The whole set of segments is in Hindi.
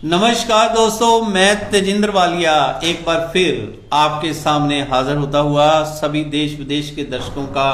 नमस्कार दोस्तों, मैं तेजिंद्र वालिया एक बार फिर आपके सामने हाजिर होता हुआ सभी देश विदेश के दर्शकों का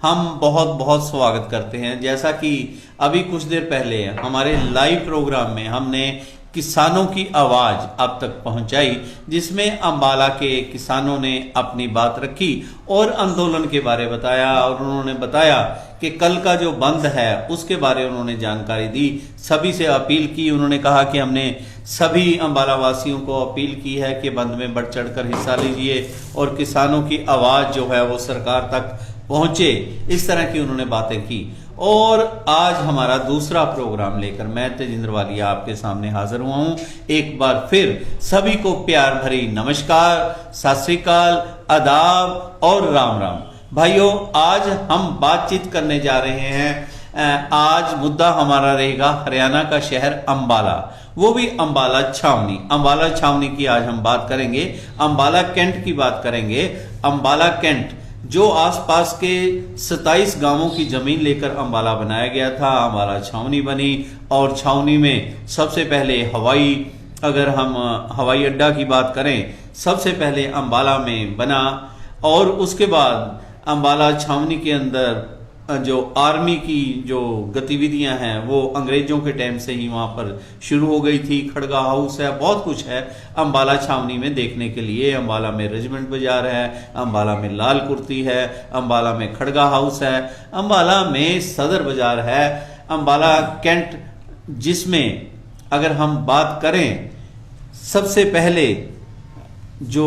हम बहुत बहुत स्वागत करते हैं। जैसा कि अभी कुछ देर पहले हमारे लाइव प्रोग्राम में हमने किसानों की आवाज आप तक पहुंचाई, जिसमें अंबाला के किसानों ने अपनी बात रखी और आंदोलन के बारे में बताया और उन्होंने बताया कि कल का जो बंद है उसके बारे में उन्होंने जानकारी दी। सभी से अपील की, उन्होंने कहा कि हमने सभी अंबाला वासियों को अपील की है कि बंद में बढ़ चढ़कर हिस्सा लीजिए और किसानों की आवाज जो है वो सरकार तक पहुंचे। इस तरह की उन्होंने बातें की और आज हमारा दूसरा प्रोग्राम लेकर मैं तेजिंद्र वालिया आपके सामने हाजिर हुआ हूं। एक बार फिर सभी को प्यार भरी नमस्कार, सत श्री अकाल, आदाब और राम राम। भाइयों, आज हम बातचीत करने जा रहे हैं। आज मुद्दा हमारा रहेगा हरियाणा का शहर अंबाला, वो भी अंबाला छावनी। अंबाला छावनी की आज हम बात करेंगे, अंबाला कैंट की बात करेंगे। अंबाला कैंट जो आसपास के 27 गांवों की जमीन लेकर अंबाला बनाया गया था, अंबाला छावनी बनी और छावनी में सबसे पहले अगर हम हवाई अड्डा की बात करें, सबसे पहले अंबाला में बना और उसके बाद अंबाला छावनी के अंदर जो आर्मी की जो गतिविधियां हैं वो अंग्रेजों के टाइम से ही वहां पर शुरू हो गई थी। खड़गा हाउस है, बहुत कुछ है अंबाला छावनी में देखने के लिए। अंबाला में रेजिमेंट बाजार है, अंबाला में लाल कुर्ती है, अंबाला में खड़गा हाउस है, अंबाला में सदर बाजार है, अंबाला कैंट, जिसमें अगर हम बात करें सबसे पहले जो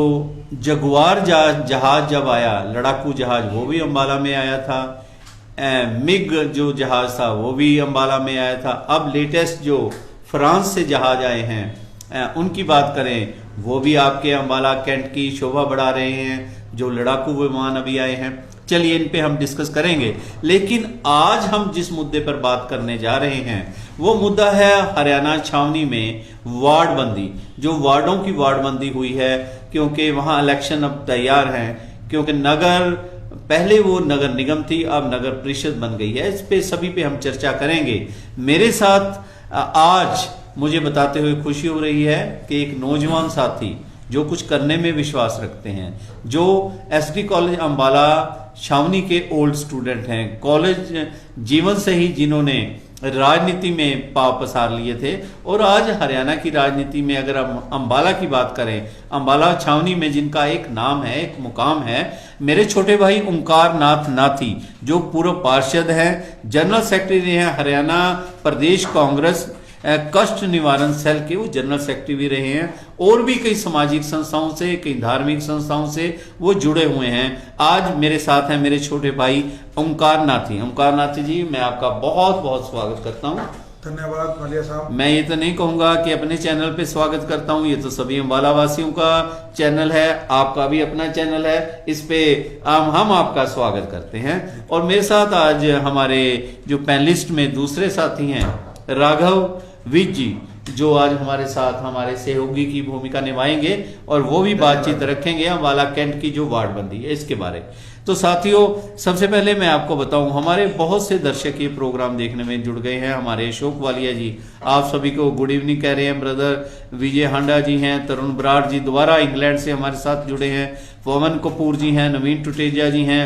जगुआर जहाज जब आया, लड़ाकू जहाज, वो भी अंबाला में आया था। मिग जो जहाज था वो भी अंबाला में आया था। अब लेटेस्ट जो फ्रांस से जहाज आए हैं उनकी बात करें, वो भी आपके अंबाला कैंट की शोभा बढ़ा रहे हैं। जो लड़ाकू विमान अभी आए हैं, चलिए इन पे हम डिस्कस करेंगे। लेकिन आज हम जिस मुद्दे पर बात करने जा रहे हैं वो मुद्दा है हरियाणा छावनी में वार्डबंदी। जो वार्डों की वार्डबंदी हुई है, क्योंकि वहां इलेक्शन अब तैयार हैं, क्योंकि पहले वो नगर निगम थी, अब नगर परिषद बन गई है। इस पे सभी पे हम चर्चा करेंगे। मेरे साथ आज मुझे बताते हुए खुशी हो रही है कि एक नौजवान साथी जो कुछ करने में विश्वास रखते हैं, जो एसडी कॉलेज अंबाला छावनी के ओल्ड स्टूडेंट हैं, कॉलेज जीवन से ही जिन्होंने राजनीति में पांव पसार लिए थे और आज हरियाणा की राजनीति में अगर हम अंबाला की बात करें, अंबाला छावनी में जिनका एक नाम है, एक मुकाम है, मेरे छोटे भाई ओंकार नाथ नाथी, जो पूर्व पार्षद हैं, जनरल सेक्रेटरी हैं हरियाणा प्रदेश कांग्रेस कष्ट निवारण सेल के, वो जनरल सेक्रेटरी भी रहे हैं और भी कई सामाजिक संस्थाओं से, कई धार्मिक संस्थाओं से वो जुड़े हुए हैं। आज मेरे साथ हैं मेरे छोटे भाई ओंकार नाथी। ओंकार नाथी जी, मैं आपका बहुत बहुत स्वागत करता हूँ। धन्यवाद वालिया साहब। मैं ये तो नहीं कहूंगा कि अपने चैनल पे स्वागत करता हूँ, ये तो सभी अंबाला वासियों का चैनल है, आपका भी अपना चैनल है, इस पे हम आपका स्वागत करते हैं। और मेरे साथ आज हमारे जो पैनलिस्ट में दूसरे साथी हैं, राघव विज जी, जो आज हमारे साथ हमारे सहयोगी की भूमिका निभाएंगे और वो भी बातचीत रखेंगे अंबाला कैंट की जो वार्डबंदी है इसके बारे। तो साथियों, सबसे पहले मैं आपको बताऊं, हमारे बहुत से दर्शक ये प्रोग्राम देखने में जुड़ गए हैं। हमारे अशोक वालिया जी, आप सभी को गुड इवनिंग कह रहे हैं। ब्रदर विजय हांडा जी हैं, तरुण बराड़ जी दोबारा इंग्लैंड से हमारे साथ जुड़े हैं, पवन कपूर जी हैं, नवीन टुटेजा जी हैं,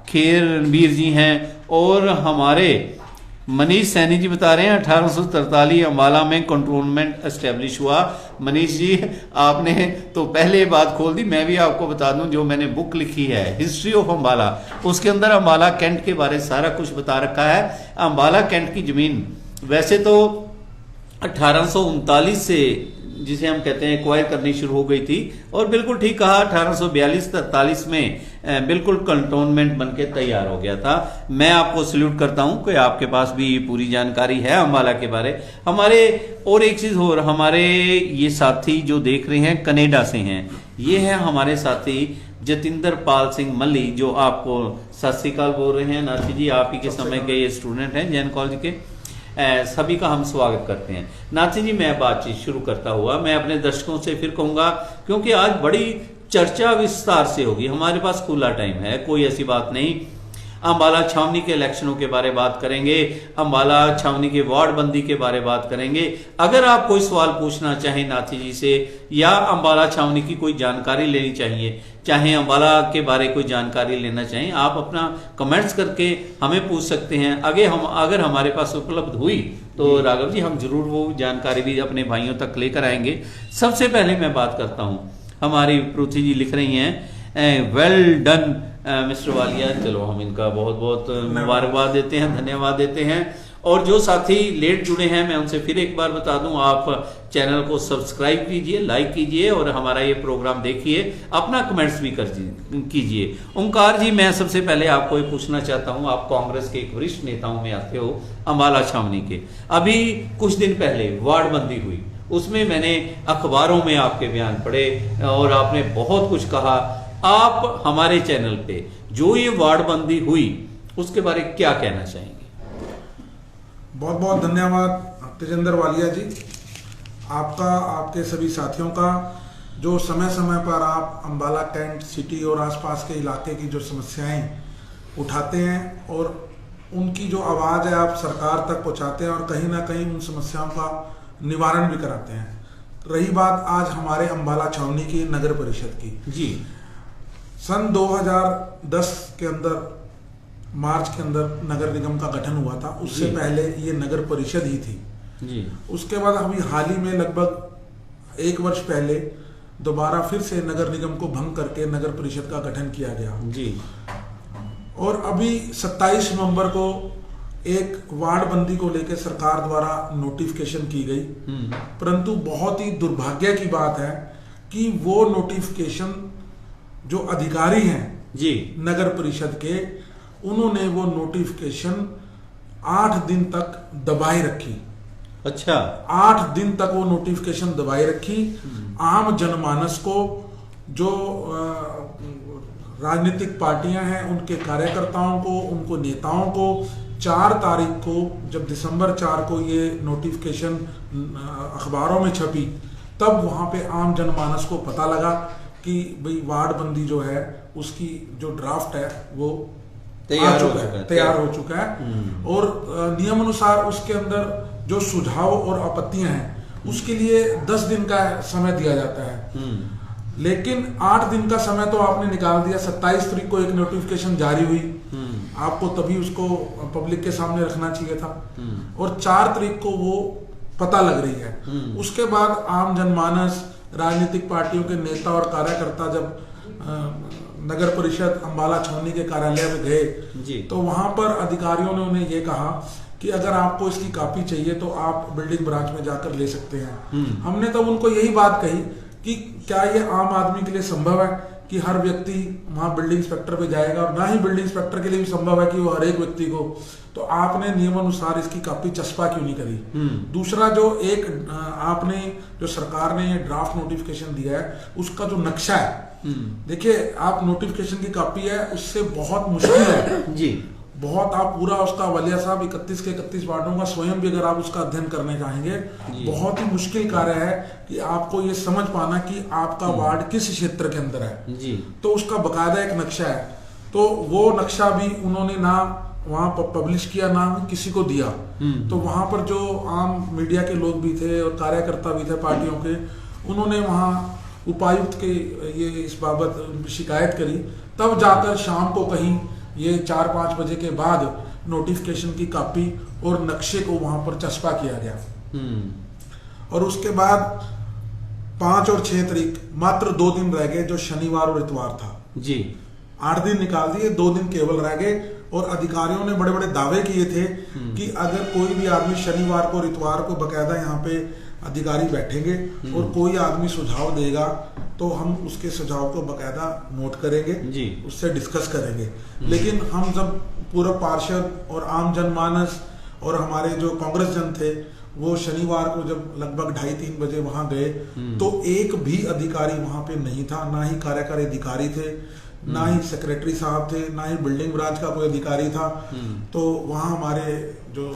खेर रणबीर जी हैं और हमारे मनीष सैनी जी बता रहे हैं 1843 अंबाला में कंटोनमेंट एस्टेब्लिश हुआ। मनीष जी, आपने तो पहले बात खोल दी। मैं भी आपको बता दूं, जो मैंने बुक लिखी है हिस्ट्री ऑफ अंबाला, उसके अंदर अंबाला कैंट के बारे सारा कुछ बता रखा है। अंबाला कैंट की जमीन वैसे तो 1839 से, जिसे हम कहते हैं, एक्वायर करनी शुरू हो गई थी और बिल्कुल ठीक कहा, 1842-43 में बिल्कुल कंटोनमेंट बनके तैयार हो गया था। मैं आपको सल्यूट करता हूं कि आपके पास भी पूरी जानकारी है अंबाला के बारे। हमारे और एक चीज और, हमारे ये साथी जो देख रहे हैं कनाडा से हैं, ये है हमारे साथी जतिंदर पाल सिंह मल्ली, जो आपको सत श्री अकाल बोल रहे हैं। नाथी जी, आप ही के समय के ये स्टूडेंट हैं जैन कॉलेज के। सभी का हम स्वागत करते हैं। नाथी जी, मैं बातचीत शुरू करता हुआ मैं अपने दर्शकों से फिर कहूंगा, क्योंकि आज बड़ी चर्चा विस्तार से होगी, हमारे पास खुला टाइम है, कोई ऐसी बात नहीं। अम्बाला छावनी के इलेक्शनों के बारे बात करेंगे, अम्बाला छावनी के वार्ड बंदी के बारे बात करेंगे। अगर आप कोई सवाल पूछना चाहें नाथी जी से या अम्बाला छावनी की कोई जानकारी लेनी चाहिए, चाहे अम्बाला के बारे कोई जानकारी लेना चाहें, आप अपना कमेंट्स करके हमें पूछ सकते हैं। अगर हमारे पास उपलब्ध हुई तो राघव जी हम जरूर वो जानकारी भी अपने भाइयों तक लेकर आएंगे। सबसे पहले मैं बात करता हूँ, हमारी पृथ्वी जी लिख रही हैं वेल डन मिस्टर वालिया। चलो हम इनका बहुत बहुत मुबारकबाद देते हैं, धन्यवाद देते हैं। और जो साथी लेट जुड़े हैं मैं उनसे फिर एक बार बता दूं, आप चैनल को सब्सक्राइब कीजिए, लाइक कीजिए और हमारा ये प्रोग्राम देखिए, अपना कमेंट्स भी कीजिए। ओंकार जी, मैं सबसे पहले आपको ये पूछना चाहता हूं, आप कांग्रेस के एक वरिष्ठ नेताओं में आते हो, अम्बाला छावनी के। अभी कुछ दिन पहले वार्ड बंदी हुई, उसमें मैंने अखबारों में आपके बयान पढ़े और आपने बहुत कुछ कहा। आप हमारे चैनल पे जो ये वार्ड बंदी हुई उसके बारे में क्या कहना चाहेंगे? बहुत बहुत धन्यवाद तेजिंदर वालिया जी, आपका, आपके सभी साथियों का, जो समय समय पर आप अम्बाला कैंट सिटी और आसपास के इलाके की जो समस्याएं उठाते हैं और उनकी जो आवाज़ है आप सरकार तक पहुंचाते हैं और कहीं ना कहीं उन समस्याओं का निवारण भी कराते हैं। रही बात आज हमारे अम्बाला छावनी की नगर परिषद की जी, सन 2010 के अंदर, मार्च के अंदर नगर निगम का गठन हुआ था। उससे पहले ये नगर परिषद ही थी जी। उसके बाद अभी हाल ही में लगभग 1 वर्ष पहले दोबारा फिर से नगर निगम को भंग करके नगर परिषद का गठन किया गया जी। और अभी 27 नवंबर को एक वार्ड बंदी को लेकर सरकार द्वारा नोटिफिकेशन की गई, परंतु बहुत ही दुर्भाग्य की बात है कि वो नोटिफिकेशन जो अधिकारी हैं जी नगर परिषद के, उन्होंने वो नोटिफिकेशन 8 दिन तक दबाए रखी। अच्छा, 8 दिन तक वो नोटिफिकेशन दबाए रखी। आम जनमानस को, जो राजनीतिक पार्टियां हैं, उनके कार्यकर्ताओं को, उनको नेताओं को 4 तारीख को, जब दिसंबर 4 को ये नोटिफिकेशन अखबारों में छपी, तब वहां पे आम जनमानस को पता लगा कि भाई वार्ड बंदी जो है उसकी जो ड्राफ्ट है वो तैयार हो चुका है और नियम अनुसार उसके अंदर जो सुझाव और आपत्तियां हैं उसके लिए 10 दिन का समय दिया जाता है। लेकिन 8 दिन का समय तो आपने निकाल दिया। 27 तारीख को एक नोटिफिकेशन जारी हुई, आपको तभी उसको पब्लिक के सामने रखना चाहिए था और 4 तारीख को वो पता लग रही है। उसके बाद आम जनमानस, राजनीतिक पार्टियों के नेता और कार्यकर्ता जब नगर परिषद अम्बाला छावनी के कार्यालय में गए तो वहां पर अधिकारियों ने उन्हें यह कहा कि अगर आपको इसकी कॉपी चाहिए तो आप बिल्डिंग ब्रांच में जाकर ले सकते हैं। हमने तब उनको यही बात कही कि क्या ये आम आदमी के लिए संभव है कि हर व्यक्ति वहां बिल्डिंग इंस्पेक्टर पे जाएगा, और ना ही बिल्डिंग इंस्पेक्टर के लिए भी संभव है कि वो हर एक व्यक्ति को, तो आपने नियम अनुसार इसकी कॉपी चस्पा क्यों नहीं करी? दूसरा, जो एक आपने, जो सरकार ने ये ड्राफ्ट नोटिफिकेशन दिया है उसका जो नक्शा है, देखिए आप नोटिफिकेशन की कॉपी है, उससे बहुत मुश्किल है जी, बहुत, आप पूरा उसका, वालिया साहब 31 के 31 वार्डों का स्वयं भी अगर आप उसका अध्ययन करने चाहेंगे, बहुत ही मुश्किल कार्य है कि आपको ये समझ पाना कि आपका वार्ड किस क्षेत्र के अंदर है जी। तो उसका बकायदा एक नक्शा है, तो वो नक्शा भी उन्होंने ना वहां पब्लिश किया, ना किसी को दिया। तो वहां पर जो आम मीडिया के लोग भी थे और कार्यकर्ता भी थे पार्टियों के, उन्होंने वहां उपायुक्त के ये इस बाबत शिकायत करी। तब जाकर शाम को कहीं ये 4-5 बजे के बाद नोटिफिकेशन की कॉपी और नक्शे को वहां पर चस्पा किया गया और उसके बाद 5 और 6 तारीख, मात्र 2 दिन रह गए, जो शनिवार और इतवार था जी। 8 दिन निकाल दिए, 2 दिन केवल रह गए और अधिकारियों ने बड़े बड़े दावे किए थे कि अगर कोई भी आदमी शनिवार को और इतवार को, बकायदा यहाँ पे अधिकारी बैठेंगे और कोई आदमी सुझाव देगा तो हम उसके सुझाव को बकायदा नोट करेंगे जी, उससे डिस्कस करेंगे। लेकिन हम जब पूरा पार्षद और आम जनमानस और हमारे जो कांग्रेस जन थे, वो शनिवार को जब लगभग 2:30-3 बजे वहां गए तो एक भी अधिकारी वहां पे नहीं था, ना ही कार्यकारी अधिकारी थे, ना ही सेक्रेटरी साहब थे, ना ही बिल्डिंग ब्रांच का कोई अधिकारी था। तो वहां हमारे जो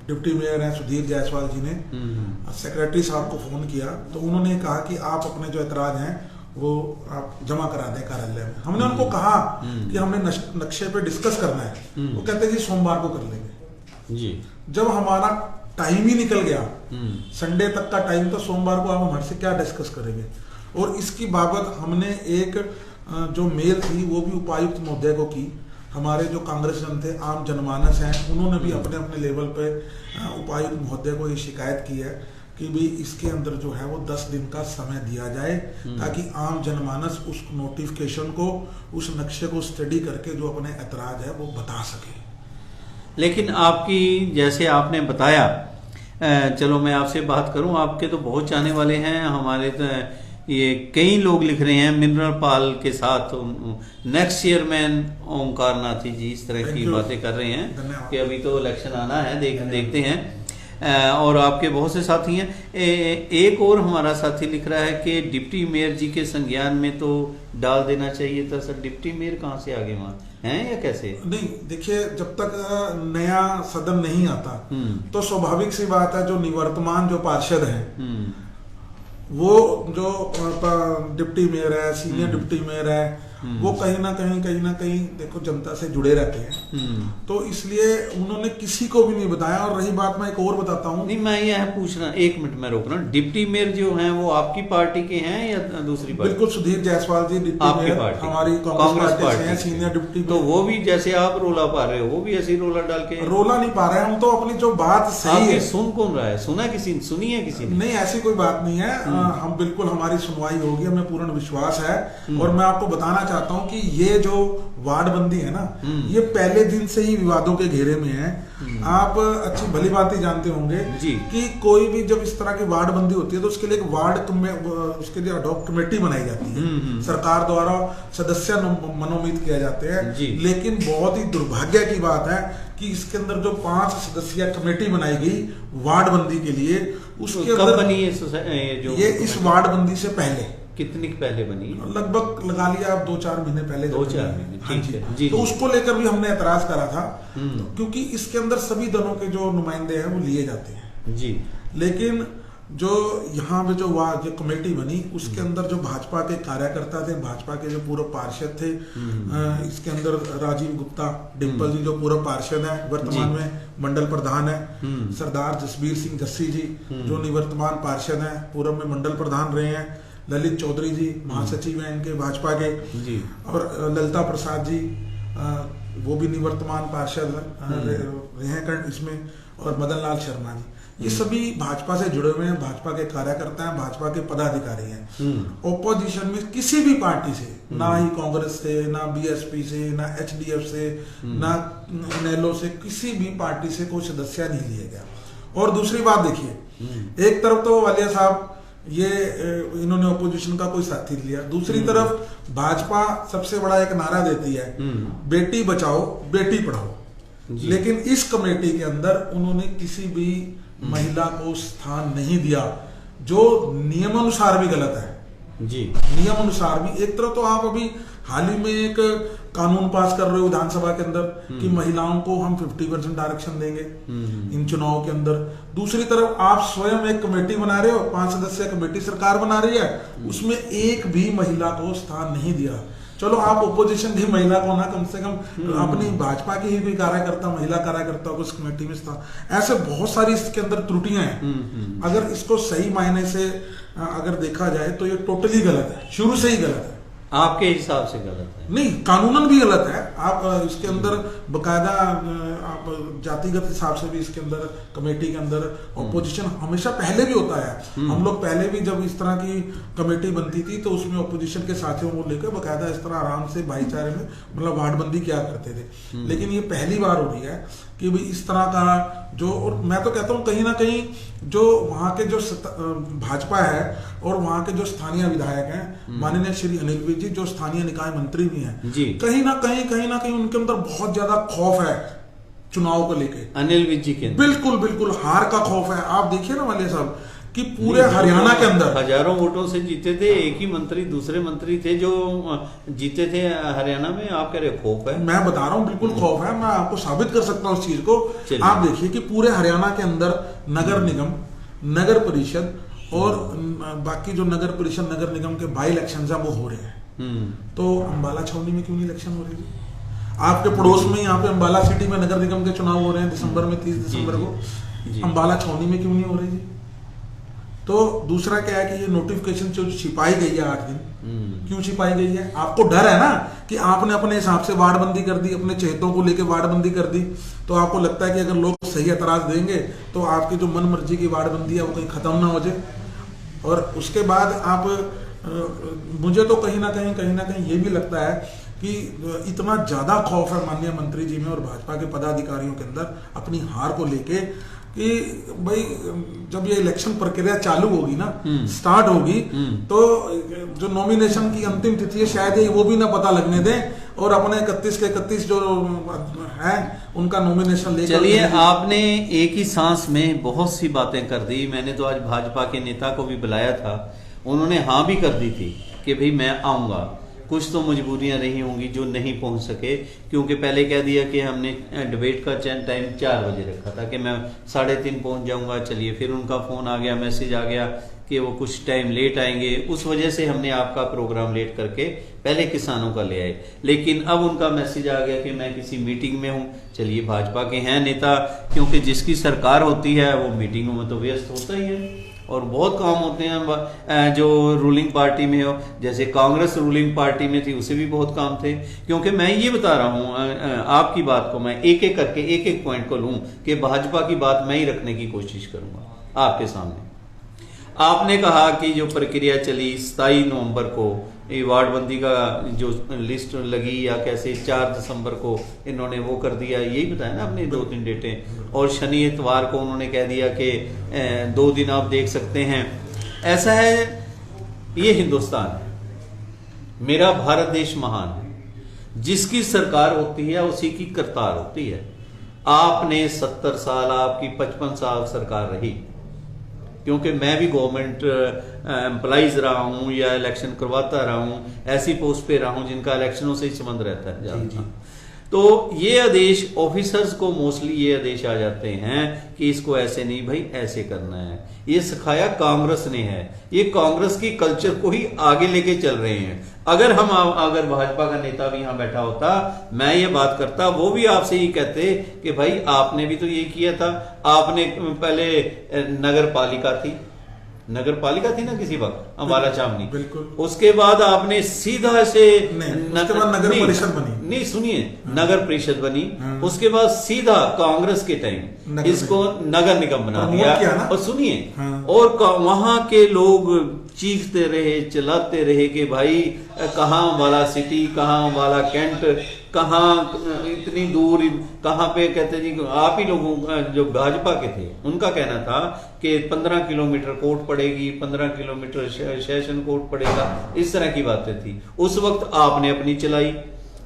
डिप्टी मेयर हैं सुधीर जायसवाल जी ने सेक्रेटरी साहब को फोन किया तो उन्होंने कहा कि आप अपने जो एतराज हैं वो आप जमा करा दें कार्यालय में। हमने उनको कहा कि हमने नक्शे पे डिस्कस करना है, वो कहते हैं जी सोमवार को कर लेंगे जी। जब हमारा टाइम ही निकल गया, संडे तक का टाइम, तो सोमवार को आप हमारे से क्या डिस्कस करेंगे। और इसकी बाबत हमने एक जो मेल थी वो भी उपायुक्त महोदय को की। हमारे जो कांग्रेसजन थे, आम जनमानस हैं, उन्होंने भी अपने अपने लेवल पे उपायुक्त महोदय को ये शिकायत की है कि भी इसके अंदर जो है वो 10 दिन का समय दिया जाए, ताकि आम जनमानस उस नोटिफिकेशन को, उस नक्शे को स्टडी करके जो अपने ऐतराज है वो बता सके। लेकिन आपकी, जैसे आपने बताया, चलो मैं आपसे बात करूं, आपके तो बहुत चाहने वाले हैं, हमारे तो ये कई लोग लिख रहे हैं मिनरल पाल के साथ नेक्स्ट चेयरमैन ओमकार नाथी जी इस तरह की बातें कर रहे हैं कि अभी तो इलेक्शन आना है, देखते हैं। और आपके बहुत से साथी हैं। एक और हमारा साथी लिख रहा है कि डिप्टी मेयर जी के संज्ञान में तो डाल देना चाहिए था। सर, डिप्टी मेयर कहाँ से आगे वहाँ हैं या कैसे? नहीं, देखिए, जब तक नया सदन नहीं आता तो स्वाभाविक सी बात है, जो निवर्तमान जो पार्षद हैं वो जो डिप्टी मेयर है, सीनियर डिप्टी मेयर है, वो कहीं ना कहीं देखो जनता से जुड़े रहते हैं, तो इसलिए उन्होंने किसी को भी नहीं बताया। और रही बात, मैं एक और बताता हूँ। नहीं, मैं यह पूछना, एक मिनट में रोक रहा हूँ, डिप्टी मेयर जो हैं वो आपकी पार्टी के हैं या दूसरी पार्टी? बिल्कुल, सुधीर जायसवाल जी डिप्टी मेयर हमारी कांग्रेस पार्टी से हैं, सीनियर डिप्टी। तो वो भी जैसे आप रोला पा रहे हो, वो भी ऐसी रोला डाल के? रोला नहीं पा रहे हैं हम, तो अपनी जो बात सही है। सुन कौन रहा है? सुना किसी, सुनी है किसी ने? नहीं, ऐसी कोई बात नहीं है। हम बिल्कुल, हमारी सुनवाई होगी, हमें पूर्ण विश्वास है। और मैं आपको बताना चाहता हूं कि ये जो वार्ड बंदी है ना, ये पहले दिन से ही विवादों के घेरे में है। आप अच्छी भली बात ही जानते होंगे कि कोई भी जब इस तरह की वार्ड बंदी होती है तो उसके लिए एक वार्ड उसके लिए अडॉक कमेटी बनाई जाती है, सरकार द्वारा सदस्य मनोनीत किए जाते हैं। लेकिन बहुत ही दुर्भाग्य की बात है कि इसके अंदर जो 5 सदस्यीय कमेटी बनाई गई वार्ड बंदी के लिए, उसके अंदर बनी ये इस वार्ड बंदी से पहले, कितनी पहले बनी? लगभग लगा लिया आप 2-4 महीने पहले। 2-4 महीने, ठीक है जी। तो उसको लेकर भी हमने एतराज करा था, क्योंकि इसके अंदर सभी दलों के जो नुमाइंदे हैं वो लिए जाते हैं जी। लेकिन जो यहाँ पे जो कमेटी बनी, उसके अंदर जो भाजपा के कार्यकर्ता थे, भाजपा के जो पूर्व पार्षद थे, इसके अंदर राजीव गुप्ता, डिम्पल जी जो पूर्व पार्षद हैं, वर्तमान में मंडल प्रधान है, सरदार जसबीर सिंह जस्सी जी जो निवर्तमान पार्षद हैं, पूर्व में मंडल प्रधान रहे हैं, ललित चौधरी जी महासचिव हैं इनके भाजपा के जी, और ललिता प्रसाद जी वो भी निवर्तमान पार्षद रहे हैं इसमें, और मदन लाल शर्मा जी, ये सभी भाजपा से जुड़े हुए हैं, भाजपा के कार्यकर्ता हैं, भाजपा के पदाधिकारी हैं। ओपोजिशन में किसी भी पार्टी से, ना ही कांग्रेस से, ना बीएसपी से, ना एचडीएफ से, ना इनेलो से, किसी भी पार्टी से कोई सदस्य नहीं लिया गया। और दूसरी बात देखिए, एक तरफ तो वालिया साहब ये इन्होंने ओपोजिशन का कोई साथी लिया, दूसरी तरफ भाजपा सबसे बड़ा एक नारा देती है, बेटी बचाओ बेटी पढ़ाओ। लेकिन इस कमेटी के अंदर उन्होंने किसी भी महिला को स्थान नहीं दिया, जो नियमानुसार भी गलत है जी। नियमानुसार भी, एक तरफ तो आप अभी हाल ही में एक कानून पास कर रहे हो विधानसभा के अंदर कि महिलाओं को हम 50% आरक्षण देंगे इन चुनाव के अंदर, दूसरी तरफ आप स्वयं एक कमेटी बना रहे हो, 5 सदस्यीय कमेटी सरकार बना रही है, उसमें एक भी महिला को स्थान नहीं दिया। चलो आप ओपोजिशन की महिला को ना, कम से कम अपनी भाजपा की ही कोई कार्यकर्ता, महिला कार्यकर्ता को इस कमेटी में स्थान, ऐसे बहुत सारी इसके अंदर त्रुटियां हैं। अगर इसको सही मायने से अगर देखा जाए तो ये टोटली गलत है, शुरू से ही गलत है। आपके हिसाब से गलत है? नहीं, कानूनन भी गलत है। आप इसके अंदर बकायदा आप जातिगत हिसाब से भी इसके अंदर कमेटी के अंदर ऑपोजिशन हमेशा पहले भी होता है। हम लोग पहले भी जब इस तरह की कमेटी बनती थी तो उसमें ऑपोजिशन के साथियों को लेकर बकायदा इस तरह आराम से भाईचारे में मतलब वार्डबंदी किया करते थे। लेकिन ये पहली बार हो रही है कि भाई इस तरह का जो, और मैं तो कहता हूँ कहीं ना कहीं जो वहाँ के जो भाजपा है और वहाँ के जो स्थानीय विधायक हैं, माननीय श्री अनिल विज जी जो स्थानीय निकाय मंत्री भी हैं, कहीं ना कहीं उनके अंदर बहुत ज्यादा खौफ है चुनाव को लेके। अनिल विज जी के बिल्कुल हार का खौफ है। आप देखिए ना वाले साहब कि पूरे हरियाणा के अंदर हजारों वोटों से जीते थे, एक ही मंत्री दूसरे मंत्री थे जो जीते थे हरियाणा में, आप कह रहे खौफ है? मैं बता रहा हूँ बिल्कुल खौफ है, मैं आपको साबित कर सकता हूँ उस चीज को। आप देखिए कि पूरे हरियाणा के अंदर नगर निगम, नगर परिषद और बाकी जो नगर परिषद नगर निगम के बाई इलेक्शन है वो हो रहे हैं। तो अंबाला छावनी में क्यों नहीं इलेक्शन हो रही? आपके पड़ोस में यहाँ पे अंबाला सिटी में नगर निगम के चुनाव हो रहे हैं दिसंबर में, 30 दिसंबर को। अंबाला छावनी में क्यों नहीं हो रही जी? तो दूसरा क्या है कि ये नोटिफिकेशन जो छिपाई गई है 8 दिन, क्यों छिपाई गई है? आपको डर है ना कि आपने अपने हिसाब से वार्डबंदी कर दी, अपने चहेतों को लेके वार्डबंदी कर दी, तो आपको लगता है कि अगर लोग सही एतराज देंगे तो आपकी जो मन मर्जी की वार्डबंदी है वो कहीं खत्म ना हो जाए। और उसके बाद आप मुझे तो कहीं ना कहीं ये भी लगता है कि इतना ज्यादा खौफ है माननीय मंत्री जी में और भाजपा के पदाधिकारियों के अंदर अपनी हार को लेके कि भाई जब ये इलेक्शन प्रक्रिया चालू होगी ना, स्टार्ट होगी, तो जो नॉमिनेशन की अंतिम तिथि है शायद ये वो भी ना पता लगने दें और अपने 31 के 31 जो है उनका नॉमिनेशन लेकर। चलिए, आपने एक ही सांस में बहुत सी बातें कर दी। मैंने तो आज भाजपा के नेता को भी बुलाया था, उन्होंने हाँ भी कर दी थी कि भाई मैं आऊंगा। कुछ तो मजबूरियां रही होंगी जो नहीं पहुंच सके, क्योंकि पहले कह दिया कि हमने डिबेट का टाइम 4 बजे रखा था कि मैं 3:30 पहुंच जाऊंगा। चलिए, फिर उनका फोन आ गया, मैसेज आ गया कि वो कुछ टाइम लेट आएंगे, उस वजह से हमने आपका प्रोग्राम लेट करके पहले किसानों का ले आए। लेकिन अब उनका मैसेज आ गया कि मैं किसी मीटिंग में हूं। चलिए, भाजपा के हैं नेता, क्योंकि जिसकी सरकार होती है वो मीटिंगों में तो व्यस्त होता ही है और बहुत काम होते हैं जो रूलिंग पार्टी में हो। जैसे कांग्रेस रूलिंग पार्टी में थी, उसे भी बहुत काम थे। क्योंकि मैं ये बता रहा हूं, आपकी बात को मैं एक एक करके एक एक पॉइंट को लूं कि भाजपा की बात मैं ही रखने की कोशिश करूंगा आपके सामने। आपने कहा कि जो प्रक्रिया चली 27 नवंबर को, ये वार्डबंदी का जो लिस्ट लगी या कैसे 4 दिसंबर को इन्होंने वो कर दिया, यही बताया ना आपने 2-3 डेटें। और शनि इतवार को उन्होंने कह दिया कि 2 दिन आप देख सकते हैं। ऐसा है, ये हिंदुस्तान है, मेरा भारत देश महान है। जिसकी सरकार होती है उसी की करतार होती है। आपने 70 साल, आपकी 55 साल सरकार रही, क्योंकि मैं भी गवर्नमेंट एम्प्लॉइज रहा हूं या इलेक्शन करवाता रहा हूं, ऐसी पोस्ट पे रहा हूं जिनका इलेक्शनों से ही संबंध रहता है ज्यादा। तो ये आदेश ऑफिसर्स को मोस्टली ये आदेश आ जाते हैं कि इसको ऐसे नहीं भाई, ऐसे करना है। ये सिखाया कांग्रेस ने है, ये कांग्रेस की कल्चर को ही आगे लेके चल रहे हैं। अगर भाजपा का नेता भी यहां बैठा होता, मैं ये बात करता, वो भी आपसे ये कहते कि भाई आपने भी तो ये किया था। आपने पहले नगर पालिका थी ना किसी वक्त अंबाला छावनी, उसके बाद आपने सीधा से नगर परिषद बनी। नहीं, सुनिए, नगर परिषद बनी, उसके बाद सीधा कांग्रेस के टाइम इसको नगर निगम बना दिया। और सुनिए, और वहां के लोग चीखते रहे, चिल्लाते रहे कि भाई कहाँ अंबाला सिटी, कहाँ अंबाला कैंट, कहाँ इतनी दूर, कहाँ पे। कहते जी आप ही लोगों जो भाजपा के थे उनका कहना था कि 15 किलोमीटर कोर्ट पड़ेगी, 15 किलोमीटर सेशन कोर्ट पड़ेगा, इस तरह की बातें थी। उस वक्त आपने अपनी चलाई।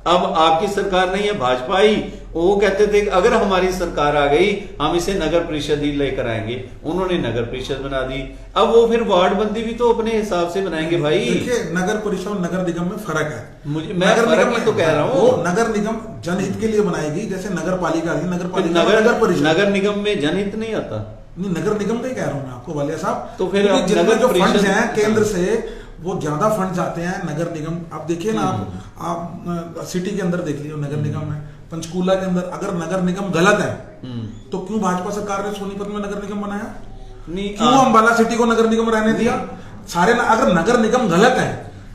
अब आपकी सरकार नहीं है, भाजपा ही। वो कहते थे कि अगर हमारी सरकार आ गई हम इसे नगर परिषद ही लेकर आएंगे। उन्होंने नगर परिषद बना दी। अब वो फिर वार्डबंदी भी तो अपने हिसाब से बनाएंगे भाई। देखिए, नगर परिषद और नगर निगम में फर्क है। मैं फर्क ही तो कह रहा हूँ। नगर निगम जनहित के लिए बनाएगी, जैसे नगर पालिका थी, नगर परिषद। नगर निगम में जनहित नहीं आता। नहीं, नगर निगम का ही कह रहा हूँ मैं आपको वालिया साहब। तो फिर जितने जो फंड्स हैं केंद्र से वो ज्यादा फंड जाते हैं नगर निगम। आप देखिए ना, आप सिटी के अंदर देख लीजिए नगर निगम है, पंचकूला के अंदर। अगर नगर निगम गलत है तो क्यों भाजपा सरकार ने सोनीपत में नगर निगम बनाया? क्यों अंबाला सिटी को नगर निगम रहने दिया? सारे अगर नगर निगम गलत है,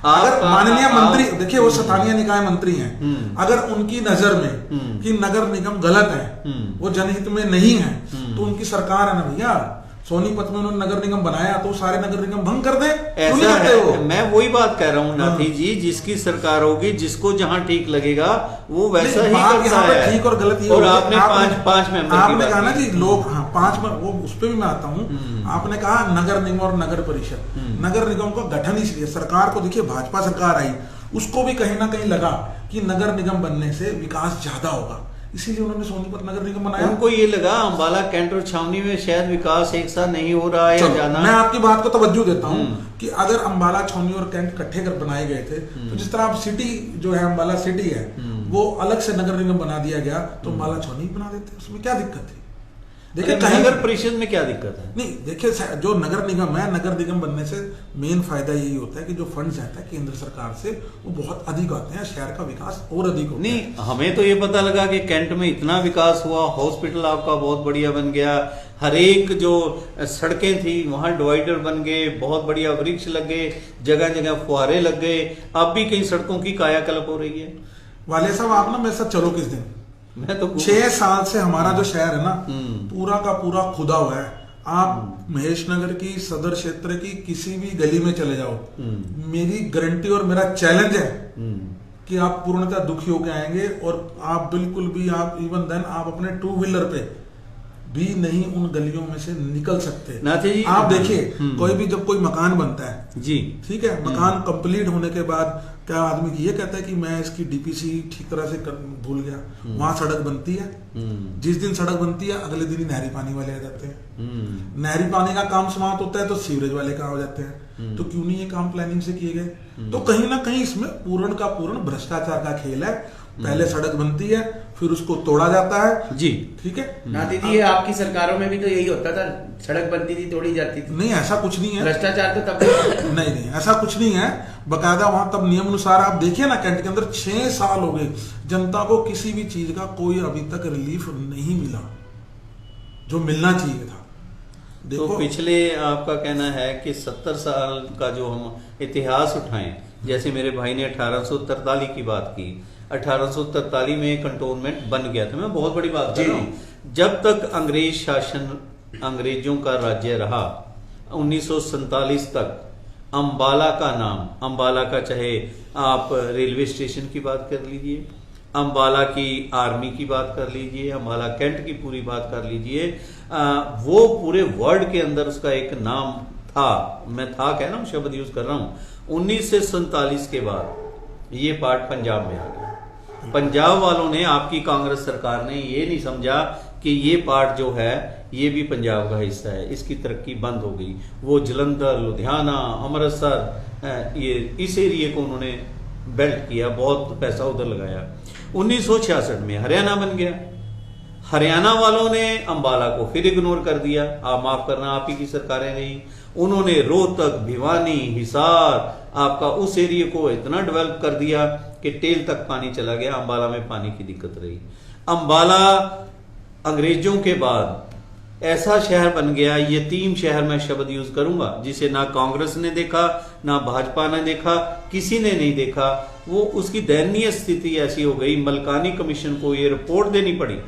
अगर माननीय मंत्री, देखिए वो स्थानीय निकाय मंत्री हैं, अगर उनकी नजर में कि नगर निगम गलत है, वो जनहित में नहीं है, तो उनकी सरकार है ना भैया। सोनीपत में उन्होंने नगर निगम बनाया तो सारे नगर निगम भंग कर दे। ऐसा है, मैं वही बात कह रहा हूँ नाथी जी, जिसकी सरकार होगी, जिसको जहां ठीक लगेगा वो वैसा ही करता है। ठीक और गलत ये। और आपने पांच मेंबर आपने कहा ना कि लोग 5 में, वो उस पर भी मैं आता हूँ। आपने कहा नगर निगम और नगर परिषद। नगर निगम का गठन इसलिए, सरकार को देखिए भाजपा सरकार आई, उसको भी कहीं ना कहीं लगा कि नगर निगम बनने से विकास ज्यादा होगा, इसीलिए उन्होंने सोनीपत नगर निगम बनाया। उनको ये लगा अंबाला कैंट और छावनी में शायद विकास एक साथ नहीं हो रहा है जाना। मैं आपकी बात को तवज्जो देता हूँ कि अगर अंबाला छावनी और कैंट इकट्ठे कर बनाए गए थे, तो जिस तरह आप सिटी जो है अंबाला सिटी है वो अलग से नगर निगम बना दिया गया, तो अंबाला छावनी बना देते, उसमें क्या दिक्कत थी? देखिए नगर परिषद में क्या दिक्कत है? नहीं, देखिए जो नगर निगम है, नगर निगम बनने से मेन फायदा यही होता है कि जो फंड्स आता है केंद्र सरकार से वो बहुत अधिक आते हैं, शहर का विकास और अधिक होता है। नहीं, हमें तो ये पता लगा कि कैंट में इतना विकास हुआ, हॉस्पिटल आपका बहुत बढ़िया बन गया, हर एक जो सड़कें थी वहां डिवाइडर बन गए, बहुत बढ़िया वृक्ष लग गए, जगह जगह फुहारे लग गए, अब भी कई सड़कों की कायाकल्प हो रही है। वाले साहब आप ना मेरे साथ चलो किस दिन, मैं तो 6 साल से हमारा जो शहर है ना पूरा का पूरा खुदा हुआ है। आप महेश नगर की, सदर क्षेत्र की किसी भी गली में चले जाओ, मेरी गारंटी और मेरा चैलेंज है कि आप पूर्णतः दुखी होकर आएंगे, और आप बिल्कुल भी, आप इवन देन आप अपने 2 व्हीलर पे भी नहीं उन गलियों में से निकल सकते। नाथे जी, आप देखिए कोई भी जब कोई मकान बनता है जी, ठीक है, मकान कंप्लीट होने के बाद क्या आदमी ये कहता है कि मैं इसकी डीपीसी ठीक तरह से भूल गया, वहां सड़क बनती है, जिस दिन सड़क बनती है अगले दिन ही नहरी पानी वाले आ जाते हैं, नहरी पानी का काम समाप्त होता है तो सीवरेज वाले कहाँ हो जाते हैं। तो क्यों नहीं ये काम प्लानिंग से किए गए? तो कहीं ना कहीं इसमें पूर्ण का पूर्ण भ्रष्टाचार का खेल है। पहले सड़क बनती है, फिर उसको तोड़ा जाता है जी, ठीक है। नाती जी, ये आपकी सरकारों में भी तो यही होता था, सड़क बनती थी तोड़ी जाती थी। नहीं, ऐसा कुछ नहीं है, भ्रष्टाचार तो तब नहीं नहीं ऐसा कुछ नहीं है, बकायदा वहां तब नियम अनुसार आप देखिए ना, कैंट के अंदर 6 साल हो गए, जनता को किसी भी चीज का कोई अभी तक रिलीफ नहीं मिला जो मिलना चाहिए था। देखो, तो पिछले आपका कहना है कि 70 साल का जो हम इतिहास उठाएं, जैसे मेरे भाई ने 1843 की बात की, 1843 में कंटोनमेंट बन गया था। मैं बहुत बड़ी बात कर रहा हूँ। जब तक अंग्रेज शासन, अंग्रेजों का राज्य रहा, 1947 तक अंबाला का नाम, अंबाला का चाहे आप रेलवे स्टेशन की बात कर लीजिए, अंबाला की आर्मी की बात कर लीजिए, अंबाला कैंट की पूरी बात कर लीजिए, वो पूरे वर्ल्ड के अंदर उसका एक नाम था। मैं था कह रहा हूँ, शब्द यूज कर रहा हूँ। 1947 के बाद ये पार्ट पंजाब में आ गया। पंजाब वालों ने, आपकी कांग्रेस सरकार ने ये नहीं समझा कि ये पार्ट जो है ये भी पंजाब का हिस्सा है, इसकी तरक्की बंद हो गई। वो जलंधर, लुधियाना, अमृतसर, ये इस एरिए को उन्होंने बेल्ट किया, बहुत पैसा उधर लगाया। 1966 में हरियाणा बन गया। हरियाणा वालों ने अंबाला को फिर इग्नोर कर दिया। आप माफ करना, आप ही की सरकारें रही। उन्होंने रोहतक, भिवानी, हिसार, आपका उस एरिया को इतना डेवलप कर दिया कि टेल तक पानी चला गया। अंबाला में पानी की दिक्कत रही। अंबाला अंग्रेजों के बाद ऐसा शहर बन गया, यतीम शहर मैं शब्द यूज करूंगा, जिसे ना कांग्रेस ने देखा, ना भाजपा ने देखा, किसी ने नहीं देखा। वो उसकी दयनीय स्थिति ऐसी हो गई, मलकानी कमीशन को ये रिपोर्ट देनी पड़ी,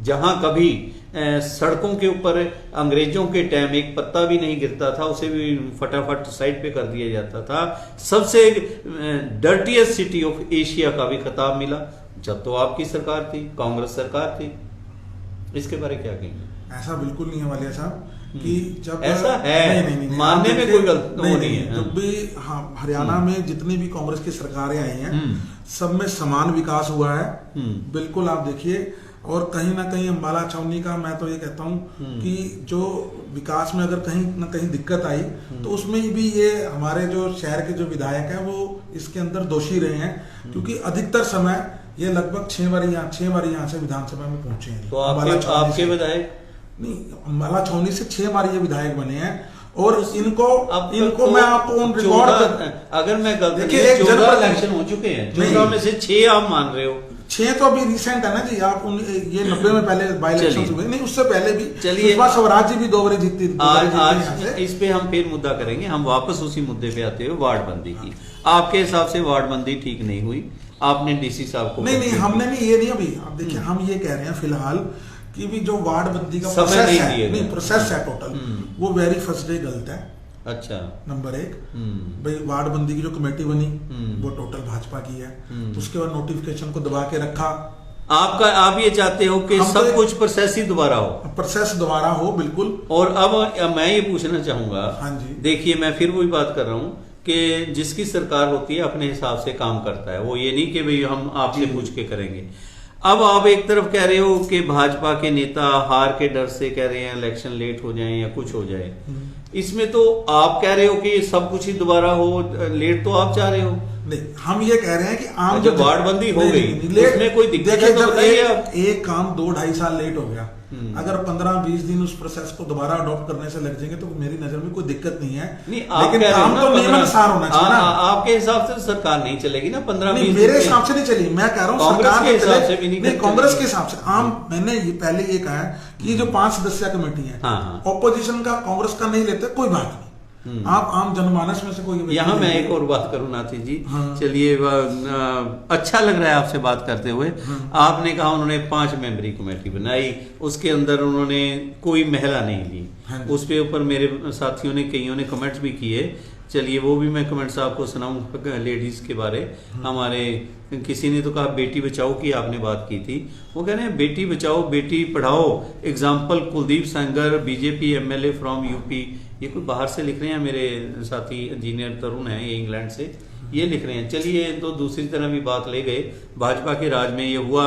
जहां कभी सड़कों के ऊपर अंग्रेजों के टाइम एक पत्ता भी नहीं गिरता था, उसे भी फटाफट साइड पे कर दिया जाता था। सबसे डर्टीएस्ट सिटी ऑफ एशिया का भी खिताब मिला जब तो आपकी सरकार थी, कांग्रेस सरकार थी। इसके बारे क्या कहेंगे? ऐसा बिल्कुल नहीं है वालिया साहब कि जब ऐसा है, नहीं, मानने में कोई गलत नहीं है। जब भी हरियाणा में जितनी भी कांग्रेस की सरकारें आई हैं, सब में समान विकास हुआ है, बिल्कुल। आप देखिए, और कहीं ना कहीं अंबाला छावनी का मैं तो ये कहता हूँ कि जो विकास में अगर कहीं ना कहीं दिक्कत आई तो उसमें भी ये हमारे जो शहर के जो विधायक हैं वो इसके अंदर दोषी रहे हैं, क्योंकि अधिकतर समय ये लगभग 6 बार यहाँ से विधानसभा में पहुंचे हैं। तो आपके विधायक नहीं, अंबाला छावनी से 6 बार ये विधायक बने हैं, और इनको मैं आपको उन रिकॉर्ड, अगर मैं गलत नहीं, 14 इलेक्शन हो चुके हैं, 14 में से 6 आप मान रहे हो। 6 तो अभी रिसेंट है ना जी। आप ये 90 में पहले बाई इलेक्शन हुए, नहीं उससे पहले भी। चलिए, स्वराज जी भी 2 बार जीती। आज इस पे हम फिर मुद्दा करेंगे। हम वापस उसी मुद्दे पे आते हुए वार्ड बंदी की। आपके हिसाब से वार्ड बंदी ठीक नहीं हुई, आपने डीसी साहब को नहीं, हमने भी ये नहीं। अभी आप देखिए, हम ये कह रहे हैं फिलहाल कि भी जो वार्ड बंदी का प्रोसेस है टोटल, वो वेरी फर्स्ट डे गलत है। अच्छा, नंबर 1 भाई, वार्ड बंदी की जो कमेटी बनी वो टोटल भाजपा की है। उसके बाद नोटिफिकेशन को दबा के रखा। आप ये चाहते हो कि सब कुछ प्रोसेस ही दोबारा हो? प्रोसेस दोबारा हो, बिल्कुल। और अब मैं ये पूछना चाहूंगा, हाँ जी, देखिए मैं फिर वही बात कर रहा हूँ कि जिसकी सरकार होती है अपने हिसाब से काम करता है, वो ये नहीं कि भाई हम आपसे पूछ के करेंगे। अब आप एक तरफ कह रहे हो कि भाजपा के नेता हार के डर से कह रहे हैं इलेक्शन लेट हो जाए या कुछ हो जाए। इसमें तो आप कह रहे हो कि सब कुछ ही दोबारा हो, लेट तो आप चाह रहे हो, नहीं, हम ये कह रहे हैं कि आम जो वार्डबंदी हो गई उसमें कोई दिक्कत है देखिए, तो जब बताइए आप। एक काम 2-2.5 साल लेट हो गया, अगर 15-20 दिन उस प्रोसेस को दोबारा अडॉप्ट करने से लग जाएंगे तो मेरी नजर में कोई दिक्कत नहीं है। नहीं, आप लेकिन कह रहे हो काम ना तो 15 नियमानुसार होना चाहिए ना। आपके हिसाब से सरकार नहीं चलेगी ना 15-20 दिन मेरे में। हिसाब से नहीं चली, मैं कह रहा हूँ कांग्रेस सरकार के तो हिसाब चले- से भी नहीं नहीं, कांग्रेस चलेगी। के हिसाब से आम, मैंने ये पहले ये कहा है कि ये जो 5 सदस्यीय कमेटी है, हाँ। ऑपोजिशन का कांग्रेस का नहीं लेते कोई बात नहीं, आप आम जनमानस में से कोई व्यक्ति यहाँ मैं नहीं एक और बात करूँ नाथी जी, हाँ। चलिए अच्छा लग रहा है आपसे बात करते हुए। आपने कहा उन्होंने 5 मेंबरी कमेटी बनाई, उसके अंदर उन्होंने कोई महिला नहीं ली, हाँ। उस पे ऊपर मेरे साथियों ने कईयों ने कमेंट्स भी किए, चलिए वो भी मैं कमेंट्स आपको सुनाऊंगा लेडीज के बारे। हमारे किसी ने तो कहा बेटी बचाओ की आपने बात की थी, वो कह रहे हैं Beti Bachao Beti Padhao, example Kuldeep Sengar BJP MLA from UP. ये कोई बाहर से लिख रहे हैं, मेरे साथी इंजीनियर तरुण हैं, ये इंग्लैंड से ये लिख रहे हैं। चलिए तो दूसरी तरह भी बात ले गए, भाजपा के राज में ये हुआ,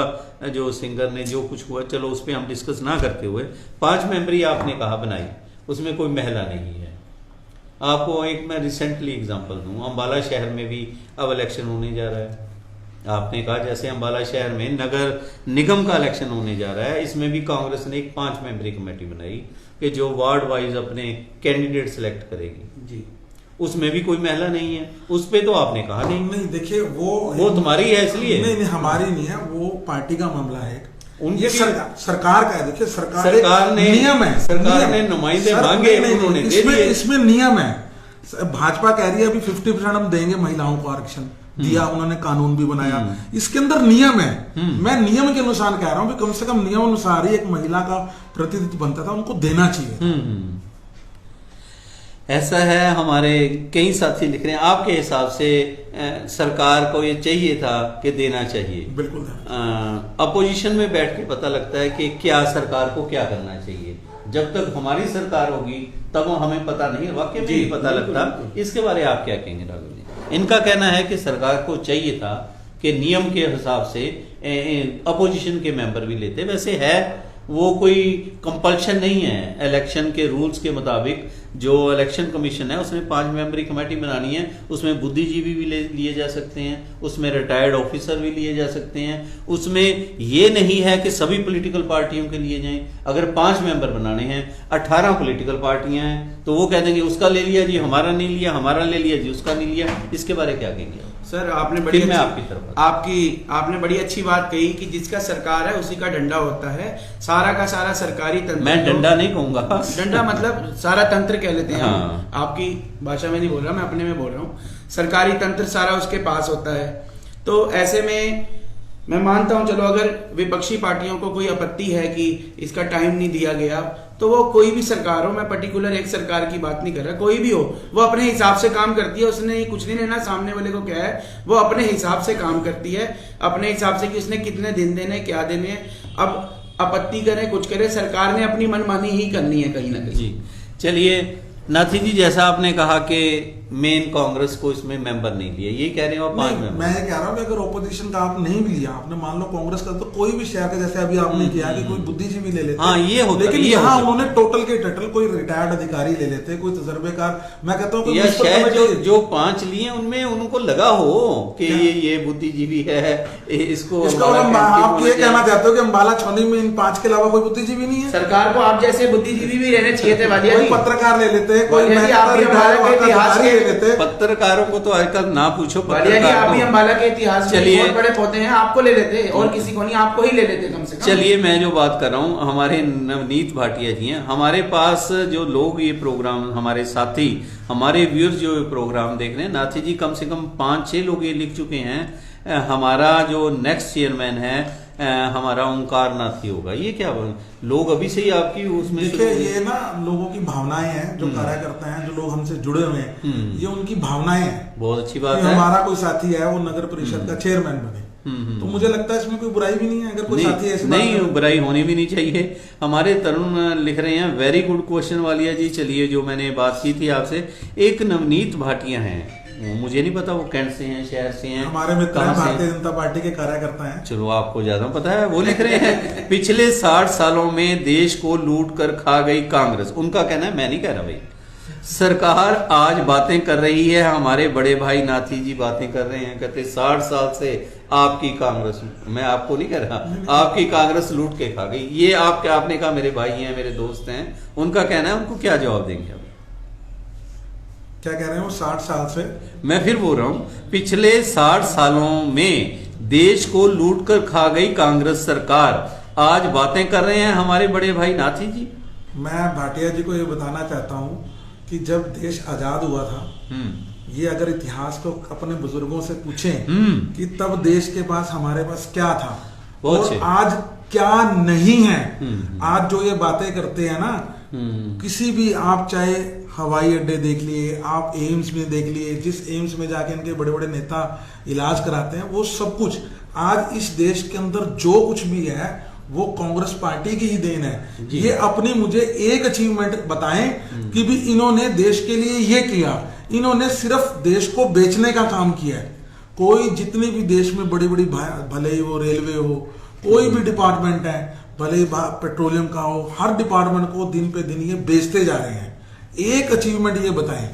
जो सिंगर ने जो कुछ हुआ, चलो उस पर हम डिस्कस ना करते हुए 5 मेंबरी आपने कहा बनाई, उसमें कोई महिला नहीं है। आपको एक मैं रिसेंटली एग्जांपल दूं, अंबाला शहर में भी अब इलेक्शन होने जा रहा है। आपने कहा जैसे अंबाला शहर में नगर निगम का इलेक्शन होने जा रहा है, इसमें भी कांग्रेस ने एक 5 मेंबरी कमेटी बनाई कि जो वार्ड वाइज अपने कैंडिडेट सिलेक्ट करेगी जी, उसमें भी कोई महिला नहीं है, उस पे तो आपने कहा नहीं। देखिए वो तुम्हारी है इसलिए नहीं, हमारी नहीं है, वो पार्टी का मामला है। उनकी सरकार का है। देखिए सरकार ने नियम है, सरकार ने नुमाइंदे मांगे, उन्होंने दे दिए। इसमें नियम है, भाजपा कह रही है अभी 50% हम देंगे महिलाओं को आरक्षण दिया, उन्होंने कानून भी बनाया, इसके अंदर नियम है। मैं नियम के अनुसार कह रहा हूं कि कम से कम नियम अनुसार ही एक महिला का प्रतिनिधित्व बनता था, उनको देना चाहिए। ऐसा है, हमारे कई साथी लिख रहे हैं आपके हिसाब से सरकार को ये चाहिए था कि देना चाहिए। बिल्कुल अपोजिशन में बैठ के पता लगता है कि क्या सरकार को क्या करना चाहिए। जब तक हमारी सरकार होगी तब हमें पता नहीं, वाकई में नहीं पता लगता। इसके बारे आप क्या कहेंगे राघव जी? इनका कहना है कि सरकार को चाहिए था कि नियम के हिसाब से अपोजिशन के मेंबर भी लेते। वैसे है वो कोई कंपल्शन नहीं है, इलेक्शन के रूल्स के मुताबिक जो इलेक्शन कमीशन है उसने 5 मेंबरी कमेटी बनानी है, उसमें बुद्धिजीवी भी लिए जा सकते हैं, उसमें रिटायर्ड ऑफिसर भी लिए जा सकते हैं, उसमें ये नहीं है कि सभी पॉलिटिकल पार्टियों के लिए जाएं। अगर 5 मेंबर बनाने हैं, 18 पॉलिटिकल पार्टियां हैं तो वो कह देंगे उसका ले लिया जी, हमारा नहीं लिया, हमारा ले लिया जी, उसका नहीं लिया। इसके बारे क्या कहेंगे सर? आपने बड़ी आपने बड़ी अच्छी बात कही कि जिसका सरकार है उसी का डंडा होता है। सारा का सारा सरकारी तंत्र, मैं डंडा नहीं कहूंगा, डंडा मतलब सारा तंत्र कह लेते हैं। हाँ। आपकी भाषा में नहीं बोल रहा, मैं अपने में बोल रहा हूँ। सरकारी तंत्र सारा उसके पास होता है। तो ऐसे में मैं मानता हूं, चलो अगर विपक्षी पार्टियों को कोई आपत्ति है कि इसका टाइम नहीं दिया गया, तो वो कोई भी सरकार हो, मैं पर्टिकुलर एक सरकार की बात नहीं कर रहा, कोई भी हो, वो अपने हिसाब से काम करती है। उसने कुछ नहीं लेना सामने वाले को क्या है, वो अपने हिसाब से काम करती है, अपने हिसाब से कि उसने कितने दिन देने, क्या देने। अब आपत्ति करे कुछ करे, सरकार ने अपनी मनमानी ही करनी है कहीं ना कहीं। जी चलिए नाथी जी, जैसा आपने कहा कि मेन कांग्रेस को इसमें मेंबर नहीं लिया, ये कह रहे हो आप 5 मेंबर। मैं ये कह रहा हूँ कि अगर ओपोजिशन का आप नहीं भी लिया, आपने मान लो कांग्रेस का, तो कोई भी शहर का, जैसे अभी आपने किया कि कोई बुद्धिजीवी ले लेते। हाँ, ये होता, लेकिन ये यहाँ होता। उन्होंने टोटल के टोटल कोई रिटायर्ड अधिकारी ले लेते, कोई तजर्बेकार। मैं कहता हूँ या शायद जो 5 लिए उनमें उनको लगा हो कि ये बुद्धिजीवी है, इसको आप ये कहना चाहते हो कि अम्बाला छावनी में इन 5 के अलावा कोई बुद्धिजीवी नहीं है? सरकार को आप जैसे बुद्धिजीवी भी रहने चाहिए थे। कोई पत्रकार ले लेते, कोई पत्रकारों को तो आजकल ना पूछो, आप भी अम्बाला के इतिहास में बहुत बड़े पौधे हैं, आपको ले लेते और किसी को नहीं, आपको ही ले लेते कम से कम। चलिए मैं जो बात कर रहा हूँ, हमारे नवनीत भाटिया जी हैं, हमारे पास जो लोग ये प्रोग्राम, हमारे साथी, हमारे व्यूअर्स जो प्रोग्राम देख रहे हैं, नाथी जी कम से कम 5-6 लोग ये लिख चुके हैं हमारा जो नेक्स्ट चेयरमैन है हमारा ओंकार नाथ ही होगा। ये क्या लोग अभी से ही आपकी उसमें देखिए, ये ना लोगों की भावनाएं हैं, जो कार्यकर्ता हैं, जो लोग हमसे जुड़े हुए हैं, ये उनकी भावनाएं हैं। बहुत अच्छी बात है। हमारा कोई साथी है वो नगर परिषद का चेयरमैन बने, तो मुझे लगता है इसमें कोई बुराई भी नहीं है। अगर कोई साथी ऐसी नहीं, बुराई होनी भी नहीं चाहिए। हमारे तरुण लिख रहे हैं, वेरी गुड क्वेश्चन वालिया जी। चलिए, जो मैंने बात की थी आपसे, एक नवनीत भाटिया हैं, मुझे नहीं पता वो कैंट से हैं, शहर से हैं, हमारे मित्र हैं, भारतीय जनता पार्टी के कार्यकर्ता हैं। चलो आपको ज्यादा पता है। वो लिख रहे हैं पिछले 60 सालों में देश को लूट कर खा गई कांग्रेस। उनका कहना है, मैं नहीं कह रहा भाई, सरकार आज बातें कर रही है, हमारे बड़े भाई नाथी जी बातें कर रहे हैं, कहते 60 साल से आपकी कांग्रेस, मैं आपको नहीं कह रहा, आपकी कांग्रेस लूट के खा गई। ये आपने कहा मेरे भाई हैं, मेरे दोस्त हैं, उनका कहना है, उनको क्या जवाब देंगे अब? क्या कह रहे हो 60 साल से? मैं फिर बोल रहा हूं, पिछले 60 सालों में देश को लूट कर खा गई कांग्रेस सरकार, आज बातें कर रहे हैं हमारे बड़े भाई नाथी जी। मैं भाटिया जी को ये बताना चाहता हूँ कि जब देश आजाद हुआ था, ये अगर इतिहास को अपने बुजुर्गों से पूछें कि तब देश के पास, हमारे पास क्या था और आज क्या नहीं है। आज जो ये बातें करते हैं ना, किसी भी, आप चाहे हवाई अड्डे देख लिए, आप एम्स में देख लिए, जिस एम्स में जाके इनके बड़े बड़े नेता इलाज कराते हैं, वो सब कुछ आज इस देश के अंदर जो कुछ भी है वो कांग्रेस पार्टी की ही देन है। ये अपनी मुझे एक अचीवमेंट बताएं कि भी इन्होंने देश के लिए ये किया। इन्होंने सिर्फ देश को बेचने का काम किया है। कोई जितनी भी देश में बड़ी बड़ी, भले ही वो रेलवे हो, कोई भी डिपार्टमेंट है, भले ही पेट्रोलियम का हो, हर डिपार्टमेंट को दिन पे दिन ये बेचते जा रहे हैं। एक अचीवमेंट ये बताएं,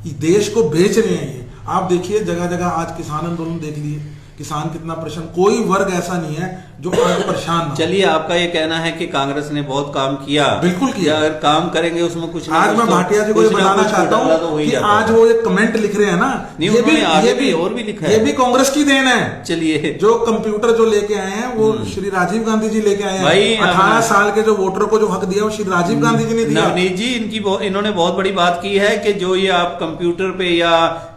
ये देश को बेच रहे हैं। ये आप देखिए जगह जगह आज किसान आंदोलन देख लिए, किसान कितना परेशान, कोई वर्ग ऐसा नहीं है जो आज परेशान ना। चलिए, आपका ये कहना है कि कांग्रेस ने बहुत काम किया, बिल्कुल किया। अगर काम करेंगे उसमें कुछ आज मैं भाटिया जी को ये बताना चाहता हूँ कि आज वो एक कमेंट लिख रहे हैं ना, ये भी और भी लिखा है, ये भी कांग्रेस की देन है। चलिए, जो कंप्यूटर जो लेके आए हैं वो श्री राजीव गांधी जी लेके आए हैं। 18 साल के जो वोटर को जो हक दिया वो श्री राजीव गांधी जी ने दिया। नवनीत जी, इन्होंने बहुत बड़ी बात की है कि जो ये आप कंप्यूटर पे या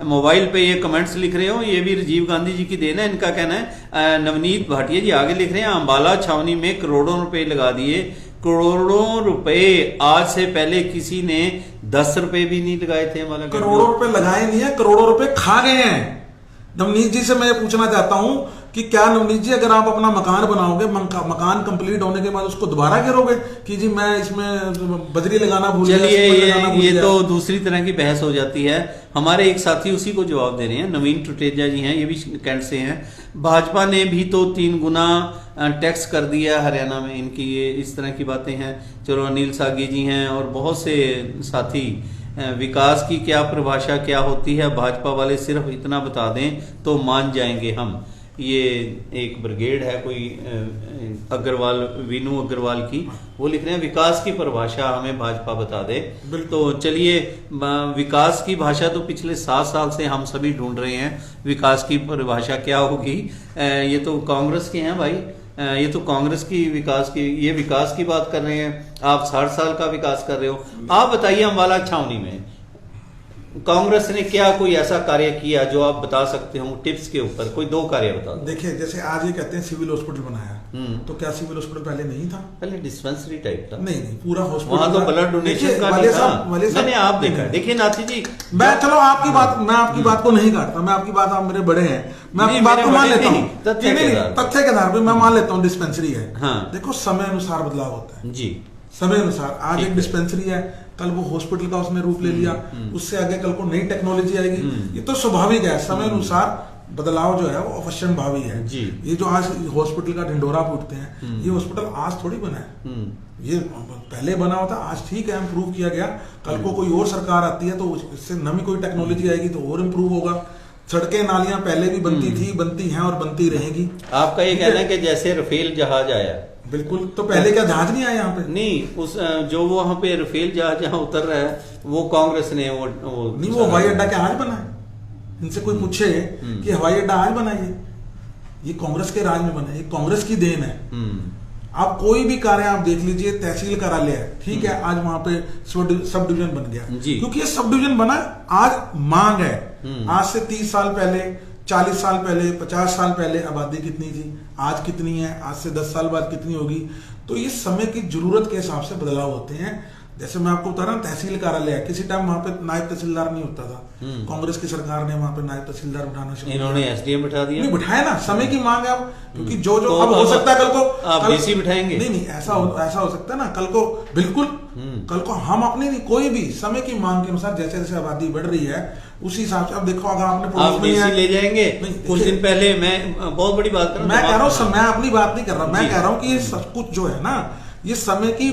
मोबाइल पे ये कमेंट्स लिख रहे हो, ये भी राजीव गांधी जी की देन है, इनका कहना है। नवनीत भाटिया जी आगे लिख रहे हैं, अंबाला छावनी में करोड़ों रुपए लगा दिए। करोड़ों रुपए आज से पहले किसी ने 10 रुपए भी नहीं लगाए थे। हमारा करोड़ों रुपए लगाए नहीं है, करोड़ों रुपए खा गए हैं। नवनीत जी से मैं ये पूछना चाहता हूं कि क्या नवनीत जी, अगर आप अपना मकान बनाओगे, मकान कंप्लीट होने के बाद उसको दोबारा गिरोगे कि जी मैं इसमें बजरी लगाना भूल गया? चलिए, ये तो दूसरी तरह की बहस हो जाती है। हमारे एक साथी उसी को जवाब दे रहे हैं, नवीन टुटेजा जी हैं, ये भी कैंट से हैं। भाजपा ने भी तो 3 गुना टैक्स कर दिया हरियाणा में, इनकी ये इस तरह की बातें हैं। चलो, अनिल सागी जी हैं और बहुत से साथी। विकास की क्या परिभाषा क्या होती है, भाजपा वाले सिर्फ इतना बता दें तो मान जाएंगे हम। ये एक ब्रिगेड है कोई अग्रवाल, वीनू अग्रवाल की, वो लिख रहे हैं विकास की परिभाषा हमें भाजपा बता दे। तो चलिए, विकास की भाषा तो पिछले 7 साल से हम सभी ढूंढ रहे हैं, विकास की परिभाषा क्या होगी। ये तो कांग्रेस के हैं भाई, ये तो कांग्रेस की विकास की, ये विकास की बात कर रहे हैं, आप 60 साल का विकास कर रहे हो। आप बताइए, अम्बाला छावनी में कांग्रेस ने क्या कोई ऐसा कार्य किया जो आप बता सकते हो टिप्स के ऊपर? कोई 2 कार्य बता दो। देखिए, जैसे आज ये कहते हैं सिविल हॉस्पिटल बनाया, तो क्या सिविल हॉस्पिटल पहले नहीं था? पहले डिस्पेंसरी टाइप था। नहीं, पूरा हॉस्पिटल। वहां तो ब्लड डोनेशन का नहीं था। मैंने आप देखा, देखिए नाथी जी, मैं चलो आपकी बात, मैं आपकी बात को नहीं काटता, मैं आपकी बात, आप मेरे बड़े हैं, मैं आपकी बात को मान लेता हूँ, तथ्य के आधार पर मैं मान लेता हूँ डिस्पेंसरी है। देखो, समय अनुसार बदलाव होता है जी, समय अनुसार। आज एक डिस्पेंसरी है, कल वो हॉस्पिटल का उसने रूप ले लिया, उससे आगे कल को नई टेक्नोलॉजी आएगी। ये तो स्वाभाविक है, समय अनुसार बदलाव जो है वो अवश्य भावी है जी। ये जो आज हॉस्पिटल का ढिंडोरा फूटते हैं, ये हॉस्पिटल आज थोड़ी बना है, ये पहले बना हुआ था। आज ठीक है, इम्प्रूव किया गया, कल को कोई और सरकार आती है तो इससे नई कोई टेक्नोलॉजी आएगी तो और इम्प्रूव होगा। सड़कें नालियां पहले भी बनती थी, बनती हैं और बनती रहेगी। आपका ये कहना है कि जैसे रफेल जहाज आया, बिल्कुल, तो पहले क्या जहाज नहीं आया यहाँ पे? नहीं, उस जो वो वहां पे रफेल जहाज जहाँ उतर रहा है वो कांग्रेस ने वो नहीं, वो हवाई अड्डा क्या आज बना है? इनसे कोई पूछे कि हवाई अड्डा आज बना, ये कांग्रेस के राज में बना, ये कांग्रेस की देन है। आप कोई भी कार्य आप देख लीजिए, तहसील कार्यालय है, ठीक है, आज वहां पे सब डिवीजन बन गया, क्योंकि ये सब डिवीजन बना, आज मांग है। आज से 30 साल पहले, 40 साल पहले, 50 साल पहले आबादी कितनी थी, आज कितनी है, आज से 10 साल बाद कितनी होगी। तो ये समय की जरूरत के हिसाब से बदलाव होते हैं। जैसे मैं आपको बता रहा हूँ, तहसील कार्यालय है, किसी टाइम वहां पे नायब तहसीलदार नहीं होता था, कांग्रेस की सरकार ने वहां पे नायब तहसीलदार बिठाना शुरू, इन्होंने एसडीएम बिठा दिया। नहीं बिठाया ना, समय की मांग है अब, क्योंकि जो तो अब हो सकता है कल को आप डीसी बिठाएंगे। नहीं, ऐसा हो सकता है ना कल को, बिल्कुल कल को हम अपने नहीं, कोई भी समय की मांग के अनुसार जैसे जैसे आबादी बढ़ रही है उसी हिसाब से। अब देखो, अगर आपने डीसी ले जाएंगे, कुछ दिन पहले मैं बहुत बड़ी बात कर रहा हूँ, मैं कह रहा हूँ, मैं अपनी बात नहीं कर रहा, मैं कह रहा हूँ कि ये सब कुछ जो है ना, ये समय की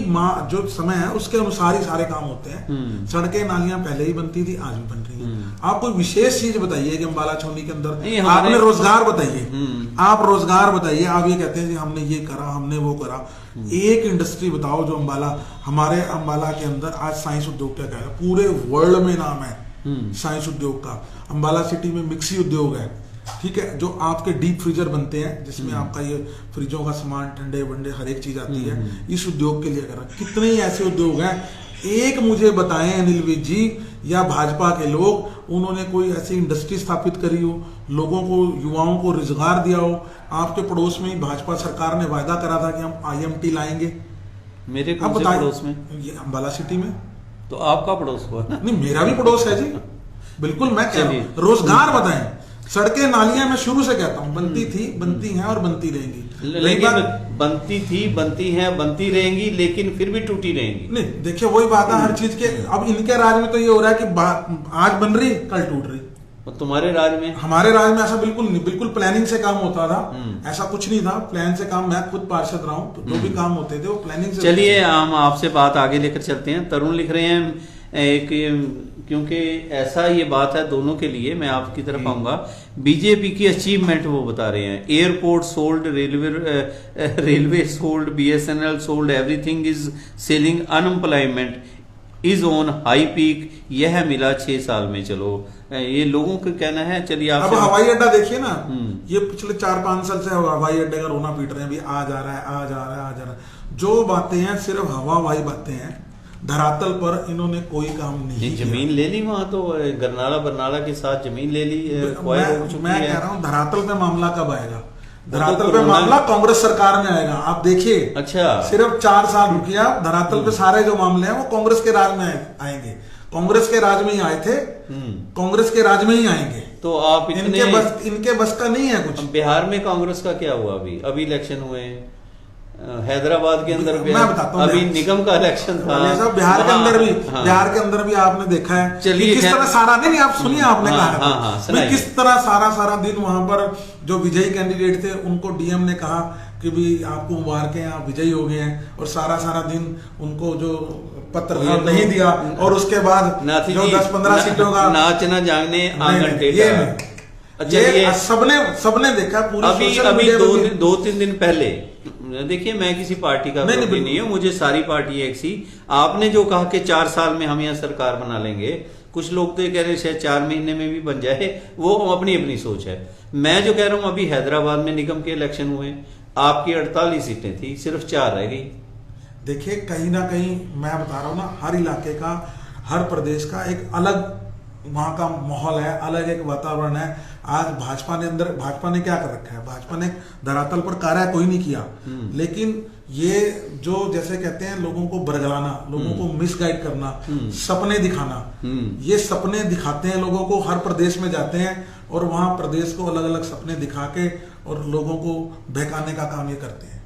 जो समय है उसके अनुसार ही सारे काम होते हैं। सड़कें नालियां पहले ही बनती थी, आज भी बन रही हैं। आप कोई विशेष चीज बताइए कि अम्बाला छावनी के अंदर आपने रोजगार बताइए, आप रोजगार बताइए। आप ये कहते हैं कि हमने ये करा, हमने वो करा। एक इंडस्ट्री बताओ जो अम्बाला, हमारे अम्बाला के अंदर आज साइंस उद्योग का क्या है, पूरे वर्ल्ड में नाम है साइंस उद्योग का। अम्बाला सिटी में मिक्सी उद्योग है, ठीक है, जो आपके डीप फ्रीजर बनते हैं जिसमें आपका ये फ्रिजों का सामान, ठंडे वंडे हर एक चीज आती है, इस उद्योग के लिए कर रहा है। कितने ही ऐसे उद्योग हैं, एक मुझे बताएं अनिल विज जी या भाजपा के लोग, उन्होंने कोई ऐसी इंडस्ट्री स्थापित करी हो, लोगों को, युवाओं को रोजगार दिया हो। आपके पड़ोस में ही भाजपा सरकार ने वायदा करा था कि हम IMT लाएंगे। मेरे कौन से पड़ोस में? ये अम्बाला सिटी में। तो आपका पड़ोस हुआ ना? नहीं, मेरा भी पड़ोस है जी, बिल्कुल। मैं कह रहा हूं रोजगार बताएं। सड़कें नालियां मैं शुरू से कहता हूं बनती थी, बनती हैं और बनती रहेंगी। लेकिन बनती थी, बनती हैं, बनती रहेंगी, लेकिन फिर भी टूटी रहेंगी। नहीं, देखिए वही बात है हर चीज के। अब इनके राज में तो ये हो रहा है कि आज बन रही, कल टूट रही। और तुम्हारे राज में? हमारे राज में ऐसा बिल्कुल नहीं, बिल्कुल प्लानिंग से काम होता था। ऐसा कुछ नहीं था, प्लान से काम। मैं खुद पार्षद रहा हूँ, तो जो भी काम होते थे वो प्लानिंग से। चलिए हम आपसे बात आगे लेकर चलते हैं। तरुण लिख रहे हैं एक, क्योंकि ऐसा ये बात है दोनों के लिए, मैं आपकी तरफ आऊंगा। बीजेपी की अचीवमेंट वो बता रहे हैं, airport sold, railway sold, BSNL sold, everything is selling, unemployment is on high peak, यह मिला 6 साल में। चलो ये लोगों का कहना है। चलिए आप अब हवाई अड्डा देखिए ना, ये पिछले 4-5 साल से हवाई अड्डे का रोना पीट रहे हैं, अभी आ जा रहा है, आ जा रहा है, आ जा रहा है। जो बातें हैं सिर्फ हवाई बातें हैं, धरातल पर इन्होंने कोई काम नहीं किया। जमीन ले ली वहां, तो गरनाला बरनाला के साथ जमीन ले ली। मैं कह रहा हूँ धरातल पे मामला कब आएगा? धरातल पे मामला कांग्रेस सरकार में आएगा, आप देखिए। अच्छा, सिर्फ 4 साल रुकिए आप, धरातल पे सारे जो मामले हैं वो कांग्रेस के राज में आएंगे। कांग्रेस के राज में ही आए थे, कांग्रेस के राज में ही आएंगे। तो आप इनके बस का नहीं है कुछ। बिहार में कांग्रेस का क्या हुआ? अभी इलेक्शन हुए हैं हैदराबाद के अंदर भी, मैं बताता हूं, अभी निगम का इलेक्शन था बिहार के अंदर भी। बिहार के अंदर भी आपने देखा है चलिए किस तरह सारा दिन, आप सुनिए आपने कहा किस तरह सारा दिन वहां पर जो विजयी कैंडिडेट थे उनको डीएम ने कहा कि भी आपको मुबारकें, आप विजयी हो गए हैं, और सारा दिन उनको जो पत्र नहीं दिया, और उसके बाद जो 10-15 सीटों का नाचना जागने आंगन टेढ़ा। ये सबने देखा पूरी। अभी 2-3 दिन पहले, देखिए मैं किसी पार्टी का विरोधी नहीं हूँ, मुझे सारी पार्टी एक सी। आपने जो कहा कि 4 साल में हम यहाँ सरकार बना लेंगे, कुछ लोग तो ये कह रहे हैं शायद 4 महीने में भी बन जाए, वो अपनी सोच है। मैं जो कह रहा हूँ, अभी हैदराबाद में निगम के इलेक्शन हुए, आपकी 48 सीटें थी, सिर्फ 4 रह गई। देखिए कहीं ना कहीं मैं बता रहा हूँ ना, हर इलाके का, हर प्रदेश का एक अलग वहां का माहौल है, अलग एक वातावरण है। आज भाजपा ने क्या कर रखा है? भाजपा ने धरातल पर कार्य कोई नहीं किया, लेकिन ये जो जैसे कहते हैं लोगों को बरगलाना, लोगों को मिसगाइड करना, सपने दिखाना, ये सपने दिखाते हैं लोगों को। हर प्रदेश में जाते हैं और वहां प्रदेश को अलग अलग सपने दिखा के और लोगों को बहकाने का काम ये करते हैं।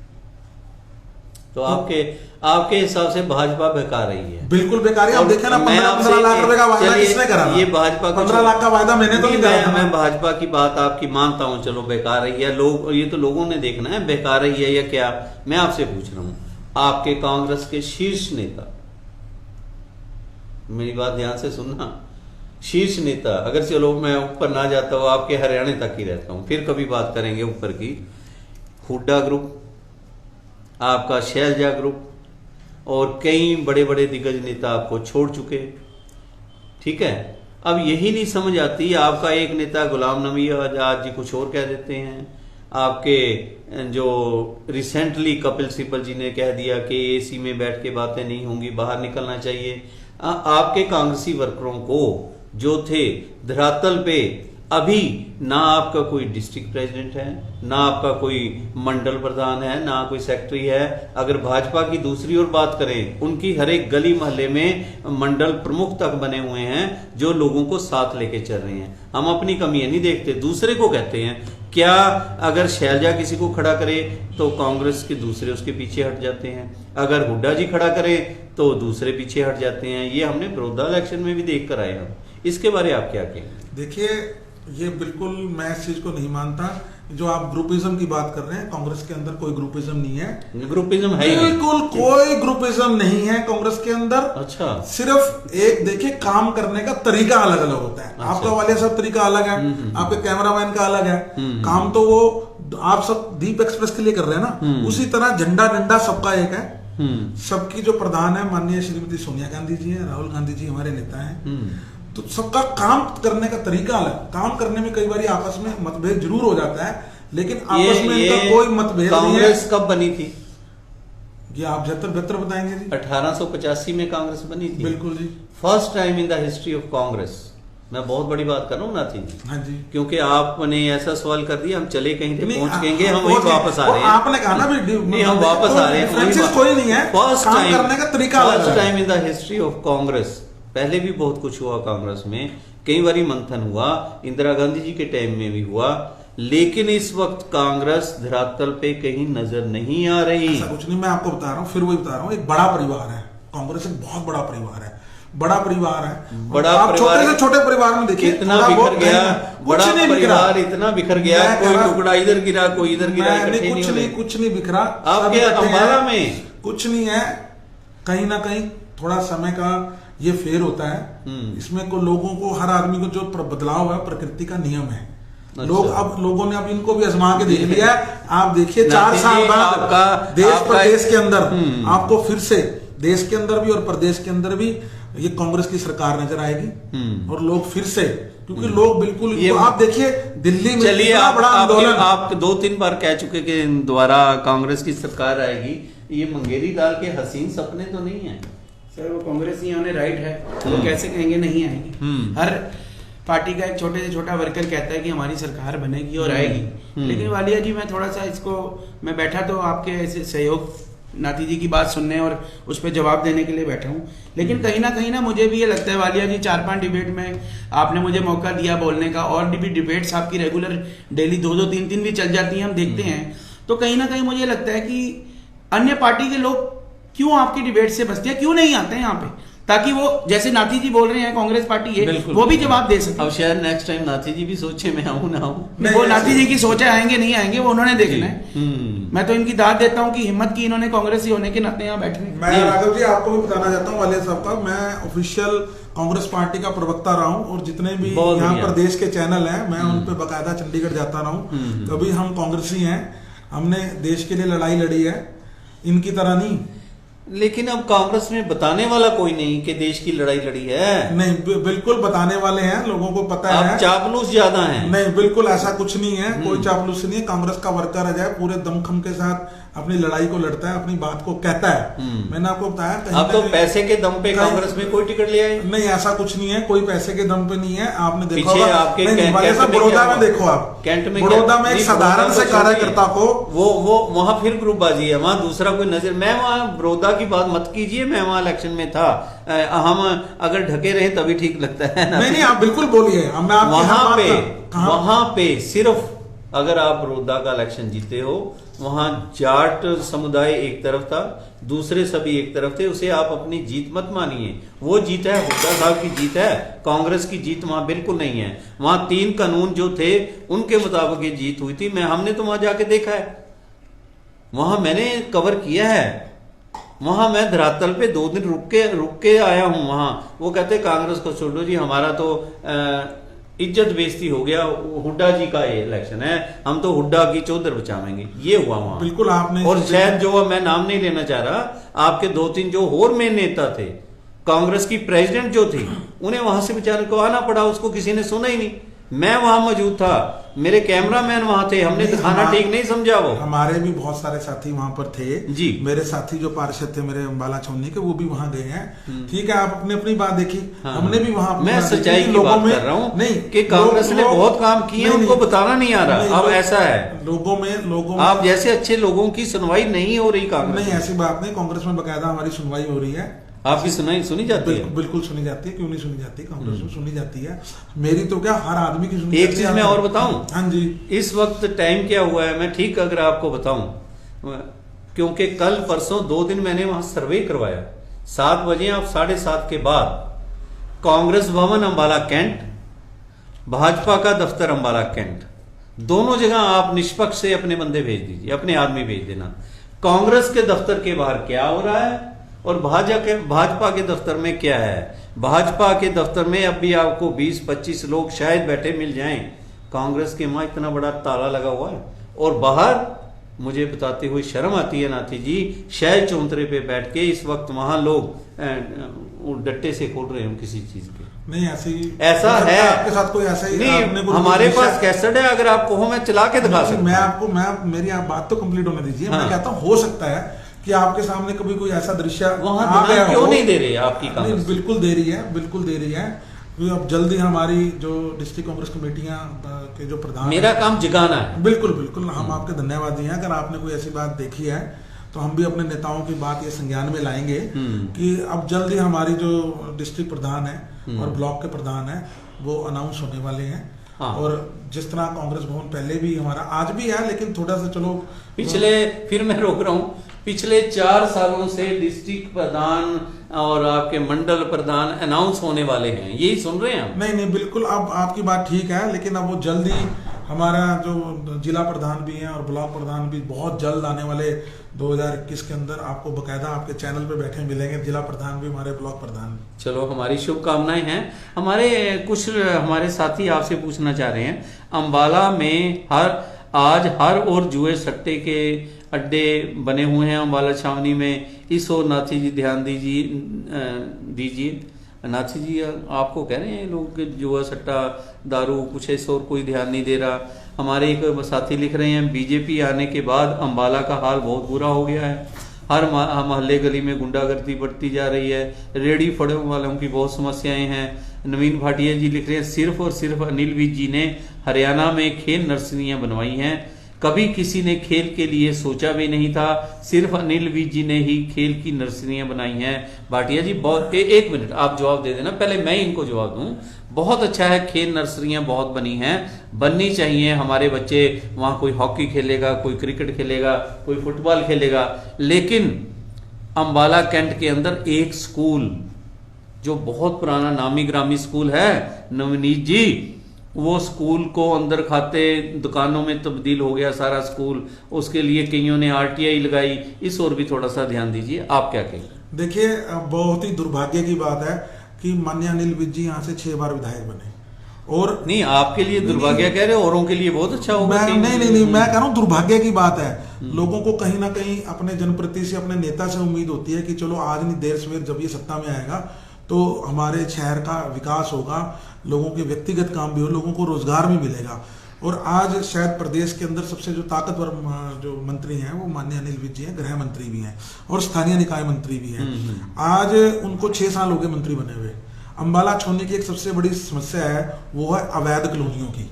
तो आपके हिसाब से भाजपा बेकार रही है? बिल्कुल बेकार है। आप देखें ना, 15 लाख रुपए का वायदा किसने करा? ये भाजपा 15 लाख का वायदा मैंने तो नहीं करा। मैं भाजपा की बात आपकी मानता हूं, चलो बेकार रही है। लोग, ये तो लोगों ने देखना है बेकार रही है या क्या। मैं आपसे पूछ रहा हूं, आपके कांग्रेस के शीर्ष नेता, मेरी बात ध्यान से सुनना, शीर्ष नेता, अगर चलो मैं ऊपर ना जाता हूं, आपके हरियाणा तक ही रहता हूं, फिर कभी बात करेंगे ऊपर की। हुड्डा ग्रुप, आपका शैलजा ग्रुप और कई बड़े बड़े दिग्गज नेता आपको छोड़ चुके, ठीक है। अब यही नहीं समझ आती, आपका एक नेता गुलाम नबी आजाद जी कुछ और कह देते हैं, आपके जो रिसेंटली कपिल सिब्बल जी ने कह दिया कि एसी में बैठ के बातें नहीं होंगी, बाहर निकलना चाहिए। आपके कांग्रेसी वर्करों को जो थे धरातल पे, अभी ना आपका कोई डिस्ट्रिक्ट प्रेसिडेंट है, ना आपका कोई मंडल प्रधान है, ना कोई सेक्रेटरी है। अगर भाजपा की दूसरी ओर बात करें, उनकी हर एक गली मोहल्ले में मंडल प्रमुख तक बने हुए हैं जो लोगों को साथ लेके चल रहे हैं। हम अपनी कमियां नहीं देखते, दूसरे को कहते हैं। क्या अगर शैलजा किसी को खड़ा करे तो कांग्रेस के दूसरे उसके पीछे हट जाते हैं, अगर हुड्डा जी खड़ा करे तो दूसरे पीछे हट जाते हैं। ये हमने बड़ौदा इलेक्शन में भी देख कर आए हैं। इसके बारे में आप क्या कहेंगे? देखिए, ये बिल्कुल मैं इस चीज को नहीं मानता। जो आप ग्रुपिज्म की बात कर रहे हैं, कांग्रेस के अंदर कोई ग्रुपिज्म नहीं है। ग्रुपिज्म है ही नहीं। बिल्कुल कोई ग्रुपिज्म नहीं है कांग्रेस के अंदर। अच्छा। सिर्फ एक देखिए, काम करने का तरीका अलग अलग होता है। अच्छा। आपका वाले सब तरीका अलग है, आपके कैमरामैन का अलग है। काम तो वो आप सब दीप एक्सप्रेस के लिए कर रहे हैं ना, उसी तरह झंडा डंडा सबका एक है। सबकी जो प्रधान है माननीय श्रीमती सोनिया गांधी जी है, राहुल गांधी जी हमारे नेता हैं। तो सबका काम करने का तरीका अलग। काम करने में कई बार आपस में मतभेद जरूर हो जाता है, लेकिन आपस में इनका कोई मतभेद नहीं है। कांग्रेस कब बनी थी? ये आप बेहतर बताएंगे जी। 1885 में कांग्रेस बनी थी। बिल्कुल जी। First time in the history of Congress. मैं बहुत बड़ी बात कर रहा हूँ नाथी जी। हाँ जी। क्योंकि आपने ऐसा सवाल कर दिया, हम चले कहीं थे, नहीं, पहुंच गएंगे, हम वहीं वापस आ रहे हैं। आपने कहा ना भी नहीं, हम वापस आ रहे हैं। कोई नहीं है, फर्स्ट काम टाइम करने का तरीका अलग फर्स्ट है। Time in the history of Congress. पहले भी बहुत कुछ हुआ कांग्रेस में, कई बारी मंथन हुआ, इंदिरा गांधी जी के टाइम में भी हुआ, लेकिन इस वक्त कांग्रेस धरातल पे कहीं नजर नहीं आ रही। ऐसा कुछ नहीं, मैं आपको बता रहा हूँ, फिर वही बता रहा हूँ। एक बड़ा परिवार है कांग्रेस, एक बहुत बड़ा परिवार है, बड़ा परिवार है। बड़ा आप परिवार छोटे से छोटे परिवार में देखिए, कितना थोड़ा बिखर बहुत गया, बड़ा कुछ नहीं परिवार इतना बिखर गया, मैं कोई कह रहा- टुकड़ा इधर गिरा, कोई इधर गिरा, इकट्ठे नहीं हो रहे। कुछ नहीं बिखरा। आपके सब इकट्ठे अंबाला हैं, में कुछ नहीं है। कहीं ना कहीं थोड़ा समय का ये फेर होता है। इसमें को लोगों को, हर आदमी को जो बदलाव है प्रकृति का नियम है। अच्छा। लोगों ने अब इनको भी आजमा के देख लिया है। आप देखिए 4 नाथी साल जी, बाद देश आपका- प्रदेश के अंदर आपको फिर से देश के अंदर भी और प्रदेश के अंदर भी ये कांग्रेस की सरकार नजर आएगी। और लोग फिर से, क्योंकि लोग बिल्कुल ये आप देखिए दिल्ली में चलिए, इतना बड़ा आंदोलन। आप 2-3 बार कह चुके कि दोबारा कांग्रेस की सरकार आएगी। ये मंगेरी दाल के हसीन सपने तो नहीं है सर, वो कांग्रेसियों ने राइट है, वो कैसे कहेंगे नहीं आएगी। हर पार्टी का एक छोटे से छोटा वर्कर कहता है कि हमारी सरकार बनेगी और आएगी। लेकिन वालिया जी, मैं थोड़ा सा इसको, मैं बैठा तो आपके ऐसे सहयोग नाथी जी की बात सुनने और उस पर जवाब देने के लिए बैठा हूँ, लेकिन कहीं ना मुझे भी ये लगता है वालिया जी, 4-5 डिबेट में आपने मुझे मौका दिया बोलने का, और भी डिबेट्स आपकी रेगुलर डेली 2-2, 3-3 भी चल जाती हैं, हम देखते हैं। तो कहीं ना कहीं मुझे लगता है कि अन्य पार्टी के लोग क्यों आपकी डिबेट से बचते हैं, क्यों नहीं आते हैं यहाँ पे, ताकि वो जैसे नाथी जी बोल रहे हैं कांग्रेस पार्टी है, वो भी जवाब दे सके। अब शायद नेक्स्ट टाइम नाथी जी भी सोचे मैं आऊं ना आऊं। वो नाथी जी की सोचे आएंगे नहीं आएंगे वो उन्होंने देखना है। मैं तो इनकी दाद देता हूँ कि हिम्मत की इन्होंने कांग्रेसी होने के नाते यहाँ बैठने। मैं राघव जी आपको भी बताना चाहता हूँ, वालिया साहब का, मैं ऑफिशियल कांग्रेस पार्टी का प्रवक्ता रहा हूँ, और जितने भी यहाँ पर देश के चैनल हैं, मैं उन पे बकायदा चंडीगढ़ जाता रहा हूँ। कभी हम कांग्रेसी हैं, हमने देश के लिए लड़ाई लड़ी है, इनकी तरह नहीं। लेकिन अब कांग्रेस में बताने वाला कोई नहीं कि देश की लड़ाई लड़ी है। नहीं, बिल्कुल बताने वाले हैं, लोगों को पता है। अब चापलूस ज्यादा हैं। नहीं, बिल्कुल ऐसा कुछ नहीं है, कोई चापलूसी नहीं है। कांग्रेस का वर्कर है, पूरे दमखम के साथ अपनी लड़ाई को लड़ता है, अपनी बात को कहता है। मैंने आपको बताया, अब तो पैसे के दम पे कांग्रेस में कोई टिकट ले आए। नहीं, ऐसा कुछ नहीं है, कोई पैसे के दम पे नहीं है। आपने देखा पीछे होगा, आपके बड़ौदा में देखो, आप कैंट में बड़ौदा में एक साधारण से कार्यकर्ता को वो वहां फिर ग्रुपबाजी है, वहां दूसरा कोई नजर। मैं वहां बड़ौदा की बात मत कीजिए, मैं वहां इलेक्शन में था। हम अगर ढके रहे तभी ठीक लगता है ना। नहीं, आप बिल्कुल बोलिए। वहां पे सिर्फ अगर आप बड़ौदा का इलेक्शन जीते हो, वहां जाट समुदाय एक तरफ था, दूसरे सभी एक तरफ थे। उसे आप अपनी जीत मत मानिए। वो जीत है, हुड्डा साहब की जीत है, कांग्रेस की जीत वहां बिल्कुल नहीं है। वहां 3 कानून जो थे उनके मुताबिक ये जीत हुई थी। हमने तो वहां जाके देखा है, वहां मैंने कवर किया है। वहां मैं धरातल पे 2 दिन रुक के आया हूं। वहां वो कहते कांग्रेस को छोड़ो जी, हमारा तो इज्जत बेइज्जती हो गया, हुड्डा जी का ये इलेक्शन है, हम तो हुड्डा की चौधर बचावेंगे। ये हुआ वहां। बिल्कुल आपने, और शायद जो, मैं नाम नहीं लेना चाह रहा, आपके 2-3 जो और मेन नेता थे, कांग्रेस की प्रेसिडेंट जो थी, उन्हें वहां से बेचारे को आना पड़ा, उसको किसी ने सुना ही नहीं। मैं वहां मौजूद था, मेरे कैमरामैन वहां थे, हमने दिखाना ठीक नहीं समझा। वो हमारे भी बहुत सारे साथी वहां पर थे जी। मेरे साथी जो पार्षद थे मेरे अम्बाला छौनी के, वो भी वहां गए हैं। ठीक है, आप अपनी अपनी बात देखी। हाँ। हमने भी वहां, मैं सच्चाई की बात कर रहा हूँ। नहीं कि कांग्रेस ने बहुत काम किए, उनको बताना नहीं आ रहा। अब ऐसा है, लोगों में आप जैसे अच्छे लोगों की सुनवाई नहीं हो रही कांग्रेस। नहीं, ऐसी बात नहीं। कांग्रेस में बकायदा हमारी सुनवाई हो रही है। आपकी सुनी जाती है? बिल्कुल सुनी जाती है, क्यों नहीं सुनी जाती, कांग्रेस में सुनी जाती है। मेरी तो क्या, हर आदमी की सुनी। एक चीज मैं और बताऊं, हाँ जी, इस वक्त टाइम क्या हुआ है, मैं ठीक अगर आपको बताऊं, क्योंकि कल परसों 2 दिन मैंने वहां सर्वे करवाया। 7 बजे, आप 7:30 के बाद कांग्रेस भवन अम्बाला कैंट, भाजपा का दफ्तर अम्बाला कैंट, दोनों जगह आप निष्पक्ष से अपने बंदे भेज दीजिए, अपने आदमी भेज देना। कांग्रेस के दफ्तर के बाहर क्या हो रहा है और भाजपा के दफ्तर में क्या है? भाजपा के दफ्तर में अब भी आपको 20-25 लोग शायद बैठे मिल जाएं। कांग्रेस के वहां इतना बड़ा ताला लगा हुआ है और बाहर मुझे बताते हुए शर्म आती है नाथी जी, शहर चौंतरे पे बैठ के इस वक्त वहां लोग डट्टे से खोल रहे हो किसी चीज के। नहीं ऐसा है आपके साथ कोई ऐसा ही नहीं, हमारे पास कैसेट है, अगर आप कहो मैं चला के दिखा सकता हूं। मैं मेरी आप बात तो कंप्लीट होने दीजिए। मैं कहता हूँ हो सकता है कि आपके सामने कभी कोई ऐसा दृश्य वहां क्यों नहीं दे रही आपकी कांग्रेस? बिल्कुल दे रही है, बिल्कुल दे रही है। अब जल्दी हमारी जो डिस्ट्रिक्ट कांग्रेस कमेटियां के जो प्रधान, मेरा काम जगाना है। बिल्कुल बिल्कुल, हम आपके धन्यवादी हैं। अगर आपने कोई ऐसी बात देखी है तो हम भी अपने नेताओं की बात ये संज्ञान में लाएंगे कि अब जल्दी हमारी जो डिस्ट्रिक्ट प्रधान है और ब्लॉक के प्रधान है वो अनाउंस होने वाले हैं। हाँ। और जिस तरह कांग्रेस भवन पहले भी हमारा आज भी है, लेकिन थोड़ा सा चलो पिछले, फिर मैं रोक रहा हूँ, पिछले 4 सालों से डिस्ट्रिक्ट प्रधान और आपके मंडल प्रधान अनाउंस होने वाले हैं, यही सुन रहे हैं हम? नहीं बिल्कुल, अब आपकी बात ठीक है, लेकिन अब वो जल्दी हमारा जो जिला प्रधान भी हैं और ब्लॉक प्रधान भी बहुत जल्द आने वाले 2021 के अंदर आपको बकायदा आपके चैनल पे बैठे मिलेंगे, जिला प्रधान भी हमारे ब्लॉक प्रधान। चलो, हमारी शुभकामनाएं हैं। कुछ हमारे साथी आपसे पूछना चाह रहे हैं, अंबाला में आज हर और जुए सट्टे के अड्डे बने हुए हैं अंबाला छावनी में, इस और नाथी जी ध्यान दीजिए। नाथी जी आपको कह रहे हैं लोग जुआ सट्टा दारू कुछ ऐसा और कोई ध्यान नहीं दे रहा। हमारे एक साथी लिख रहे हैं, बीजेपी आने के बाद अंबाला का हाल बहुत बुरा हो गया है, हर मोहल्ले गली में गुंडागर्दी बढ़ती जा रही है, रेडी फड़े वालों की बहुत समस्याएं हैं। नवीन भाटिया जी लिख रहे हैं, सिर्फ और सिर्फ अनिल विज जी ने हरियाणा में खेल नर्सरियां बनवाई हैं, कभी किसी ने खेल के लिए सोचा भी नहीं था, सिर्फ अनिल विज जी ने ही खेल की नर्सरियां बनाई हैं। भाटिया जी बहुत एक मिनट आप जवाब दे देना, पहले मैं इनको जवाब दूं। बहुत अच्छा है, खेल नर्सरियां बहुत बनी हैं, बननी चाहिए। हमारे बच्चे वहां कोई हॉकी खेलेगा, कोई क्रिकेट खेलेगा, कोई फुटबॉल खेलेगा, लेकिन अंबाला कैंट के अंदर एक स्कूल जो बहुत पुराना नामी ग्रामी स्कूल है नवनीत जी, वो स्कूल को अंदर खाते दुकानों में तब्दील हो गया सारा स्कूल, उसके लिए कईयों ने आरटीआई लगाई, इस और भी थोड़ा सा ध्यान दीजिए। आप क्या कहेंगे? देखिए, बहुत ही दुर्भाग्य की बात है कि माननीय अनिल विज जी यहाँ से 6 बार विधायक बने, और नहीं आपके लिए दुर्भाग्य कह रहे हो, औरों के लिए बहुत अच्छा होगा। नहीं मैं कह रहा हूँ दुर्भाग्य की बात है। लोगों को कहीं ना कहीं अपने जनप्रति से, अपने नेता से उम्मीद होती है कि चलो आज नहीं देर सवेर जब ये सत्ता में आएगा तो हमारे शहर का विकास होगा, लोगों के व्यक्तिगत काम भी हो, लोगों को रोजगार भी मिलेगा। और आज शायद प्रदेश के अंदर सबसे जो ताकतवर जो मंत्री हैं वो माननीय अनिल विज जी हैं, गृह मंत्री भी हैं और स्थानीय निकाय मंत्री भी हैं। आज उनको 6 साल हो गए मंत्री बने हुए। अंबाला छावनी की एक सबसे बड़ी समस्या है, वो है अवैध कॉलोनियों की।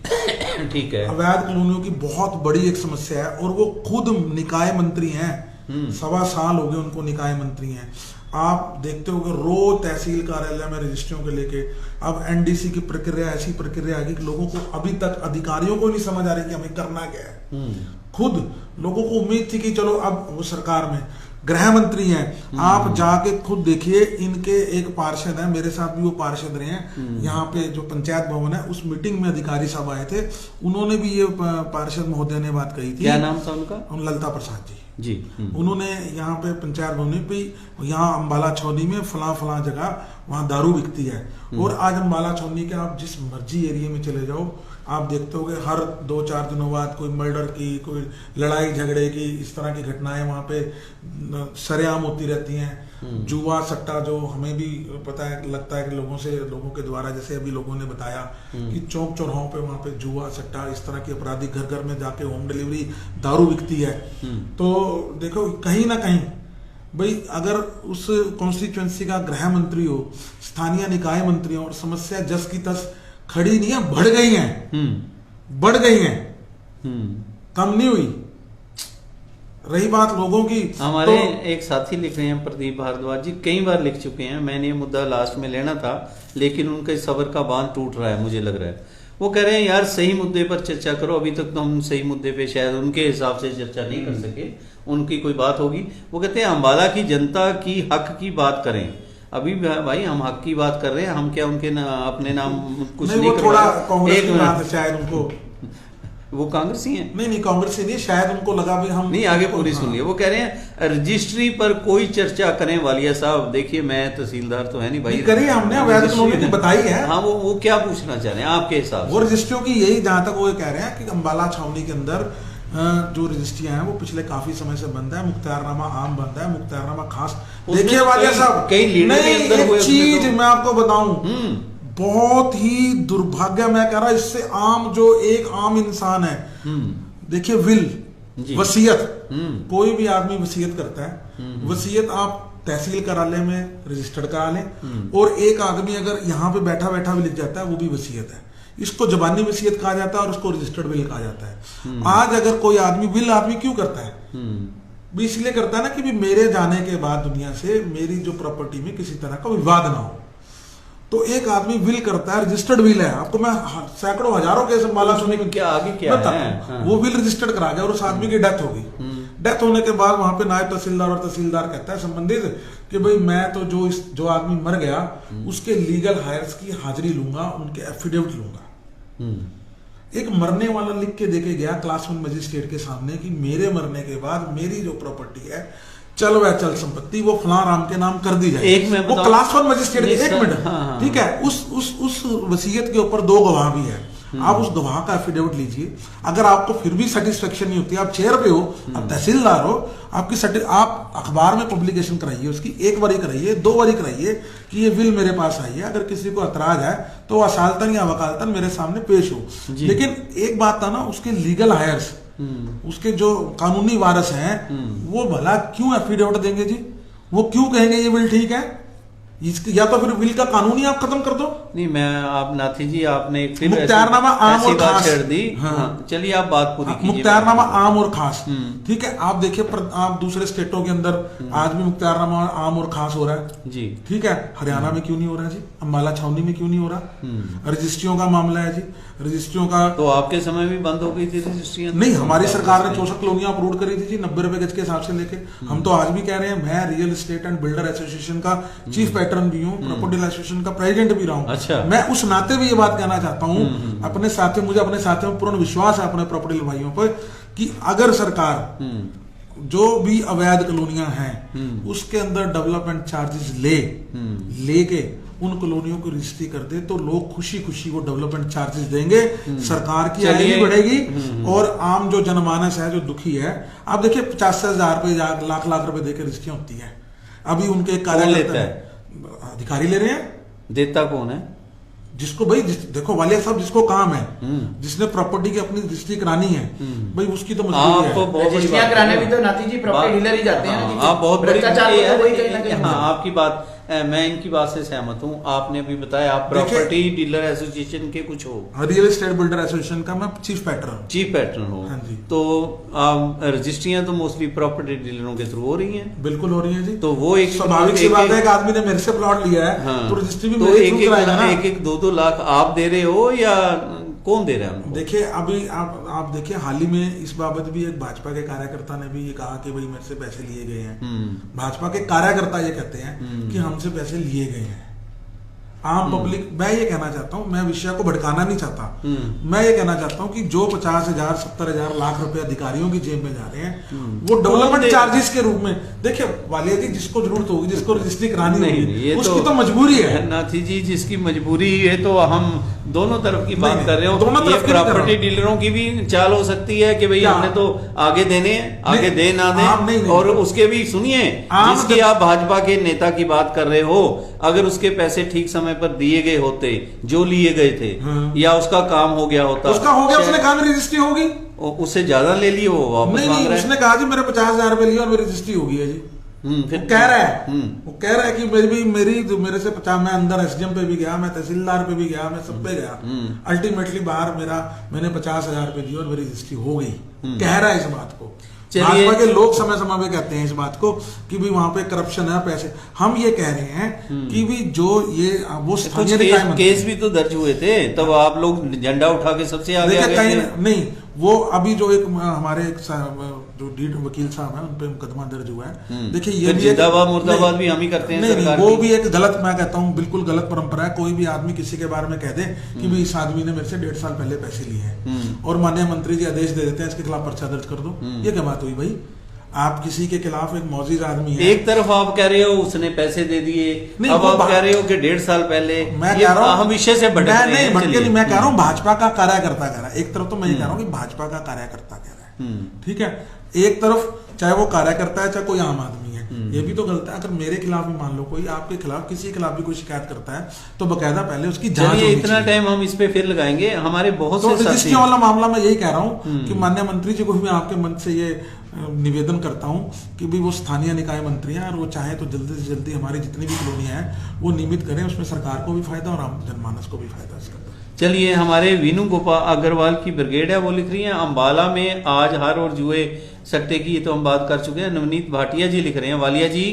ठीक है, अवैध कॉलोनियों की बहुत बड़ी एक समस्या है, और वो खुद निकाय मंत्री हैं, 1.25 साल हो गए उनको निकाय मंत्री हैं। आप देखते होंगे रोज तहसील कार्यालय में रजिस्ट्रियों के लेके, अब एनडीसी की प्रक्रिया ऐसी प्रक्रिया है कि लोगों को अभी तक अधिकारियों को नहीं समझ आ रही कि हमें करना क्या है। खुद लोगों को उम्मीद थी कि चलो अब वो सरकार में गृह मंत्री हैं, आप जाके खुद देखिए, इनके एक पार्षद हैं, मेरे साथ भी वो पार्षद रहे हैं, यहाँ पे जो पंचायत भवन है उस मीटिंग में अधिकारी साहब आए थे, उन्होंने भी ये पार्षद महोदय ने बात कही थी। क्या नाम था उनका? ललता प्रसाद जी। उन्होंने यहाँ पे पंचायत भवन पे, यहाँ अंबाला छावनी में फला जगह वहाँ दारू बिकती है, और आज अंबाला छावनी के आप जिस मर्जी एरिया में चले जाओ, आप देखते होगे हर 2-4 दिनों बाद कोई मर्डर की, कोई लड़ाई झगड़े की, इस तरह की घटनाएं वहाँ पे सरेआम होती रहती हैं। जुआ सट्टा जो हमें भी पता है, लगता है कि लोगों के द्वारा, जैसे अभी लोगों ने बताया कि चौक चौराहों पे वहाँ पे जुआ सट्टा, इस तरह की अपराधी घर घर में जाके होम डिलीवरी दारू बिकती है। तो देखो कहीं ना कहीं भाई, अगर उस कॉन्स्टिट्यूएंसी का गृह मंत्री हो, स्थानीय निकाय मंत्री हो, और समस्या जस की तस खड़ी नहीं है, बढ़ गई हैं, कम नहीं हुई। रही बात लोगों की, हमारे एक साथी लिख रहे हैं, प्रदीप भारद्वाज जी कई बार लिख चुके हैं, मैंने ये मुद्दा लास्ट में लेना था लेकिन उनके सब्र का बांध टूट रहा है, मुझे लग रहा है। वो कह रहे हैं यार सही मुद्दे पर चर्चा करो, अभी तक तो हम सही मुद्दे पे शायद उनके हिसाब से चर्चा नहीं कर सके, उनकी कोई बात होगी। वो कहते हैं अंबाला की जनता की हक की बात करें। अभी भाई हम हक की बात कर रहे हैं, हम क्या उनके अपने नाम कुछ नहीं कर रहे। थोड़ा कांग्रेस की बात शायद उनको वो कांग्रेसी हैं? नहीं कांग्रेसी नहीं, शायद उनको लगा भी हम नहीं, आगे पूरी सुनिए। वो कह रहे हैं रजिस्ट्री पर कोई चर्चा करें वालिया साहब। देखिए मैं तहसीलदार तो है नहीं भाई, करी हमने अवैध कॉलोनी की बताई है। हाँ, वो क्या पूछना चाह रहे हैं आपके हिसाब से? वो रजिस्ट्रियों की यही, जहां तक वो कह रहे हैं कि अम्बाला छावनी के अंदर जो रजिस्ट्रियां हैं वो पिछले काफी समय से बंद है। मुख्तारनामा आम बंद है, मुख्तारनामा खास। देखिए वालिया साहब, कई लीडर भी अंदर हुए। एक चीज मैं आपको बताऊं, बहुत ही दुर्भाग्य, मैं कह रहा इससे आम जो एक आम इंसान है, देखिए विल, वसीयत, कोई भी आदमी वसीयत करता है, वसीयत आप तहसील कार्यालय में रजिस्टर्ड करा लें, और एक आदमी अगर यहाँ पे बैठा बैठा भी लिख जाता है वो भी वसीयत है। इसको जबानी वसीयत कहा जाता है और उसको रजिस्टर्ड विल कहा जाता है। आज अगर कोई आदमी, विल आदमी क्यों करता है? भी इसलिए करता है ना कि भी मेरे जाने के बाद दुनिया से मेरी जो प्रॉपर्टी में किसी तरह का विवाद ना हो। तो एक आदमी विल करता है, रजिस्टर्ड विल है। आपको मैं सैकड़ों हजारों केस माला सुनी, क्या आगे क्या है? हाँ। वो विल रजिस्टर्ड करा गया और उस आदमी की डेथ हो गई। डेथ होने के बाद वहां पे नायब तहसीलदार और तहसीलदार कहता है संबंधित कि भाई मैं तो जो आदमी मर गया उसके लीगल हायर्स की हाजिरी लूंगा, उनके एफिडेविट लूंगा। एक मरने वाला लिख के देके गया क्लास 1 मजिस्ट्रेट के सामने कि मेरे मरने के बाद मेरी जो प्रॉपर्टी है चल वह चल संपत्ति वो फलां राम के नाम कर दी जाए। एक में वो क्लास 1 मजिस्ट्रेट, एक मिनट, हाँ। ठीक है। उस वसीयत के ऊपर 2 गवाह भी है। आप उस गवाह का एफिडेविट लीजिए। अगर आपको फिर भी सेटिस्फेक्शन नहीं होती, आप चेयर पे हो, आप तहसीलदार हो, आप अखबार में पब्लिकेशन कराइए उसकी, 1 बारी कराइए, 2 बारी कराइए कि ये विल मेरे पास आई है। अगर किसी को एतराज है तो असालतन या वकालतन मेरे सामने पेश हो। लेकिन एक बात था ना, उसके लीगल हायर्स, उसके जो कानूनी वारस हैं, वो भला क्यों एफिडेविट देंगे जी? वो क्यों कहेंगे ये विल ठीक है? या तो फिर विल का कानून ही आप खत्म कर दो। नहीं, मैं आप नाथी जी, आपने फिर मुख्तारनामा आम और खास छेड़ दी। हाँ। चलिए आप बात पूरी कीजिए। मुख्तारनामा आम और खास, ठीक है। आप देखिए आप दूसरे स्टेटों के अंदर आज भी मुख्तारनामा आम और खास हो रहा है जी, ठीक है। हरियाणा में क्यों नहीं हो रहा जी? अम्बाला छावनी में क्यों नहीं हो रहा? रजिस्ट्रियों का मामला है जी, रजिस्ट्रियों का तो आपके समय भी बंद हो गई थी रजिस्ट्रियां? नहीं, हमारी सरकार ने 64 कॉलोनियां अप्रूव करी थी जी, 90 रुपए गज के हिसाब से लेके। हम तो आज भी कह रहे हैं, मैं real estate and builder association का चीफ पैटर्न भी हूँ, प्रॉपर्टी एसोसिएशन का प्रेसिडेंट भी रहा हूँ। अच्छा। मैं उस नाते भी ये बात कहना चाहता हूँ अपने साथियों, मुझे अपने साथियों में पूर्ण विश्वास है, अपने प्रॉपर्टी भाइयों पर, कि अगर सरकार जो भी अवैध कॉलोनियां हैं उसके अंदर डेवलपमेंट चार्जेस लेके उन कॉलोनियों को रजिस्ट्री कर दे, तो लोग खुशी खुशी वो डेवलपमेंट चार्जेस देंगे, सरकार की आय भी बढ़ेगी और आम जो जनमानस है जो दुखी है। आप देखिए 50,000 रुपए, लाख रुपए देकर रजिस्ट्रियां होती है। अभी उनके लेता है, अधिकारी ले रहे हैं। देता कौन है? जिसको भाई देखो वालिया साहब, जिसको काम है, जिसने प्रॉपर्टी की अपनी रजिस्ट्री करानी है, भाई उसकी तो मजबूरी है। रजिस्ट्रियां कराने भी तो नाती जी प्रॉपर्टी डीलर ही जाते हैं। आप बहुत बड़ी भ्रष्टाचार तो वही कहीं ना कहीं। हाँ, आपकी बात, मैं इनकी बात से सहमत हूँ। आपने अभी बताया आप प्रॉपर्टी डीलर एसोसिएशन के कुछ हो, रियल एस्टेट बिल्डर एसोसिएशन का मैं चीफ पैटर्न हो। हाँ जी। तो रजिस्ट्रियां तो मोस्टली प्रॉपर्टी डीलरों के थ्रू हो रही हैं? बिल्कुल हो रही हैं जी। तो वो एक स्वाभाविक सी बात है, एक आदमी ने मेरे से प्लॉट लिया है, हाँ, तो रजिस्ट्री भी मेरे थ्रू कराएगा ना। 1-2 लाख आप दे रहे हो या कौन दे रहा है उनको? देखिए अभी आप देखिए, हाल ही में इस बाबत भी एक भाजपा के कार्यकर्ता ने भी ये कहा कि भाई मेरे से पैसे लिए गए हैं। भाजपा के कार्यकर्ता ये कहते हैं कि हमसे पैसे लिए गए हैं। आम पब्लिक, मैं ये कहना चाहता हूँ, मैं विषय को भड़काना नहीं चाहता, मैं ये कहना चाहता हूँ कि जो 50,000, 70,000 लाख रुपए अधिकारियों की जेब में जा रहे हैं वो डेवलपमेंट चार्जेस के रूप में। देखिए वालिया जी, जिसको जरूरत होगी, जिसको रजिस्ट्री करानी होगी, उसकी तो मजबूरी है। नाथी जी, जिसकी मजबूरी है, तो हम दोनों तरफ की बात कर रहे हो। दोनों तरफ की प्रॉपर्टी डीलरों की भी चाल हो सकती है कि भाई हमने तो आगे देने हैं, आगे दे ना दे। और उसके भी सुनिए, जिसकी आप भाजपा के नेता की बात कर रहे हो, अगर उसके पैसे ठीक समय पर दिए गए होते, जो लिए गए थे, या उसका काम हो गया होता, उसका हो गया, उसने कहा मेरी रजिस्ट्री होगी, उससे ज्यादा ले ली, वो वापस मांग रहा है। उसने कहा जी मेरे 50,000 रुपए लिए और मेरी रजिस्ट्री हो गई है जी। वो कह रहा है कि मेरे से 50, मैं अंदर एसडीएम पे भी गया, मैं तहसीलदार पे भी गया, मैं सब पे गया, अल्टीमेटली बाहर मैंने 50,000 रुपए दिए और मेरी रजिस्ट्री हो गई। कह रहा है इस बात को। भाजपा के लोग समय समय पे कहते हैं इस बात को कि भी वहां पे करप्शन है, पैसे। हम ये कह रहे हैं कि भी जो ये वो कुछ केस भी तो दर्ज हुए थे, तब आप लोग झंडा उठा के सबसे आगे आ गए थे। नहीं, वो अभी जो एक हमारे जो लीड वकील साहब हैं उन पे मुकदमा दर्ज हुआ है। देखिए ये फिर भी जिंदाबाद मुर्दाबाद भी हम ही करते हैं नहीं, सरकार वो की। भी एक गलत, मैं कहता हूँ बिल्कुल गलत परंपरा है। कोई भी आदमी किसी के बारे में कह दे कि भी इस आदमी ने मेरे से 1.5 साल पहले पैसे लिए हैं और माननीय मंत्री जी आदेश दे देते हैं इसके खिलाफ पर्चा दर्ज कर दो, ये क्या बात हुई भाई? आप किसी के खिलाफ एक मौजूद आदमी है, एक तरफ आप कह रहे हो उसने पैसे दे दिए, नहीं, अब वो आप कह रहे हो कि 1.5 साल पहले, मैं ये कह रहा हूँ हम विषय से भटक मैं रहे नहीं हैं। भटके चलिए। नहीं, मैं कह रहा हूँ भाजपा का कार्यकर्ता कह रहा है। एक तरफ तो मैं ये कह रहा हूँ कि भाजपा का कार्यकर्ता कह रहा है, ठीक है। एक तरफ चाहे वो कार्यकर्ता है चाहे कोई आम आदमी है, ये भी तो गलत है। अगर मेरे खिलाफ भी मान लो कोई आपके खिलाफ किसी के खिलाफ भी कोई शिकायत करता है तो बकायदा पहले उसकी जांच चलिए होनी इतना चाहिए। टाइम हम इस पे फिर लगाएंगे, हमारे बहुत तो से साथी रजिस्ट्री वाला मामला मैं यही कह रहा हूँ कि माननीय मंत्री जी को भी मैं आपके मन से ये निवेदन करता हूँ कि भी वो स्थानीय निकाय मंत्री हैं और वो चाहे तो जल्दी से जल्दी हमारी जितनी भी कॉलोनियां हैं वो नियमित करें, उसमें सरकार को भी फायदा और आम जनमानस को भी फायदा इसका। चलिए हमारे वीनू गोपाल अग्रवाल की ब्रिगेड है, वो लिख रही हैं अंबाला में आज हार और जुए सट्टे की, ये तो हम बात कर चुके हैं। नवनीत भाटिया जी लिख रहे हैं, वालिया जी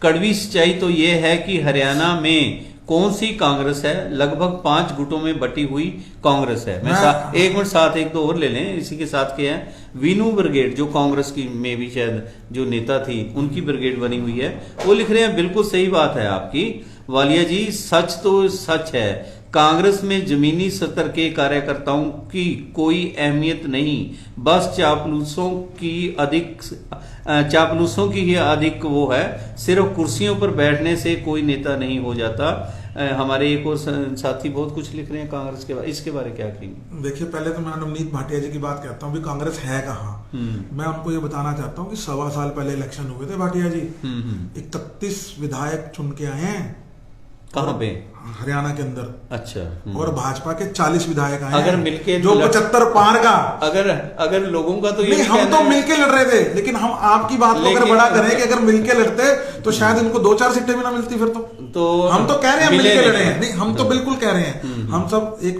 कड़वी सच्चाई तो ये है कि हरियाणा में कौन सी कांग्रेस है, लगभग 5 गुटों में बटी हुई कांग्रेस है। एक मिनट साथ एक दो और ले लें इसी के साथ के हैं। वीनू ब्रिगेड जो कांग्रेस की में भी शायद जो नेता थी उनकी ब्रिगेड बनी हुई है, वो लिख रहे हैं बिल्कुल सही बात है आपकी वालिया जी, सच तो सच है, कांग्रेस में जमीनी स्तर के कार्यकर्ताओं की कोई अहमियत नहीं, बस चापलूसों की ही अधिक वो है, सिर्फ कुर्सियों पर बैठने से कोई नेता नहीं हो जाता। हमारे एक और साथी बहुत कुछ लिख रहे हैं कांग्रेस के बारे, इसके बारे क्या कहेंगे? देखिए पहले तो मैं नवनीत भाटिया जी की बात कहता हूँ, कांग्रेस है कहाँ। मैं उनको ये बताना चाहता हूँ कि 1.25 साल पहले इलेक्शन हुए थे भाटिया जी, 31 विधायक चुन के आए हैं। कहाँ पे? हरियाणा के अंदर। अच्छा। और भाजपा के 40 विधायक आए अगर हैं, मिलके जो 75 पार का। अगर लोगों का तो ये नहीं, हम तो मिलके लड़ रहे थे, लेकिन हम आपकी बात को अगर बड़ा करें कि अगर मिलके लड़ते तो शायद इनको 2-4 सीटें भी ना मिलती फिर तो हम तो कह रहे हैं मिलके लड़े हैं। नहीं, हम तो बिल्कुल कह रहे हैं, हम सब एक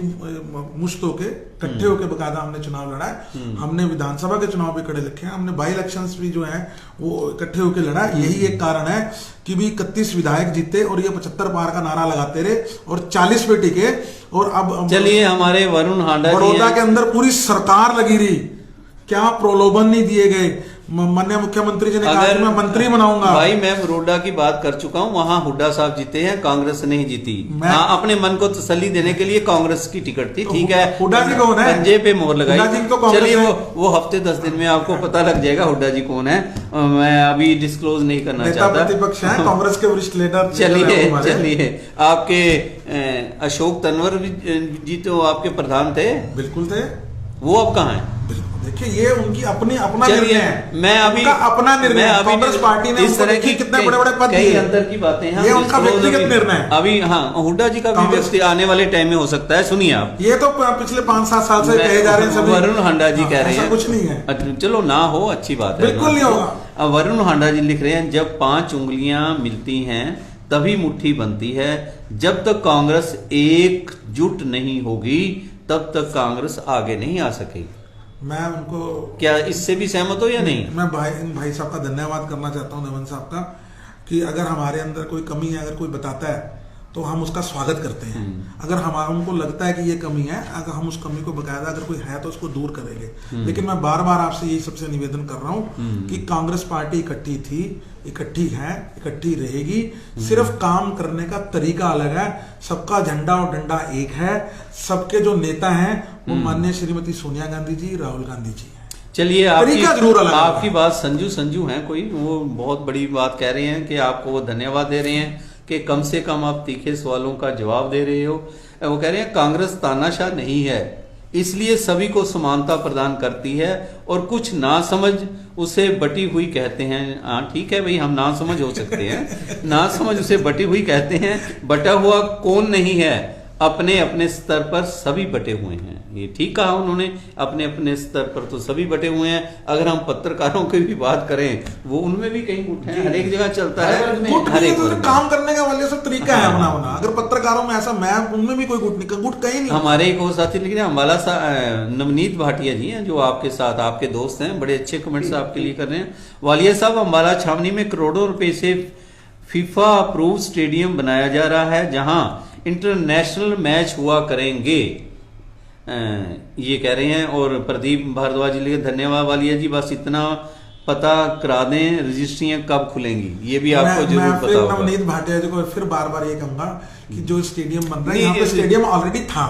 मुश्त होके इकट्ठे होके बकायदा हमने चुनाव लड़ा है। हमने विधानसभा के चुनाव भी कड़े लिखे हैं, हमने बाई इलेक्शंस भी जो है वो इकट्ठे होके लड़ा है। यही एक कारण है कि भी 31 विधायक जीते और ये 75 पार का नारा लगाते रहे और 40 पे टिके। और अब चलिए हमारे वरुण हांडा बड़ौदा के अंदर पूरी सरकार लगी रही, क्या प्रलोभन नहीं दिए गए। माननीय मुख्यमंत्री जी ने कहा कि मैं मंत्री बनाऊंगा। भाई मैं बड़ौदा की बात कर चुका हूं, वहां हुड्डा साहब जीते हैं, कांग्रेस नहीं जीती। हाँ, अपने मन को तसल्ली देने के लिए कांग्रेस की टिकट थी, ठीक है। हुड्डा जी कौन है? पंजे पे मोहर लगाई। तो चलिए वो हफ्ते 10 दिन में आपको पता लग जाएगा हुड्डा जी कौन है। मैं अभी डिस्क्लोज नहीं करना चाहता। प्रतिपक्ष है, कांग्रेस के वरिष्ठ लीडर। चलिए आपके अशोक तंवर जी तो आपके प्रधान थे। बिल्कुल थे। वो अब कहाँ है? देखिए ये उनकी अपना निर्णय है। मैं अभी अपना निर्णय, कांग्रेस पार्टी ने इस तरह की कितने बड़े पद दिए, अंदर की बातें हैं, ये उनका व्यक्तिगत निर्णय है। अभी हाँ हुड्डा जी का भी व्यक्ति आने वाले टाइम में हो सकता है। सुनिए आप, ये तो पिछले 5-7 साल से कहे जा रहे हैं सभी। वरुण हांडा जी कह रहे हैं कुछ नहीं है। चलो ना हो, अच्छी बात है, बिल्कुल नहीं होगा। वरुण हांडा जी लिख रहे हैं, जब 5 उंगलियां मिलती हैं तभी मुट्ठी बनती है, जब तक कांग्रेस एकजुट नहीं होगी तब तक कांग्रेस आगे नहीं आ सकेगी। मैं उनको क्या इससे भी सहमत हो या नहीं? मैं भाई साहब का धन्यवाद करना चाहता हूं, नवन साहब का, कि अगर हमारे अंदर कोई कमी है, अगर कोई बताता है तो हम उसका स्वागत करते हैं। अगर हमको लगता है कि ये कमी है, अगर हम उस कमी को बकायदा अगर कोई है तो उसको दूर करेंगे। लेकिन मैं बार बार आपसे यही सबसे निवेदन कर रहा हूँ कि कांग्रेस पार्टी इकट्ठी थी, इकट्ठी है, इकट्ठी रहेगी। सिर्फ काम करने का तरीका अलग है, सबका झंडा और डंडा एक है। सबके जो नेता हैं वो माननीय श्रीमती सोनिया गांधी जी, राहुल गांधी जी हैं। चलिए आपकी बात संजू हैं कोई, वो बहुत बड़ी बात कह रहे हैं कि आपको वो धन्यवाद दे रहे हैं कि कम से कम आप तीखे सवालों का जवाब दे रहे हो। वो कह रहे हैं कांग्रेस तानाशाह नहीं है, इसलिए सभी को समानता प्रदान करती है और कुछ ना समझ उसे बटी हुई कहते हैं। हाँ ठीक है भाई, हम ना समझ हो सकते हैं, ना समझ उसे बटी हुई कहते हैं। बटा हुआ कौन नहीं है, अपने अपने स्तर पर सभी बटे हुए हैं। ये ठीक कहा उन्होंने, अपने अपने स्तर पर तो सभी बटे हुए हैं। अगर हम पत्रकारों की भी बात करें, वो उनमें भी कहीं गुट है, हर एक जगह चलता है, हर एक काम करने का वाले सब तरीका है अपना। अगर पत्रकारों में ऐसा, मैं उनमें भी कोई गुट कहीं नहीं। हमारे एक और साथी लिख रहे हैं, अम्बाला नवनीत भाटिया जी हैं जो आपके साथ आपके दोस्त हैं, बड़े अच्छे कमेंट्स आपके लिए कर रहे हैं। वालिया साहब, अम्बाला छावनी में करोड़ों रुपए से फीफा अप्रूव स्टेडियम बनाया जा रहा है जहां इंटरनेशनल मैच हुआ करेंगे, ये कह रहे हैं। और प्रदीप भारद्वाज जी, धन्यवाद वालिया जी, बस इतना पता करा दें, रजिस्ट्रियां कब खुलेंगी, ये भी आपको जरूर मैं पता फिर होगा। नवनीत भाटिया जी को फिर बार बार ये कहूंगा कि जो स्टेडियम बन रहा है, यहाँ पे स्टेडियम ऑलरेडी था।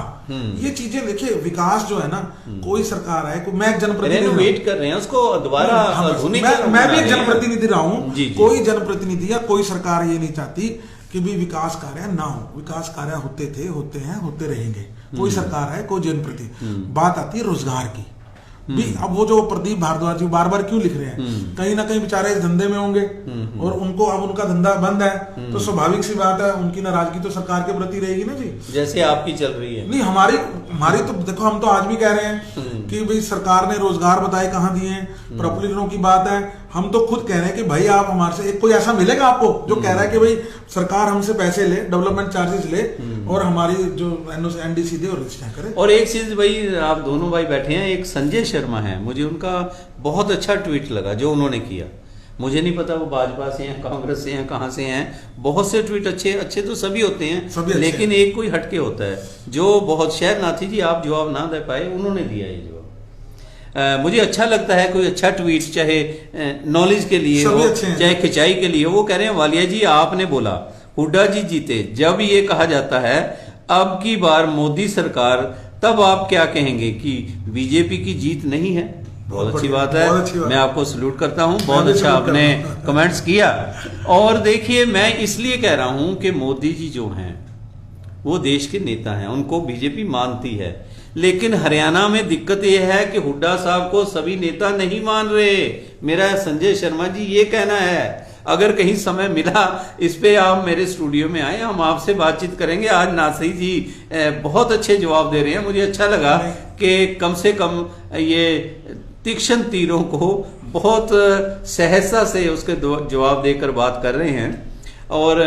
ये चीजें देखिए, विकास जो है ना, कोई सरकार है, मैं एक जनप्रतिनिधि रेनोवेट कर रहे हैं उसको दोबारा आधुनिक। मैं भी एक जनप्रतिनिधि रहा हूँ। जी, जी। कोई जनप्रतिनिधि या कोई सरकार ये नहीं चाहती कि भी विकास कार्य ना हो। विकास कार्य होते थे, होते हैं, होते रहेंगे। कोई सरकार है, कोई जनप्रतिनिधि। बात आती है रोजगार की भी। अब वो जो प्रदीप भारद्वाज जी बार बार क्यों लिख रहे हैं, कहीं ना कहीं बेचारे इस धंधे में होंगे और उनको अब उनका धंधा बंद है, तो स्वाभाविक सी बात है उनकी नाराजगी तो सरकार के प्रति रहेगी ना जी। जैसे आपकी चल रही है। नहीं, हमारी तो देखो, हम तो आज भी कह रहे हैं कि भाई सरकार ने रोजगार बताए कहाँ दिए हैं। प्रॉपर्टीरों की बात है, हम तो खुद कह रहे हैं कि भाई आप हमारे से एक कोई ऐसा मिलेगा आपको जो कह रहा है कि भाई सरकार हमसे पैसे ले, डेवलपमेंट चार्जेस ले और हमारी जो एनडीसी दे और रजिस्टर करे। और एक चीज भाई, आप दोनों भाई बैठे हैं, एक संजय शर्मा है, मुझे उनका बहुत अच्छा ट्वीट लगा जो उन्होंने किया। मुझे नहीं पता वो भाजपा से हैं, कांग्रेस से हैं, कहाँ से हैं। बहुत से ट्वीट अच्छे तो सभी होते हैं, लेकिन एक कोई हटके होता है जो बहुत, शायद नाथी जी आप जवाब ना दे पाए, उन्होंने दिया ये जवाब। मुझे अच्छा लगता है कोई अच्छा ट्वीट, चाहे नॉलेज के लिए हो, चाहे खिंचाई के लिए हो। वो कह रहे हैं, वालिया जी आपने बोला हुड्डा जी जीते, जब ये कहा जाता है अब की बार मोदी सरकार, तब आप क्या कहेंगे कि बीजेपी की जीत नहीं है? बहुत अच्छी बात है, मैं आपको सल्यूट करता हूं। बहुत अच्छा आपने कमेंट्स किया। और देखिए, मैं इसलिए कह रहा हूं कि मोदी जी जो हैं वो देश के नेता हैं, उनको बीजेपी मानती है। लेकिन हरियाणा में दिक्कत यह है कि हुड्डा साहब को सभी नेता नहीं मान रहे। मेरा संजय शर्मा जी ये कहना है। अगर कहीं समय मिला, इस पे आप मेरे स्टूडियो में आए, हम आपसे बातचीत करेंगे। आज नासरी जी बहुत अच्छे जवाब दे रहे हैं। मुझे अच्छा लगा कि कम से कम ये तीक्ष्ण तीरों को बहुत सहजता से उसके जवाब देकर बात कर रहे हैं। और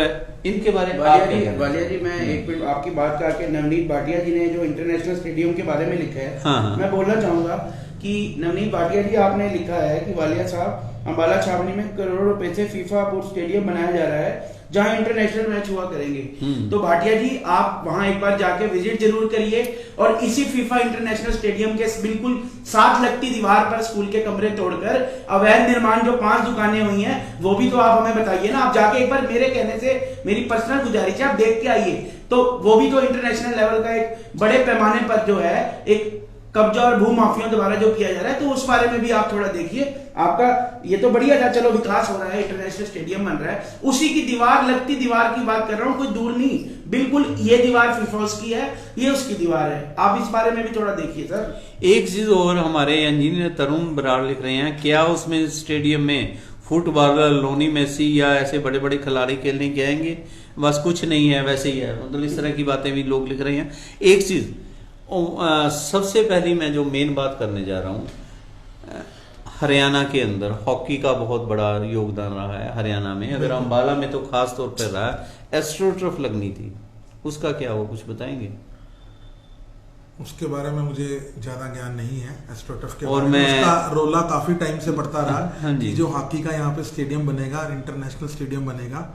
इनके बारे में वालिया जी, मैं एक मिनट आपकी बात करके, नवनीत भाटिया जी ने जो इंटरनेशनल स्टेडियम के बारे में लिखा है, हाँ। मैं बोलना चाहूंगा कि नवनीत भाटिया जी, आपने लिखा है कि वालिया साहब, अंबाला छावनी में करोड़ों रुपए से फीफा पूर्व स्टेडियम बनाया जा रहा है जहां इंटरनेशनल मैच हुआ करेंगे। तो भाटिया जी, आप वहां एक बार जाके विजिट जरूर करिए और इसी फीफा इंटरनेशनल स्टेडियम के बिल्कुल साथ लगती दीवार पर स्कूल के कमरे तोड़कर अवैध निर्माण जो 5 दुकानें हुई हैं, वो भी तो आप हमें बताइए ना। आप जाके एक बार, मेरे कहने से मेरी पर्सनल गुजारिश है, आप देख के आइए। तो वो भी तो इंटरनेशनल लेवल का एक बड़े पैमाने पर जो है एक कब्जा और भू माफियाओं द्वारा जो किया जा रहा है, तो उस बारे में भी आप थोड़ा देखिए। आपका ये तो बढ़िया था, चलो विकास हो रहा है, इंटरनेशनल स्टेडियम बन रहा है, उसी की दीवार, लगती दीवार की बात कर रहा हूं, कोई दूर नहीं, बिल्कुल ये दीवार फीफा की है, ये उसकी दीवार है। आप इस बारे में भी थोड़ा देखिए सर। एक चीज और, हमारे इंजीनियर तरुण बराड़ लिख रहे हैं, क्या उसमें स्टेडियम में फुटबॉलर लोनी मेसी या ऐसे बड़े बड़े खिलाड़ी खेलने के आएंगे? बस कुछ नहीं है, वैसे ही है। मतलब इस तरह की बातें भी लोग लिख रहे हैं। एक चीज सबसे पहली मैं जो मेन बात करने जा रहा हूं, हरियाणा के अंदर हॉकी का बहुत बड़ा योगदान रहा है हरियाणा में। अगर अंबाला में तो खास तौर पर रहा है। एस्ट्रोटर्फ लगनी थी, उसका क्या हुआ, कुछ बताएंगे? उसके बारे में मुझे ज्यादा ज्ञान नहीं है एस्ट्रोटर्फ के और बारे में। उसका रोला काफी टाइम से बढ़ता रहा। हाँ जी। जो हॉकी का यहाँ पे स्टेडियम बनेगा, इंटरनेशनल स्टेडियम बनेगा।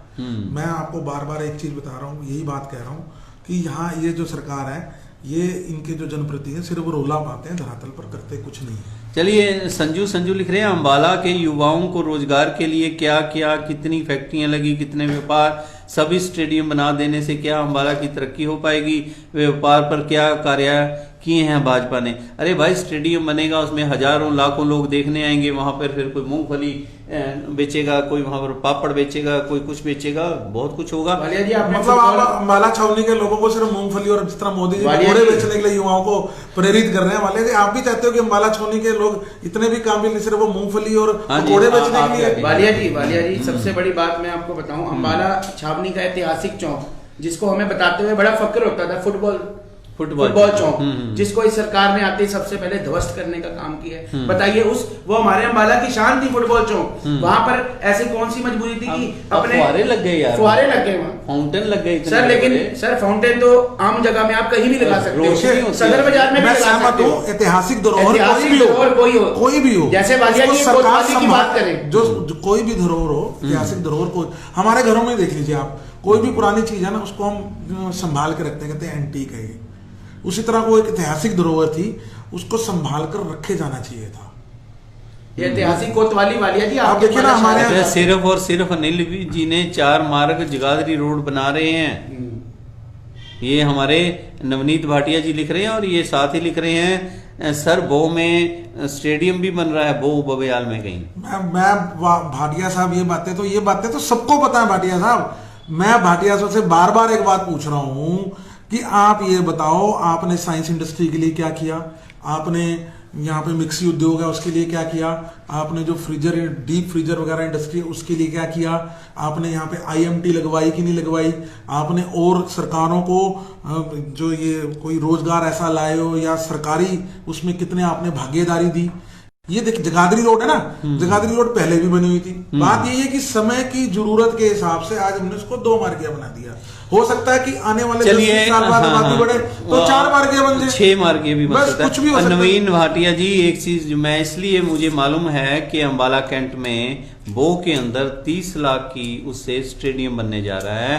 मैं आपको बार बार एक चीज बता रहा हूँ, यही बात कह रहा हूँ कि यहाँ ये जो सरकार है, ये इनके जो जनप्रतिनिधि हैं सिर्फ रोला पाते हैं, धरातल पर करते कुछ नहीं है। चलिए, संजू लिख रहे हैं, अंबाला के युवाओं को रोजगार के लिए क्या क्या, कितनी फैक्ट्रियां लगी, कितने व्यापार, सभी स्टेडियम बना देने से क्या अंबाला की तरक्की हो पाएगी? व्यापार पर क्या कार्य किए हैं भाजपा ने? अरे भाई, स्टेडियम बनेगा, उसमें हजारों लाखों लोग देखने आएंगे। वहां पर फिर कोई मूंगफली बेचेगा, कोई वहां पर पापड़ बेचेगा, कोई कुछ बेचेगा, बहुत कुछ होगा। मतलब आप अंबाला छावनी के लोगों को सिर्फ मूंगफली और जिस तरह मोदी जी पकौड़े बेचने के लिए युवाओं को प्रेरित कर रहे हैं, वाले आप भी चाहते हो कि अंबाला छावनी के लोग इतने भी काबिल नहीं, सिर्फ वो मूंगफली और पकौड़े बेचने के लिए? वालिया जी, सबसे बड़ी बात मैं आपको बताऊं, अंबाला छावनी का ऐतिहासिक चौक, जिसको हमें बताते हुए बड़ा फक्र होता था, फुटबॉल चौक, जिसको इस सरकार ने आते ही सबसे पहले ध्वस्त करने का काम किया है। बताइए, वो हमारे अंबाला की शान थी, फुटबॉल चौक। वहां पर ऐसी कौन सी मजबूरी थी कि अपने फुहारे लग गए यार, फुहारे लग गए वहां, फाउंटेन लग गए सर। लेकिन सर, फाउंटेन तो आम जगह में आप कहीं भी लगा सकते हो, सदर बाजार में भी लगा सकते हो। ऐतिहासिक धरोहर कोई भी हो, जैसे वालिया जी की बात करें, जो कोई भी धरोहर हो, ऐतिहासिक धरोहर को हमारे घरों में देख लीजिए आप, कोई भी पुरानी चीज है ना, उसको हम संभाल के रखते हैं, कहते हैं एंटीक है ये। उसी तरह वो एक ऐतिहासिक धरोहर थी, उसको संभाल कर रखे जाना चाहिए था। ये ऐतिहासिक कोतवाली वालिया जी, आप आपके देखिए ना, हमारे पास अच्छा, सिर्फ और सिर्फ अनिल जी ने 4 मार्ग जगाधरी रोड बना रहे हैं। ये हमारे नवनीत भाटिया जी लिख रहे हैं, और ये साथ ही लिख रहे हैं सर बो में स्टेडियम भी बन रहा है, बो बबेयाल में कहीं। मैं भाटिया साहब, ये बातें तो सबको पता है भाटिया साहब। मैं भाटिया साहब से बार बार एक बात पूछ रहा हूं कि आप ये बताओ, आपने साइंस इंडस्ट्री के लिए क्या किया, आपने यहाँ पे मिक्सी उद्योग है उसके लिए क्या किया, आपने जो फ्रीजर, डीप फ्रीजर वगैरह इंडस्ट्री है उसके लिए क्या किया, आपने यहाँ पे आईएमटी लगवाई कि नहीं लगवाई, आपने और सरकारों को जो ये कोई रोजगार ऐसा लाए हो या सरकारी उसमें कितने आपने भागीदारी दी। ये देख, जगाधरी रोड है ना, जगाधरी रोड पहले भी बनी हुई थी। बात यही है कि समय की जरूरत के हिसाब से आज हमने उसको 2 मार्गिया बना दिया। हो सकता है कि आने वाले 10 साल बाद आबादी बढ़े तो 4 मार्गिया बन जाए, 6 मार्गिया भी बन सकता है। कुछ भी हो सकता है। नवीन भाटिया जी, एक चीज मैं इसलिए मुझे मालूम है कि अंबाला कैंट में बो के अंदर 30 लाख की उससे स्टेडियम बनने जा रहा है,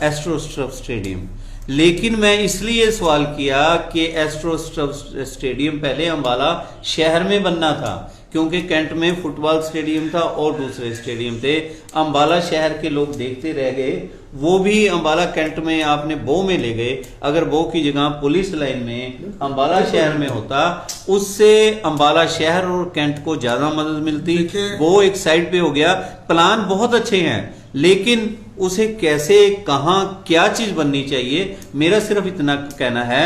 एस्ट्रोस्टफ स्टेडियम। लेकिन मैं इसलिए सवाल किया कि एस्ट्रोस्टफ स्टेडियम पहले अंबाला शहर में बनना था, क्योंकि कैंट में फुटबॉल स्टेडियम था और दूसरे स्टेडियम थे। अंबाला शहर के लोग देखते रह गए, वो भी अंबाला कैंट में आपने बो में ले गए। अगर बो की जगह पुलिस लाइन में अंबाला शहर में होता, उससे अंबाला शहर और कैंट को ज्यादा मदद मिलती। वो एक साइड पे हो गया। प्लान बहुत अच्छे हैं, लेकिन उसे कैसे, कहां, क्या चीज बननी चाहिए, मेरा सिर्फ इतना कहना है।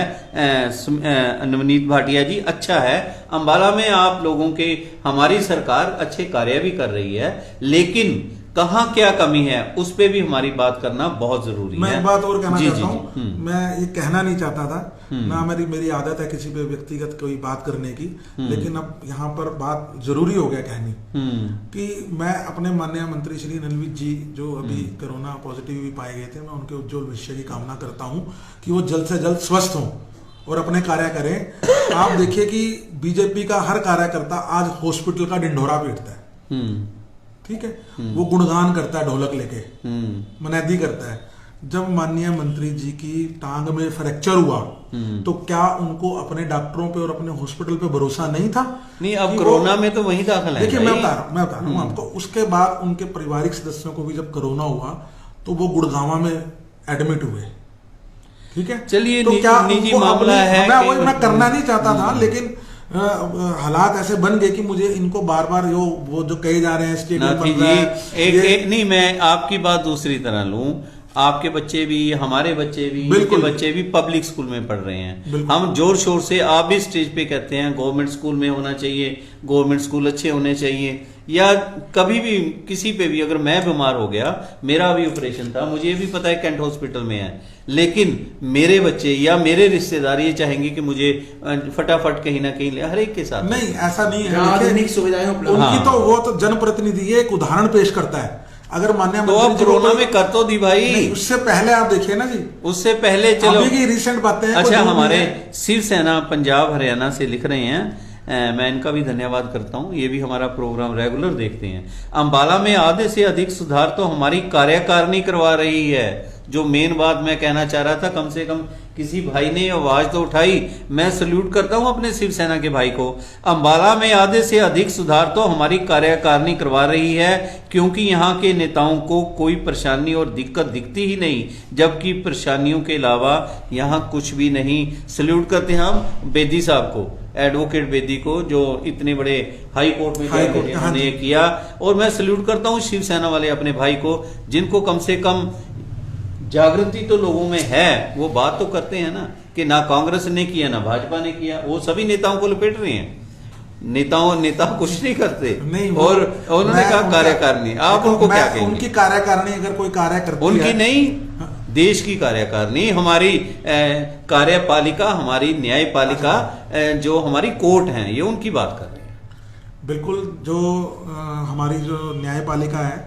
नवनीत भाटिया जी, अच्छा है अंबाला में आप लोगों के, हमारी सरकार अच्छे कार्य भी कर रही है, लेकिन कहां क्या कमी है उस पे भी हमारी बात करना बहुत जरूरी है। मैं एक बात और कहना चाहता हूँ, जी। मैं ये कहना नहीं चाहता था ना, मेरी आदत है किसी पे व्यक्तिगत कोई बात करने की, लेकिन अब यहाँ पर बात जरूरी हो गया कहनी कि मैं अपने माननीय मंत्री श्री अनिल जी, जो अभी कोरोना पॉजिटिव भी पाए गए थे, मैं उनके उज्जवल भविष्य की कामना करता हूँ कि वो जल्द से जल्द स्वस्थ हों और अपने कार्य करें। आप देखिए कि बीजेपी का हर कार्यकर्ता आज हॉस्पिटल का ढिंढोरा पीटता है, ठीक है, वो गुणगान करता है ढोलक लेके, मनेदी करता है। जब माननीय मंत्री जी की टांग में फ्रैक्चर हुआ तो क्या उनको अपने डॉक्टरों पे और अपने हॉस्पिटल पे भरोसा नहीं था? नहीं, अब कोरोना में तो वहीं दाखिल है। देखिए, मैं बता रहा हूँ आपको, उसके बाद उनके पारिवारिक सदस्यों को भी जब कोरोना हुआ तो वो गुड़गांव में एडमिट हुए, ठीक है। चलिए, तो क्या निजी मामला है, मैं करना नहीं चाहता था, लेकिन हालात ऐसे बन गए कि मुझे इनको बार बार वो जो कहे जा रहे हैं स्टेडियम बन रहा है, नहीं, मैं आपकी बात दूसरी तरह लूं। आपके बच्चे भी, हमारे बच्चे भी, इनके बच्चे भी पब्लिक स्कूल में पढ़ रहे हैं। हम जोर शोर से, आप भी स्टेज पे कहते हैं गवर्नमेंट स्कूल में होना चाहिए, गवर्नमेंट स्कूल अच्छे होने चाहिए। या कभी भी किसी पे भी, अगर मैं बीमार हो गया, मेरा भी ऑपरेशन था, मुझे भी पता है कैंट हॉस्पिटल में है, लेकिन मेरे बच्चे या मेरे रिश्तेदार ये चाहेंगे कि मुझे फटाफट कहीं ना कहीं ले, हर एक के साथ नहीं, ऐसा नहीं है। आधुनिक सुविधाएं उनकी तो वो तो जनप्रतिनिधि एक उदाहरण पेश करता है। अगर माननीय तो अब कोरोना में कर तो दी भाई, नहीं, उससे पहले आप देखिए ना जी, उससे पहले चलो अभी की रिसेंट बातें हैं। अच्छा, हमारे शिवसेना पंजाब हरियाणा से लिख रहे हैं, मैं इनका भी धन्यवाद करता हूं, ये भी हमारा प्रोग्राम रेगुलर देखते हैं। अंबाला में आधे से अधिक सुधार तो हमारी कार्यकारिणी करवा रही है। जो मेन बात मैं कहना चाह रहा था, कम से कम किसी भाई ने आवाज तो उठाई, मैं सल्यूट करता हूं अपने शिवसेना के भाई को। अंबाला में आधे से अधिक सुधार तो हमारी कार्यकारिणी करवा रही है, क्योंकि यहाँ के नेताओं को कोई परेशानी और दिक्कत दिखती ही नहीं, जबकि परेशानियों के अलावा यहाँ कुछ भी नहीं। सल्यूट करते हैं हम बेदी साहब को, एडवोकेट बेदी को, जो इतने बड़े हाई कोर्ट में उन्होंने ये किया। और मैं सल्यूट करता हूँ शिवसेना वाले अपने भाई को, जिनको कम से कम जागृति तो लोगों में है, वो बात तो करते हैं ना, कि ना कांग्रेस ने किया ना भाजपा ने किया। वो सभी नेताओं को लपेट रहे हैं, नेता कुछ नहीं करते। नहीं, और उन्होंने कहा कार्यकारिणी, आप उनको क्या कहेंगे? उनकी कार्यकारिणी अगर कोई कार्य करती है, उनकी नहीं, देश की कार्यकारिणी, हमारी कार्यपालिका, हमारी न्यायपालिका, जो हमारी कोर्ट है, ये उनकी बात कर रहे हैं। बिल्कुल, जो हमारी जो न्यायपालिका है,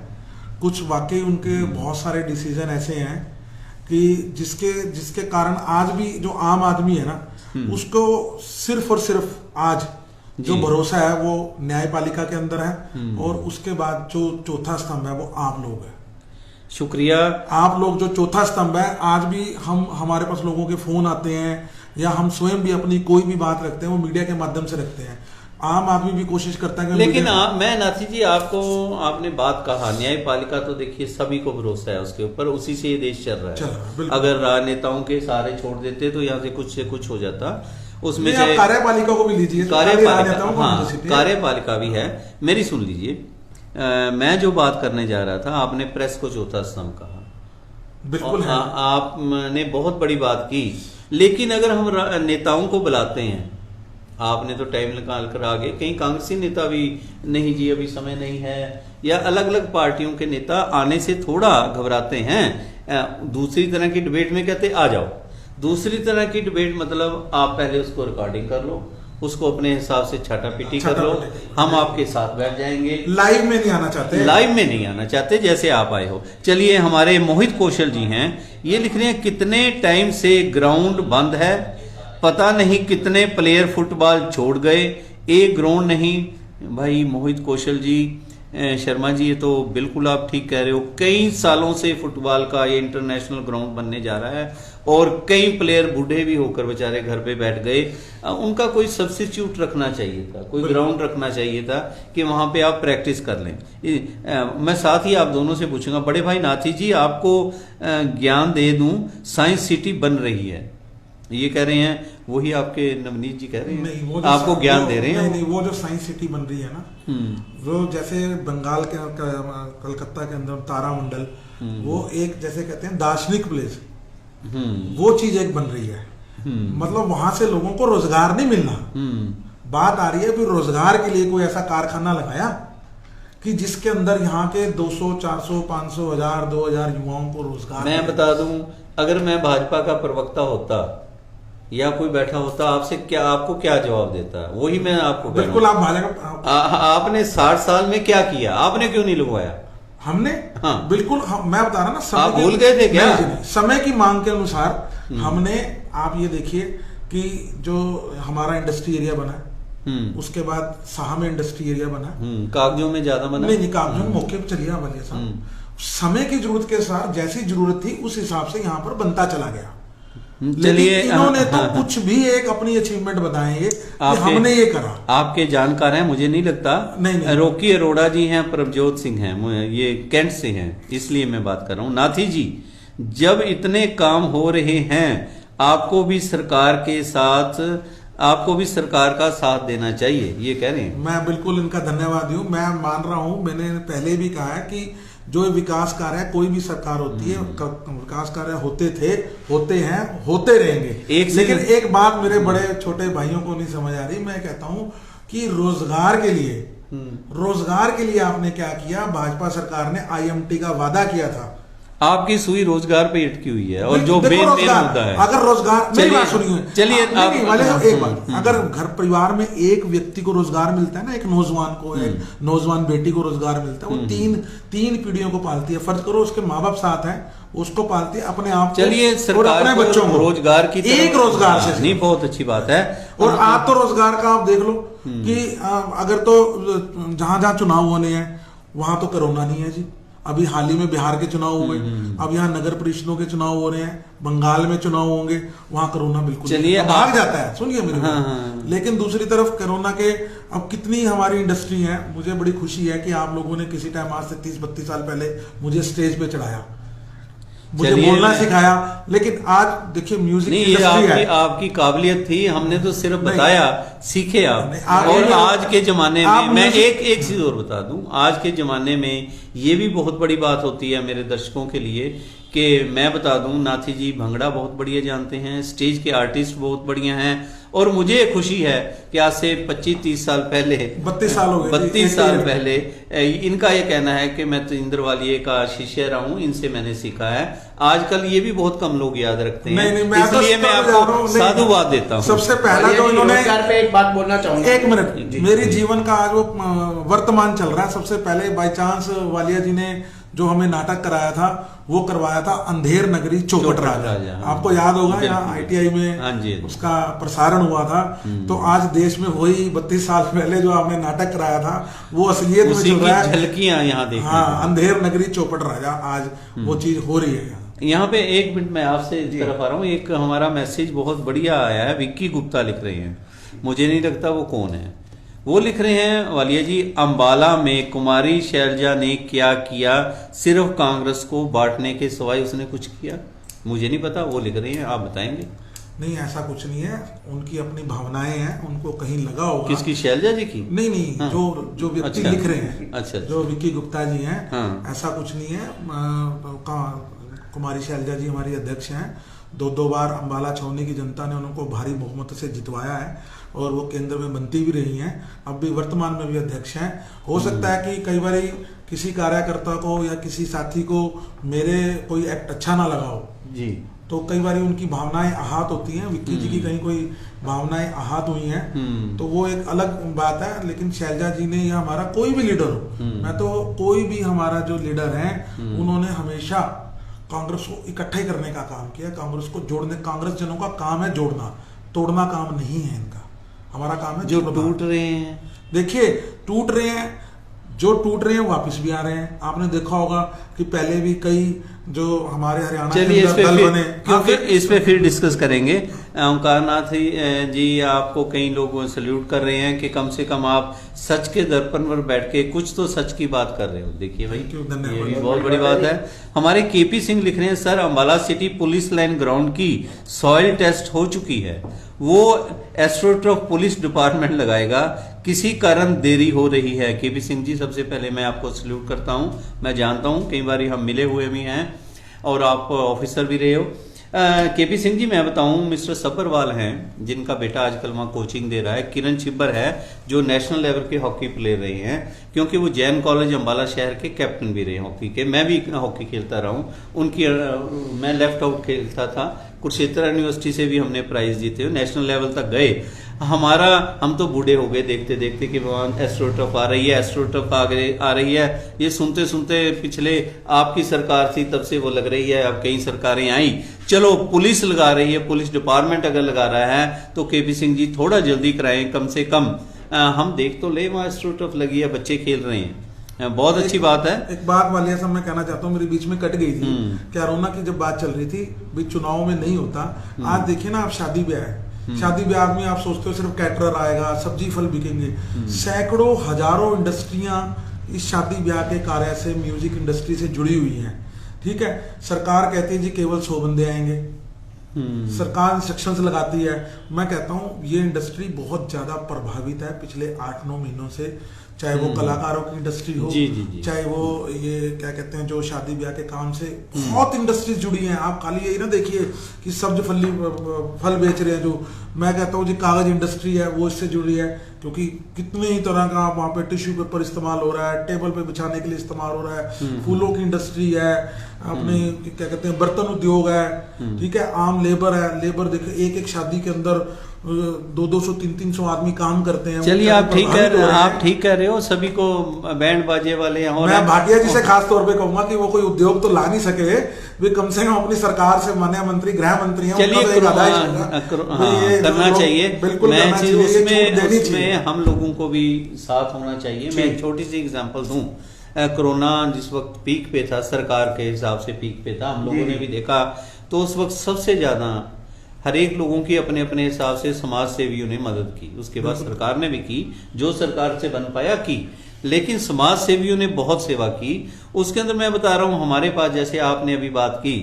कुछ वाकई उनके बहुत सारे डिसीजन ऐसे हैं कि जिसके कारण आज भी जो आम आदमी है ना, उसको सिर्फ और सिर्फ आज जो भरोसा है वो न्यायपालिका के अंदर है, और उसके बाद जो चौथा स्तंभ है वो आप लोग है। शुक्रिया। आप लोग जो चौथा स्तंभ है, आज भी हमारे पास लोगों के फोन आते हैं, या हम स्वयं भी अपनी कोई भी बात रखते हैं वो मीडिया के माध्यम से रखते हैं। आम आदमी भी कोशिश करता है कि लेकिन मुझे- मैं नाथी जी आपने बात कहा, न्यायपालिका तो देखिए सभी को भरोसा है उसके ऊपर, उसी से ये देश चल रहा चल रहा है, बिल्कुल। अगर राजनेताओं के सहारे छोड़ देते तो यहाँ से कुछ हो जाता उसमें नहीं, आप कार्यपालिका को भी लीजिए, राजनेताओं को हाँ, नहीं, कार्यपालिका भी है। मेरी सुन लीजिए, मैं जो बात करने जा रहा था, आपने प्रेस को चौथा स्तंभ कहा, बिल्कुल है। आपने बहुत बड़ी बात की, लेकिन अगर हम नेताओं को बुलाते हैं, आपने तो टाइम निकाल कर आ गए, कहीं कांग्रेसी नेता भी नहीं जी अभी समय नहीं है, या अलग अलग पार्टियों के नेता आने से थोड़ा घबराते हैं। दूसरी तरह की डिबेट में कहते आ जाओ, दूसरी तरह की डिबेट मतलब आप पहले उसको रिकॉर्डिंग कर लो, उसको अपने हिसाब से छाटा पीटी कर लो, हम आपके साथ बैठ जाएंगे। लाइव में नहीं आना चाहते, लाइव में नहीं आना चाहते जैसे आप आए हो। चलिए, हमारे मोहित कौशल जी हैं, ये लिख रहे हैं कितने टाइम से ग्राउंड बंद है, पता नहीं कितने प्लेयर फुटबॉल छोड़ गए, एक ग्राउंड नहीं। भाई मोहित कौशल जी, शर्मा जी, ये तो बिल्कुल आप ठीक कह रहे हो, कई सालों से फुटबॉल का ये इंटरनेशनल ग्राउंड बनने जा रहा है और कई प्लेयर बूढ़े भी होकर बेचारे घर पे बैठ गए। उनका कोई सब्स्टिट्यूट रखना चाहिए था, कोई ग्राउंड रखना चाहिए था कि वहां पे आप प्रैक्टिस कर लें। मैं साथ ही आप दोनों से पूछूंगा, बड़े भाई नाथी जी, आपको ज्ञान दे दूं, साइंस सिटी बन रही है, ये कह रहे हैं, वही आपके नवनीत जी कह रहे नहीं, हैं, वो जो आपको ज्ञान दे रहे हैं। नहीं, वो जो साइंस सिटी बन रही है ना, वो जैसे बंगाल के कलकत्ता के अंदर तारामंडल, वो एक जैसे कहते हैं दार्शनिक प्लेस, वो चीज एक बन रही है। मतलब वहां से लोगों को रोजगार नहीं मिलना, बात आ रही है फिर रोजगार के लिए कोई ऐसा कारखाना लगाया कि जिसके अंदर यहाँ के 200, 400, 500, 1000, 2000 युवाओं को रोजगार। मैं बता दूं, अगर मैं भाजपा का प्रवक्ता होता या कोई बैठा होता, आपको क्या जवाब देता, वही मैं आपको कह रहा हूं। बिल्कुल, आप भाजपा, आपने 60 साल में क्या किया, आपने क्यों नहीं लगवाया? हमने, हाँ, बिल्कुल, मैं बता रहा ना, समय आप भूल गए थे क्या? नहीं, समय की मांग के अनुसार हमने, आप ये देखिए कि जो हमारा इंडस्ट्री एरिया बना है, उसके बाद साहा में इंडस्ट्री एरिया बना है, कागजों में ज्यादा बना, नहीं कागजों में मौके पर चलिए वाले साहब, समय की जरूरत के साथ जैसी जरूरत थी उस हिसाब से यहाँ पर बनता चला गया। चलिए, इन्होंने तो कुछ भी एक अपनी अचीवमेंट बताएंगे कि हमने ये करा। आपके जानकार हैं, मुझे नहीं लगता। नहीं। रोकी अरोड़ा जी हैं, प्रभजोत सिंह हैं, ये कैंट से हैं, इसलिए मैं बात कर रहा हूं। नाथी जी, जब इतने काम हो रहे हैं, आपको भी सरकार का साथ देना चाहिए, ये कह रहे हैं। मैं बिल्कुल इनका धन्यवादी हूँ, मैं मान रहा हूँ, मैंने पहले भी कहा है कि जो विकास कार्य है, कोई भी सरकार होती है, विकास कार्य होते थे, होते हैं, होते रहेंगे। लेकिन एक बात मेरे बड़े छोटे भाइयों को नहीं समझ आ रही, मैं कहता हूं कि रोजगार के लिए आपने क्या किया? भाजपा सरकार ने IMT का वादा किया था, आपकी सुई रोजगार पे अटकी हुई है, और जो मेन मुद्दा है, अगर रोजगार, मेरी बात सुनिए, चलिए एक बात, अगर घर परिवार में एक व्यक्ति को रोजगार मिलता है ना, एक नौजवान को, एक नौजवान बेटी को रोजगार मिलता है, वो तीन पीढ़ियों को पालती है। फर्ज करो उसके माँ बाप साथ हैं, उसको पालती है, अपने आप, चलिए, और अपने बच्चों को रोजगार की एक रोजगार से नहीं, बहुत अच्छी बात है। और आप तो रोजगार का आप देख लो कि अगर तो जहां चुनाव होने हैं वहां तो कोरोना नहीं है जी। अभी हाल ही में बिहार के चुनाव हुए, अब यहाँ नगर परिषदों के चुनाव हो रहे हैं, बंगाल में चुनाव होंगे, वहां कोरोना बिल्कुल चलिए भाग जाता है, सुनिए मेरे लेकिन दूसरी तरफ कोरोना के अब कितनी हमारी इंडस्ट्री है। मुझे बड़ी खुशी है कि आप लोगों ने किसी टाइम, आज से 30-32 साल पहले मुझे स्टेज पे चढ़ाया, मुझे बोलना सिखाया, लेकिन आज देखिए म्यूजिक नहीं, ये आपकी काबिलियत थी, हमने तो सिर्फ बताया, सीखे आप। और आज के जमाने में मैं एक चीज और बता दूं, आज के जमाने में ये भी बहुत बड़ी बात होती है मेरे दर्शकों के लिए कि मैं बता दूं, नाथी जी भंगड़ा बहुत बढ़िया जानते हैं, स्टेज के आर्टिस्ट बहुत बढ़िया हैं, और मुझे खुशी है कि आज से 25-30 साल पहले, 32 साल हो गए, 32 साल पहले इनका ये कहना है कि मैं तेजिंदर वालिया का शिष्य रहा हूं, इनसे मैंने सीखा है। आजकल ये भी बहुत कम लोग याद रखते हैं, इसलिए मैं आपको साधुवाद देता हूं। सबसे पहला जो इन्होंने, पे एक बात बोलना चाहूंगा, 1 मिनट, मेरे जीवन का आज वो वर्तमान चल रहा है। सबसे पहले बाई चांस वालिया जी ने जो हमें नाटक कराया था, वो करवाया था अंधेर नगरी चौपट राजा। आपको याद होगा, यहाँ ITI में उसका प्रसारण हुआ था। तो आज देश में वही 32 साल पहले जो आपने नाटक कराया था, वो असलियत में चल रहा है, झलकियां यहाँ देखिए। हाँ, अंधेर नगरी चौपट राजा, आज वो चीज हो रही है। यहाँ पे 1 मिनट मैं आपसे इस तरफ आ रहा हूँ, एक हमारा मैसेज बहुत बढ़िया आया है, विक्की गुप्ता लिख रहे हैं, मुझे नहीं लगता वो कौन है, वो लिख रहे हैं वालिया जी, अंबाला में कुमारी शैलजा ने क्या किया, सिर्फ कांग्रेस को बांटने के सिवाय उसने कुछ किया? मुझे नहीं पता, वो लिख रहे हैं, आप बताएंगे। नहीं, ऐसा कुछ नहीं है, उनकी अपनी भावनाएं हैं, उनको कहीं लगा होगा। किसकी, शैलजा जी की? नहीं, हाँ। जो व्यक्ति अच्छा। लिख रहे हैं, अच्छा। जो विक्की गुप्ता जी हैं, हाँ। ऐसा कुछ नहीं है। कुमारी शैलजा जी हमारी अध्यक्ष हैं, दो बार अंबाला छावनी की जनता ने उनको भारी बहुमत से जितवाया है और वो केंद्र में मंत्री भी रही हैं, अब भी वर्तमान में भी अध्यक्ष हैं। हो सकता है कि कई बार किसी कार्यकर्ता को या किसी साथी को मेरे कोई एक्ट अच्छा ना लगा हो जी, तो कई बार उनकी भावनाएं आहत होती हैं, विक्की जी की कहीं कोई भावनाएं आहत हुई हैं तो वो एक अलग बात है। लेकिन शैलजा जी ने या हमारा कोई भी लीडर हो, मैं तो कोई भी हमारा जो लीडर है उन्होंने हमेशा कांग्रेस को इकट्ठे करने का काम किया, कांग्रेस को जोड़ने। कांग्रेस जनों का काम है जोड़ना, तोड़ना काम नहीं है इनका। हमारा काम है जो जोड़ना। टूट रहे हैं, देखिए टूट रहे हैं, जो टूट रहे हैं वापस भी आ रहे हैं। आपने देखा होगा कि पहले भी कई जो हमारे हरियाणा के चलिए इस अंदर पे दल फिर, बने, क्योंकि इस पे फिर डिस्कस करेंगे। ओंकारनाथ जी, आपको कई लोग सल्यूट कर रहे हैं कि कम से कम आप सच के दर्पण पर बैठ के कुछ तो सच की बात कर रहे हो। देखिए भाई, धन्यवाद। ये भी बहुत बड़ी बात है। हमारे केपी सिंह लिख रहे हैं, sir Ambala city police line ground की सॉइल टेस्ट हो चुकी है, वो एस्ट्रोटर्फ पुलिस डिपार्टमेंट लगाएगा, किसी कारण देरी हो रही है। केपी सिंह जी, सबसे पहले मैं आपको सल्यूट करता हूं। मैं जानता हूं कई बार हम मिले हुए भी हैं और आप ऑफिसर भी रहे हो। केपी सिंह जी, मैं बताऊं, मिस्टर सब्बरवाल हैं जिनका बेटा आजकल वहाँ कोचिंग दे रहा है, किरण छिब्बर है जो नेशनल लेवल के हॉकी प्लेयर रहे हैं, क्योंकि वो जैन कॉलेज अंबाला शहर के कैप्टन भी रहे हॉकी के। मैं भी हॉकी खेलता रहा हूँ उनकी, मैं लेफ्ट आउट खेलता था, कुरुक्षेत्र यूनिवर्सिटी से भी हमने प्राइज जीते, नेशनल लेवल तक गए। हम तो बूढ़े हो गए देखते देखते कि वहाँ एस्ट्रोटर्फ आ रही है, एस्ट्रोटर्फ आ रही है। ये सुनते सुनते पिछले आपकी सरकार थी तब से वो लग रही है, अब कई सरकारें आई, चलो पुलिस लगा रही है, पुलिस डिपार्टमेंट अगर लगा रहा है तो केपी सिंह जी थोड़ा जल्दी कराएं, कम से कम हम देख तो ले वहाँ एस्ट्रोटर्फ लगी है, बच्चे खेल रहे हैं, बहुत अच्छी बात है। एक बात वालिया साहब मैं कहना चाहता हूँ, मेरी बीच में कट गई थी, कोरोना की जब बात चल रही थी, भी चुनाव में नहीं होता। आज देखिए ना, आप शादी ब्याह है, शादी ब्याह में आप सोचते हो सिर्फ कैटरर आएगा, सब्जी फल बिकेंगे, सैकड़ों हजारों इंडस्ट्रियां इस शादी ब्याह के कार्य से, म्यूजिक इंडस्ट्री से जुड़ी हुई हैं। ठीक है, सरकार कहती है जी केवल 100 बंदे आएंगे, सरकार इंस्ट्रक्शंस लगाती है। मैं कहता हूँ ये इंडस्ट्री बहुत ज्यादा प्रभावित है पिछले 8-9 महीनों से, चाहे वो कलाकारों की इंडस्ट्री हो, जी। चाहे वो ये क्या कहते हैं जो शादी ब्याह के काम से बहुत इंडस्ट्रीज जुड़ी हैं। आप खाली यही ना देखिए कि सब्ज फल बेच रहे हैं, जो मैं कहता हूँ जी कागज इंडस्ट्री है वो इससे जुड़ी है, क्योंकि कितने ही तरह का वहाँ पे टिश्यू पेपर इस्तेमाल हो रहा है, टेबल पे बिछाने के लिए इस्तेमाल हो रहा है, फूलों की इंडस्ट्री है, अपने क्या कहते हैं बर्तन उद्योग है, ठीक है, आम लेबर है। लेबर देखिए एक शादी के अंदर 200-300 आदमी काम करते हैं। चलिए आप ठीक कह रहे हो, सभी को बैंड बाजे वाले हैं। मैं भाटिया जी से खास तौर पे कहूंगा कि वो कोई उद्योग तो ला नहीं सके, वे कम से कम अपनी सरकार से माननीय मंत्री, गृह मंत्री हैं, चलिए करना चाहिए। बिल्कुल करना चाहिए, उसमें हम लोगों को भी साथ होना चाहिए। मैं एक छोटी सी एग्जांपल दूं, कोरोना जिस वक्त पीक पे था, सरकार के हिसाब से पीक पे था, हम लोगों ने भी देखा, तो उस वक्त सबसे ज्यादा हर एक लोगों की अपने अपने हिसाब से समाज सेवियों ने मदद की। उसके बाद सरकार ने भी की, जो सरकार से बन पाया की, लेकिन समाज सेवियों ने बहुत सेवा की। उसके अंदर मैं बता रहा हूं, हमारे पास जैसे आपने अभी बात की,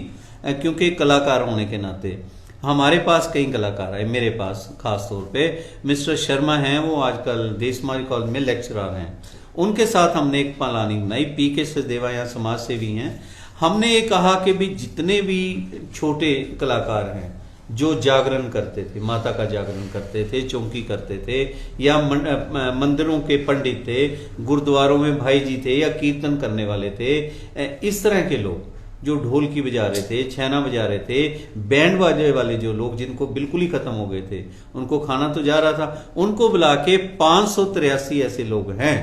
क्योंकि कलाकार होने के नाते हमारे पास कई कलाकार है। मेरे पास खास तौर पे मिस्टर शर्मा हैं, वो आजकल देशमारी कॉलेज में लेक्चरर हैं। उनके साथ हमने एक प्लानिंग बनाई, पीके सचदेवा यहाँ समाज सेवी हैं। हमने ये कहा कि भी जितने भी छोटे कलाकार हैं जो जागरण करते थे, माता का जागरण करते थे, चौकी करते थे, या मंदिरों के पंडित थे, गुरुद्वारों में भाई जी थे, या कीर्तन करने वाले थे, इस तरह के लोग जो ढोलकी बजा रहे थे, छैना बजा रहे थे, बैंड बाजे वाले जो लोग जिनको बिल्कुल ही खत्म हो गए थे, उनको खाना तो जा रहा था, उनको बुला के 583 ऐसे लोग हैं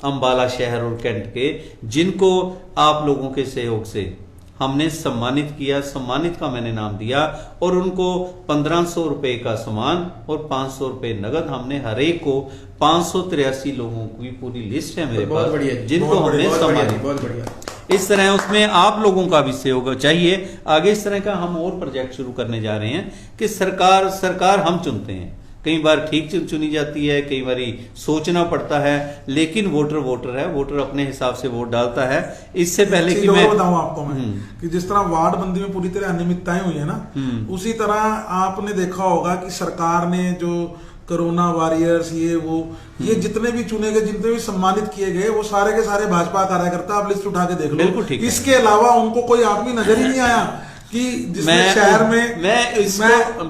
अंबाला शहर और कैंट के, जिनको आप लोगों के सहयोग से हमने सम्मानित किया। सम्मानित का मैंने नाम दिया, और उनको 1500 रुपए का सामान और 500 रुपए नगद, हमने हर एक को 583 लोगों की पूरी लिस्ट है मेरे पास, जिनको हमने सम्मानित। इस तरह उसमें आप लोगों का भी सहयोग चाहिए। आगे इस तरह का हम और प्रोजेक्ट शुरू करने जा रहे हैं कि सरकार हम चुनते हैं। कई बार ठीक चुनी जाती है, कई बार सोचना पड़ता है, लेकिन वोटर है, वोटर अपने हिसाब से वोट डालता है। इससे पहले कि मैं बताऊं आपको मैं कि जिस तरह वार्ड बंदी में पूरी तरह अनियमितताएं हुई है ना, उसी तरह आपने देखा होगा कि सरकार ने जो कोरोना वॉरियर्स ये जितने भी चुने गए, जितने भी सम्मानित किए गए, वो सारे के सारे भाजपा कार्यकर्ता, आप लिस्ट उठा के देख लो। इसके अलावा उनको कोई आदमी नजर ही नहीं आया कि जिसमें शहर में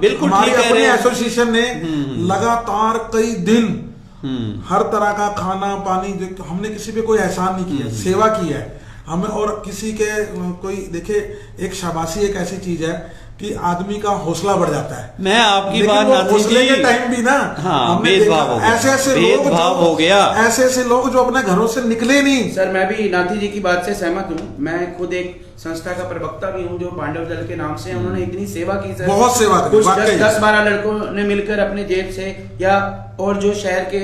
बिल्कुल हमारे अपने एसोसिएशन ने लगातार कई दिन हर तरह का खाना पानी, हमने किसी पे कोई एहसान नहीं किया, सेवा की है हमें। और किसी के कोई देखे, एक शाबाशी एक ऐसी चीज है कि आदमी का हौसला बढ़ जाता है। मैं आपकी बात हौसले के टाइम भी ना, हाँ, भेदभाव हो गया, ऐसे ऐसे लोग जो अपने घरों से निकले नहीं। सर मैं भी नाथी जी की बात से सहमत हूँ। मैं खुद एक संस्था का प्रवक्ता भी हूँ जो पांडव दल के नाम से, उन्होंने इतनी सेवा की सर, बहुत सेवा की। कुछ 10-12 लड़कों ने मिलकर अपने जेब से या और जो शहर के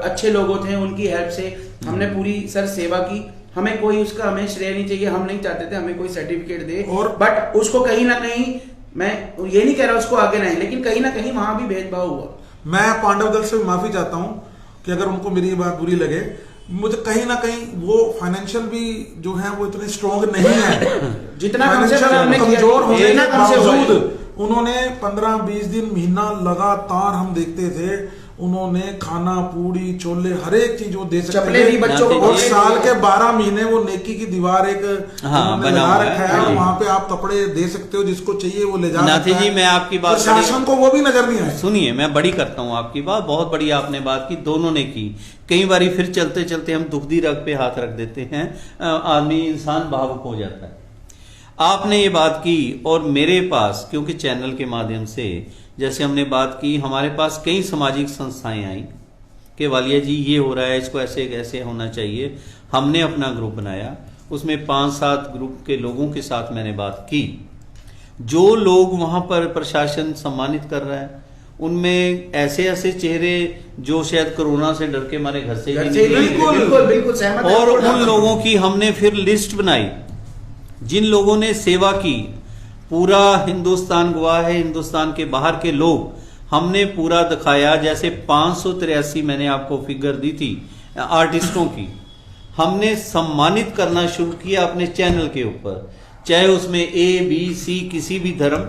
अच्छे लोगों थे उनकी हेल्प से हमने पूरी सर सेवा की। हमें कोई उसका हमें श्रेय नहीं चाहिए, हम नहीं चाहते थे हमें कोई सर्टिफिकेट दे, और बट उसको कहीं ना कहीं, मैं ये नहीं कह रहा उसको आगे नहीं, लेकिन कहीं ना कहीं वहां भी भेदभाव हुआ। मैं पांडव दल से माफी चाहता हूं कि अगर उनको मेरी बात बुरी लगे, मुझे कहीं ना कहीं वो फाइनेंशियल भी जो है वो इतने स्ट्रॉन्ग नहीं है, जितना कमजोर होने के बावजूद उन्होंने 15-20 दिन महीना लगातार, हम देखते थे उन्होंने खाना पूड़ी छोले हर एक चीज वो दे सकते थे बच्चों को। और साल के 12 महीने वो नेकी की दीवार एक बना रखा है, वहां पे आप कपड़े दे सकते हो, जिसको चाहिए वो ले जा सकता है। जी मैं आपकी बात, शासन को वो भी नजर नहीं आया। सुनिए, मैं बड़ी करता हूँ आपकी बात, बहुत बड़ी आपने बात की, दोनों ने की। कई बार फिर चलते चलते हम दुखदी रग पे हाथ रख देते हैं, आदमी इंसान भावुक हो जाता है। आपने ये बात की, और मेरे पास क्योंकि चैनल के माध्यम से जैसे हमने बात की, हमारे पास कई सामाजिक संस्थाएं आई कि वालिया जी ये हो रहा है, इसको ऐसे कैसे होना चाहिए। हमने अपना ग्रुप बनाया, उसमें 5-7 ग्रुप के लोगों के साथ मैंने बात की। जो लोग वहां पर प्रशासन सम्मानित कर रहा है, उनमें ऐसे ऐसे चेहरे जो शायद कोरोना से डर के मारे घर से ही बिल्कुल सहमत। और उन लोगों की हमने फिर लिस्ट बनाई जिन लोगों ने सेवा की। पूरा हिंदुस्तान गवाह है, हिंदुस्तान के बाहर के लोग, हमने पूरा दिखाया। जैसे 583 मैंने आपको फिगर दी थी आर्टिस्टों की, हमने सम्मानित करना शुरू किया अपने चैनल के ऊपर। चाहे उसमें ABC किसी भी धर्म,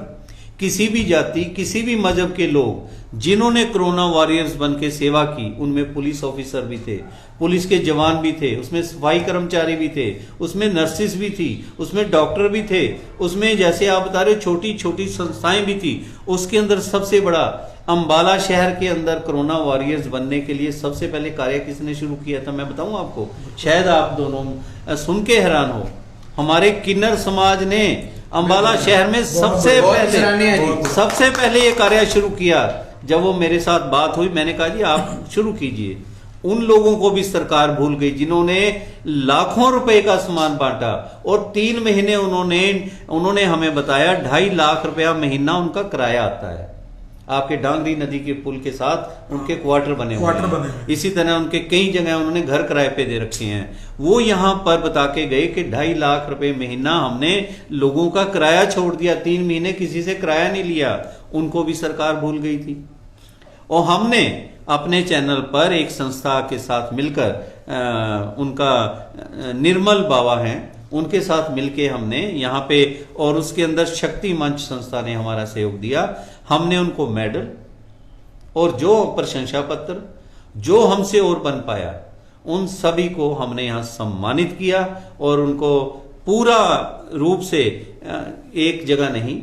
किसी भी जाति, किसी भी मजहब के लोग जिन्होंने कोरोना वॉरियर्स बन के सेवा की, उनमें पुलिस ऑफिसर भी थे, पुलिस के जवान भी थे, उसमें सफाई कर्मचारी भी थे, उसमें नर्सिस भी थी, उसमें डॉक्टर भी थे, उसमें जैसे आप बता रहे छोटी छोटी संस्थाएं भी थी। उसके अंदर सबसे बड़ा अंबाला शहर के अंदर कोरोना वॉरियर्स बनने के लिए सबसे पहले कार्य किसने शुरू किया था, मैं बताऊं आपको, शायद आप दोनों सुन के हैरान हो। हमारे किन्नर समाज ने अंबाला शहर में सबसे पहले ये कार्य शुरू किया। जब वो मेरे साथ बात हुई, मैंने कहा जी आप शुरू कीजिए। उन लोगों को भी सरकार भूल गई जिन्होंने लाखों रुपए का सामान बांटा, और 3 महीने उन्होंने हमें बताया 2.5 लाख रुपया महीना उनका किराया आता है। आपके डांगरी नदी के पुल के साथ उनके क्वार्टर बने हुए हैं। इसी तरह उनके कई जगह उन्होंने घर किराए पे दे रखे हैं। वो यहाँ पर बता के गए कि 2.5 लाख रुपए महीना हमने लोगों का किराया छोड़ दिया, 3 महीने किसी से किराया नहीं लिया। उनको भी सरकार भूल गई थी। और हमने अपने चैनल पर एक संस्था के साथ मिलकर, उनका निर्मल बाबा हैं, उनके साथ मिलके हमने यहाँ पे, और उसके अंदर शक्ति मंच संस्था ने हमारा सहयोग दिया। हमने उनको मेडल और जो प्रशंसा पत्र जो हमसे और बन पाया, उन सभी को हमने यहाँ सम्मानित किया। और उनको पूरा रूप से एक जगह नहीं,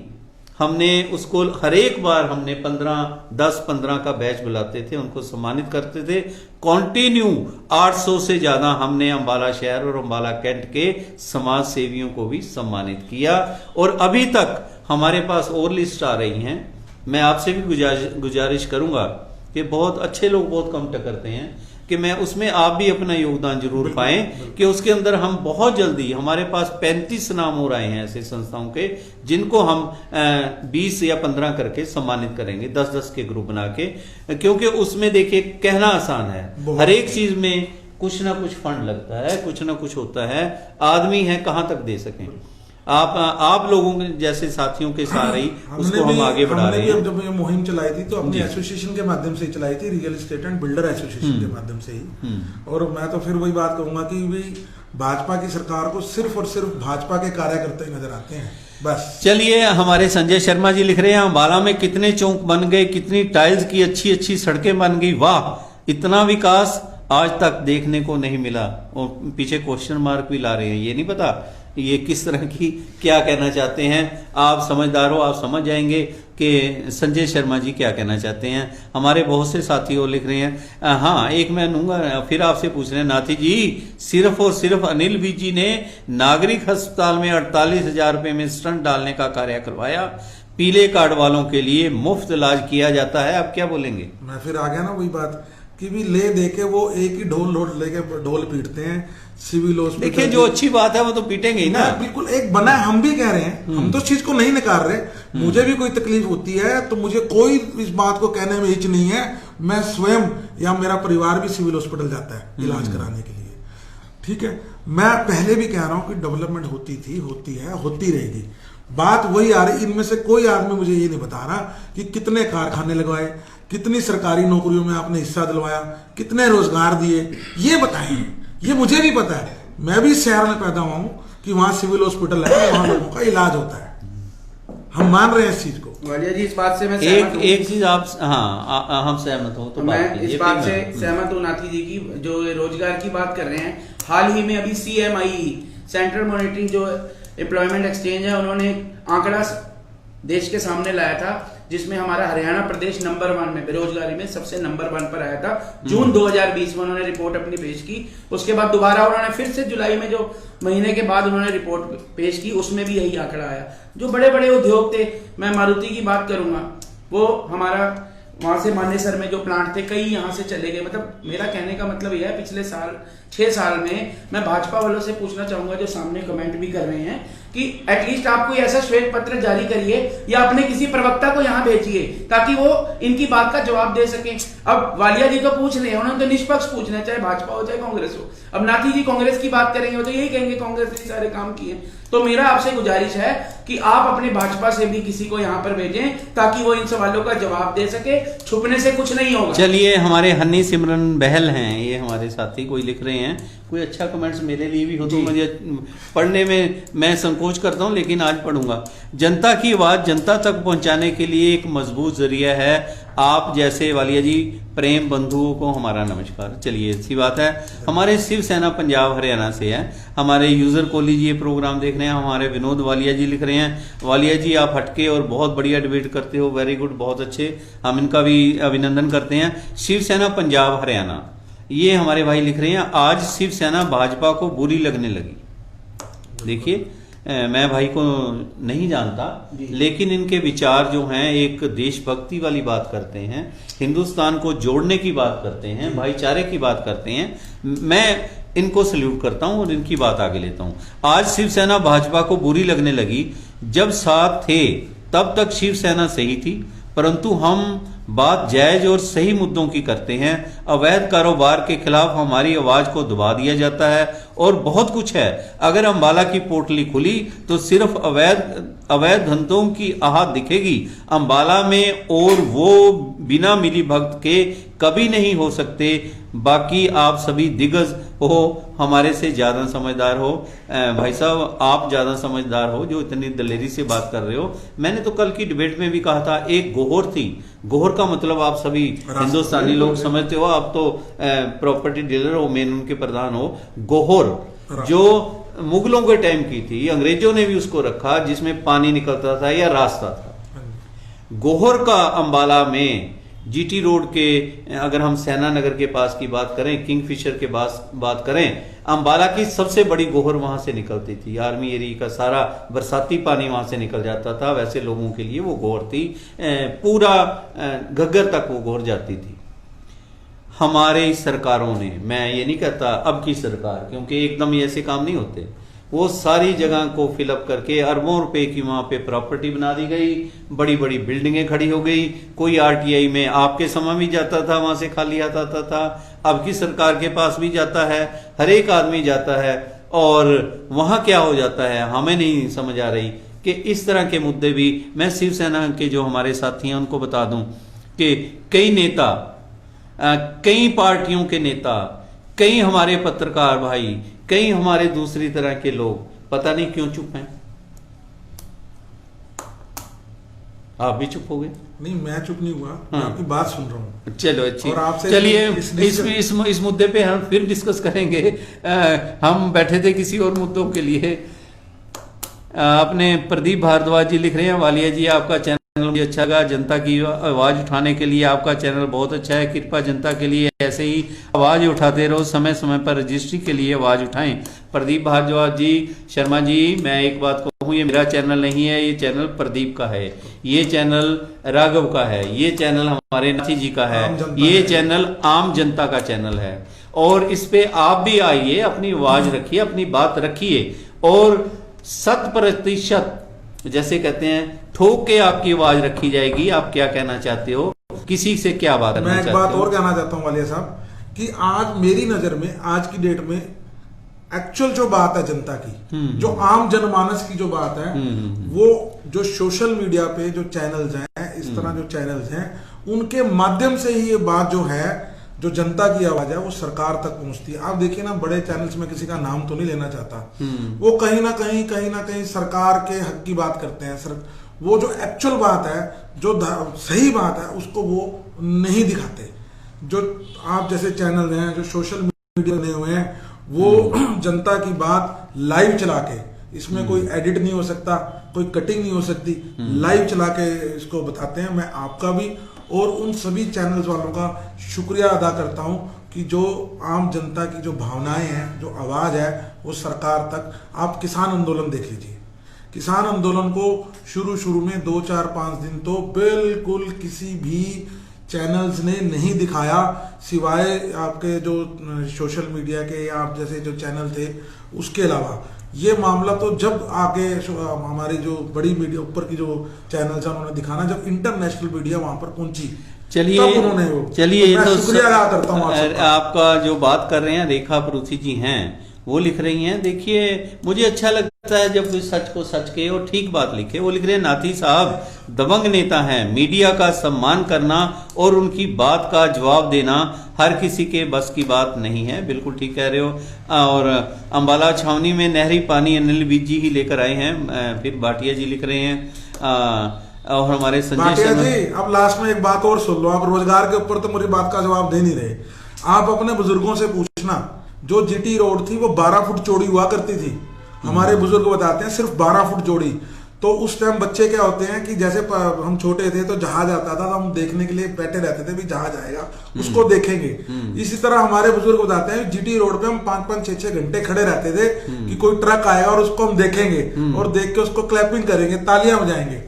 हमने उसको हर एक बार हमने 10-15 का बैच बुलाते थे, उनको सम्मानित करते थे। कंटिन्यू 800 से ज्यादा हमने अंबाला शहर और अंबाला कैंट के समाज सेवियों को भी सम्मानित किया। और अभी तक हमारे पास और लिस्ट आ रही हैं। मैं आपसे भी गुजारिश करूंगा कि बहुत अच्छे लोग बहुत कम टकरते हैं, कि मैं उसमें आप भी अपना योगदान जरूर पाएं, कि उसके अंदर हम बहुत जल्दी, हमारे पास 35 नाम हो रहे हैं ऐसे संस्थाओं के, जिनको हम 20 या 15 करके सम्मानित करेंगे, 10-10 के ग्रुप बना के। क्योंकि उसमें देखिए कहना आसान है, हर एक चीज में कुछ ना कुछ फंड लगता है, कुछ ना कुछ होता है, आदमी है कहां तक दे सकें। आप लोगों के जैसे साथियों के सहारे ही उसको हम आगे बढ़ा रहे हैं। हमने भी जब ये मुहिम चलाई थी तो अपनी एसोसिएशन के माध्यम से ही चलाई थी, real estate and builder association के माध्यम से ही। और मैं तो फिर वही बात कहूंगा कि भाई भाजपा की सरकार को सिर्फ और सिर्फ भाजपा के कार्यकर्ता ही नजर आते हैं बस। चलिए, हमारे संजय शर्मा जी लिख रहे हैं, अम्बाला में कितने चौक बन गए, कितनी टाइल्स की अच्छी अच्छी सड़कें बन गई, वाह, इतना विकास आज तक देखने को नहीं मिला। और पीछे क्वेश्चन मार्क भी ला रहे हैं, ये नहीं पता ये किस तरह की क्या कहना चाहते हैं। आप समझदार हो, आप समझ जाएंगे कि संजय शर्मा जी क्या कहना चाहते हैं। हमारे बहुत से साथी वो लिख रहे हैं। हाँ, एक मैं लूंगा फिर आपसे पूछ रहे हैं नाथी जी, सिर्फ और सिर्फ अनिल विज जी ने नागरिक अस्पताल में 48,000 रुपए में स्टंट डालने का कार्य करवाया, पीले कार्ड वालों के लिए मुफ्त इलाज किया जाता है, आप क्या बोलेंगे? मैं फिर आ गया ना वही बात कि भी ले दे के वो एक ही ढोल पीटते हैं सिविल हॉस्पिटल। देखिए, जो अच्छी बात है वो तो पीटेंगे ही ना। बिल्कुल एक बना है, हम भी कह रहे हैं, हम तो इस चीज को नहीं नकार रहे। मुझे भी कोई तकलीफ होती है तो मुझे कोई इस बात को कहने में हिच नहीं है। मैं स्वयं या मेरा परिवार भी सिविल हॉस्पिटल जाता है इलाज कराने के लिए, ठीक है। मैं पहले भी कह रहा हूं कि डेवलपमेंट होती थी, होती है, होती रहेगी। बात वही आ रही, इनमें से कोई आदमी मुझे ये नहीं बता रहा कि कितने कारखाने लगवाए, कितनी सरकारी नौकरियों में आपने हिस्सा दिलवाया, कितने रोजगार दिए, ये बताएं। ये मुझे भी पता है, मैं भी शहर में पैदा हुआ हूं कि वहां सिविल हॉस्पिटल है, वहां लोगों का इलाज होता है। हम मान रहे हैं इस चीज को। वालिया जी, इस बात से मैं एक चीज आप, हाँ, हम सहमत हो तो मैं इस बात से सहमत हूँ नाथी जी की, जो रोजगार की बात कर रहे हैं। हाल ही में अभी CMI सेंट्रल मॉनिटरिंग जो एम्प्लॉयमेंट एक्सचेंज है, उन्होंने आंकड़ा देश के सामने लाया था जिसमें हमारा हरियाणा प्रदेश नंबर 1 में बेरोजगारी में सबसे नंबर 1 पर आया था। जून 2020 में उन्होंने रिपोर्ट अपनी पेश की। उसके बाद दोबारा उन्होंने फिर से जुलाई में, जो महीने के बाद उन्होंने रिपोर्ट पेश की, उसमें भी यही आंकड़ा आया। जो बड़े बड़े उद्योग थे, मैं मारुति की बात करूंगा, वो हमारा वहां से मानेसर में जो प्लांट थे, कई यहाँ से चले गए। मतलब मेरा कहने का मतलब यह है, पिछले 6 साल में मैं भाजपा वालों से पूछना चाहूंगा, जो सामने कमेंट भी कर रहे हैं, कि एटलीस्ट आप कोई ऐसा श्वेत पत्र जारी करिए या अपने किसी प्रवक्ता को यहाँ भेजिए ताकि वो इनकी बात का जवाब दे सके। अब वालिया जी तो पूछ रहे हैं, उन्होंने तो निष्पक्ष पूछना है, चाहे भाजपा हो चाहे कांग्रेस हो। अब नाथी जी कांग्रेस की बात करेंगे तो यही कहेंगे कांग्रेस ने सारे काम किए। तो मेरा आपसे गुजारिश है कि आप अपने भाजपा से भी किसी को यहाँ पर भेजें ताकि वो इन सवालों का जवाब दे सके। छुपने से कुछ नहीं होगा। चलिए, हमारे हन्नी सिमरन बहल हैं, ये हमारे साथी कोई लिख रहे हैं, कोई अच्छा कमेंट्स मेरे लिए भी हो तो मुझे पढ़ने में मैं संकोच करता हूं, लेकिन आज पढ़ूंगा। जनता की आवाज जनता तक पहुंचाने के लिए एक मजबूत जरिया है आप जैसे वालिया जी प्रेम बंधुओं को हमारा नमस्कार। चलिए, अच्छी बात है। हमारे शिवसेना पंजाब हरियाणा से है, हमारे यूजर कोहली जी ये प्रोग्राम देख रहे हैं। हमारे विनोद वालिया जी लिख रहे हैं, वालिया जी आप हटके और बहुत बढ़िया डिबेट करते हो, वेरी गुड, बहुत अच्छे, हम इनका भी अभिनंदन करते हैं। शिवसेना पंजाब हरियाणा, ये हमारे भाई लिख रहे हैं, आज शिवसेना भाजपा को बुरी लगने लगी। देखिए, मैं भाई को नहीं जानता, लेकिन इनके विचार जो हैं एक देशभक्ति वाली बात करते हैं, हिंदुस्तान को जोड़ने की बात करते हैं, भाईचारे की बात करते हैं। मैं इनको सल्यूट करता हूं और इनकी बात आगे लेता हूं। आज शिवसेना भाजपा को बुरी लगने लगी, जब साथ थे तब तक शिवसेना सही थी, परंतु हम बात जायज और सही मुद्दों की करते हैं। अवैध कारोबार के खिलाफ हमारी आवाज को दबा दिया जाता है और बहुत कुछ है। अगर अम्बाला की पोटली खुली तो सिर्फ अवैध धंधों की आहट दिखेगी अम्बाला में, और वो बिना मिली भक्त के कभी नहीं हो सकते। बाकी आप सभी दिग्गज हो, हमारे से ज्यादा समझदार हो। भाई साहब, आप ज्यादा समझदार हो जो इतनी दलेरी से बात कर रहे हो। मैंने तो कल की डिबेट में भी कहा था, एक गोहर थी। गोहर का मतलब आप सभी हिंदुस्तानी लोग समझते हो, आप तो प्रॉपर्टी डीलर हो, मेन उनके प्रधान हो। गोहर जो मुगलों के टाइम की थी, अंग्रेजों ने भी उसको रखा, जिसमें पानी निकलता था या रास्ता था। गोहर का अम्बाला में GT रोड के, अगर हम सेना नगर के पास की बात करें, किंगफिशर के पास बात करें, अम्बाला की सबसे बड़ी गोहर वहां से निकलती थी। आर्मी एरिया का सारा बरसाती पानी वहां से निकल जाता था। वैसे लोगों के लिए वो गोहर थी, पूरा घग्गर तक वो गोहर जाती थी। हमारे सरकारों ने, मैं ये नहीं कहता अब की सरकार, क्योंकि एकदम ऐसे काम नहीं होते, वो सारी जगह को फिलअप करके अरबों रुपए की वहां पे प्रॉपर्टी बना दी गई, बड़ी बड़ी बिल्डिंगें खड़ी हो गई। कोई RTI में आपके समय भी जाता था, वहां से खाली आता था। अब की सरकार के पास भी जाता है, हर एक आदमी जाता है और वहां क्या हो जाता है हमें नहीं समझ आ रही कि इस तरह के मुद्दे भी। मैं शिवसेना के जो हमारे साथी हैं उनको बता दूं कि कई नेता, कई पार्टियों के नेता, कई हमारे पत्रकार भाई, कई हमारे दूसरी तरह के लोग पता नहीं क्यों चुप हैं। आप भी चुप हो गए? नहीं, मैं चुप नहीं हुआ, मैं हाँ। आपकी बात सुन रहा हूँ। चलो अच्छी, और आपसे चलिए इस इस मुद्दे पे हम फिर डिस्कस करेंगे। हम बैठे थे किसी और मुद्दों के लिए। अपने प्रदीप भारद्वाज जी लिख रहे हैं, वालिया जी आपका चैनल मुझे अच्छा लगा, जनता की आवाज उठाने के लिए आपका चैनल बहुत अच्छा है, कृपया जनता के लिए ऐसे ही आवाज उठाते रहो, समय समय पर रजिस्ट्री के लिए आवाज उठाएं। प्रदीप भारद्वाज जी, शर्मा जी, मैं एक बात कहूँ, ये मेरा चैनल नहीं है, ये चैनल प्रदीप का है, ये चैनल राघव का है, ये चैनल हमारे नाथी जी का है, ये चैनल आम जनता का चैनल है। और इस पे आप भी आइए, अपनी आवाज रखिए, अपनी बात रखिए और 100% जैसे कहते हैं ठोक के आपकी आवाज रखी जाएगी। आप क्या कहना चाहते हो, किसी से क्या बात करना मैं चाहते एक हो? बात और कहना चाहता हूँ वालिया साहब कि आज मेरी नजर में, आज की डेट में एक्चुअल जो बात है जनता की, जो आम जनमानस की जो बात है, वो जो सोशल मीडिया पे जो चैनल्स हैं, इस तरह जो चैनल्स हैं, उनके माध्यम से ही ये बात जो है, जो जनता की आवाज है, वो सरकार तक पहुंचती है। आप देखिए ना, बड़े चैनल्स में किसी का नाम तो नहीं लेना चाहता, वो कहीं ना कहीं सरकार के हक की बात करते हैं। वो जो एक्चुअल बात है, जो सही बात है, उसको वो नहीं दिखाते। जो आप जैसे चैनल हैं, जो सोशल मीडिया बने हुए हैं, वो जनता की बात लाइव चला के, इसमें कोई एडिट नहीं हो सकता, कोई कटिंग नहीं हो सकती, लाइव चला के इसको बताते हैं। मैं आपका भी और उन सभी चैनल्स वालों का शुक्रिया अदा करता हूं कि जो आम जनता की जो भावनाएं हैं, जो आवाज है, वो सरकार तक। आप किसान आंदोलन देख लीजिए, किसान आंदोलन को शुरू में 2, 4, 5 दिन तो बिल्कुल किसी भी चैनल्स ने नहीं दिखाया, सिवाय आपके जो सोशल मीडिया के या आप जैसे जो चैनल थे उसके अलावा। ये मामला तो जब आगे हमारी जो बड़ी मीडिया ऊपर की जो चैनल्स हैं उन्होंने दिखाना, जब इंटरनेशनल मीडिया वहां पर पहुंची, चलिए ये तो शुक्रिया अदा करता हूँ आपका। जो बात कर रहे हैं रेखा परूथी जी हैं, वो लिख रही हैं, देखिए मुझे अच्छा लगता है जब कोई सच को सच के और ठीक बात लिखे। वो लिख रहे हैं, नाथी साहब दबंग नेता हैं, मीडिया का सम्मान करना और उनकी बात का जवाब देना हर किसी के बस की बात नहीं है। बिल्कुल ठीक कह रहे हो। और अंबाला छावनी में नहरी पानी अनिल विज जी ही लेकर आए हैं। फिर भाटिया जी लिख रहे हैं और हमारे संजय शर्मा जी, अब लास्ट में एक बात और सुन लो। आप रोजगार के ऊपर तो मेरी बात का जवाब दे नहीं रहे। आप अपने बुजुर्गों से पूछना, जो जीटी रोड थी वो 12 फुट चौड़ी हुआ करती थी। हमारे बुजुर्ग बताते हैं सिर्फ 12 फुट चौड़ी। तो उस टाइम बच्चे क्या होते हैं कि जैसे हम छोटे थे तो जहाज आता था तो हम देखने के लिए बैठे रहते थे, भी जहाज आएगा उसको देखेंगे। इसी तरह हमारे बुजुर्ग बताते हैं जीटी रोड पे हम 5-5, 6-6 घंटे खड़े रहते थे कि कोई ट्रक आएगा और उसको हम देखेंगे और देख के उसको क्लैपिंग करेंगे, तालियां बजाएंगे।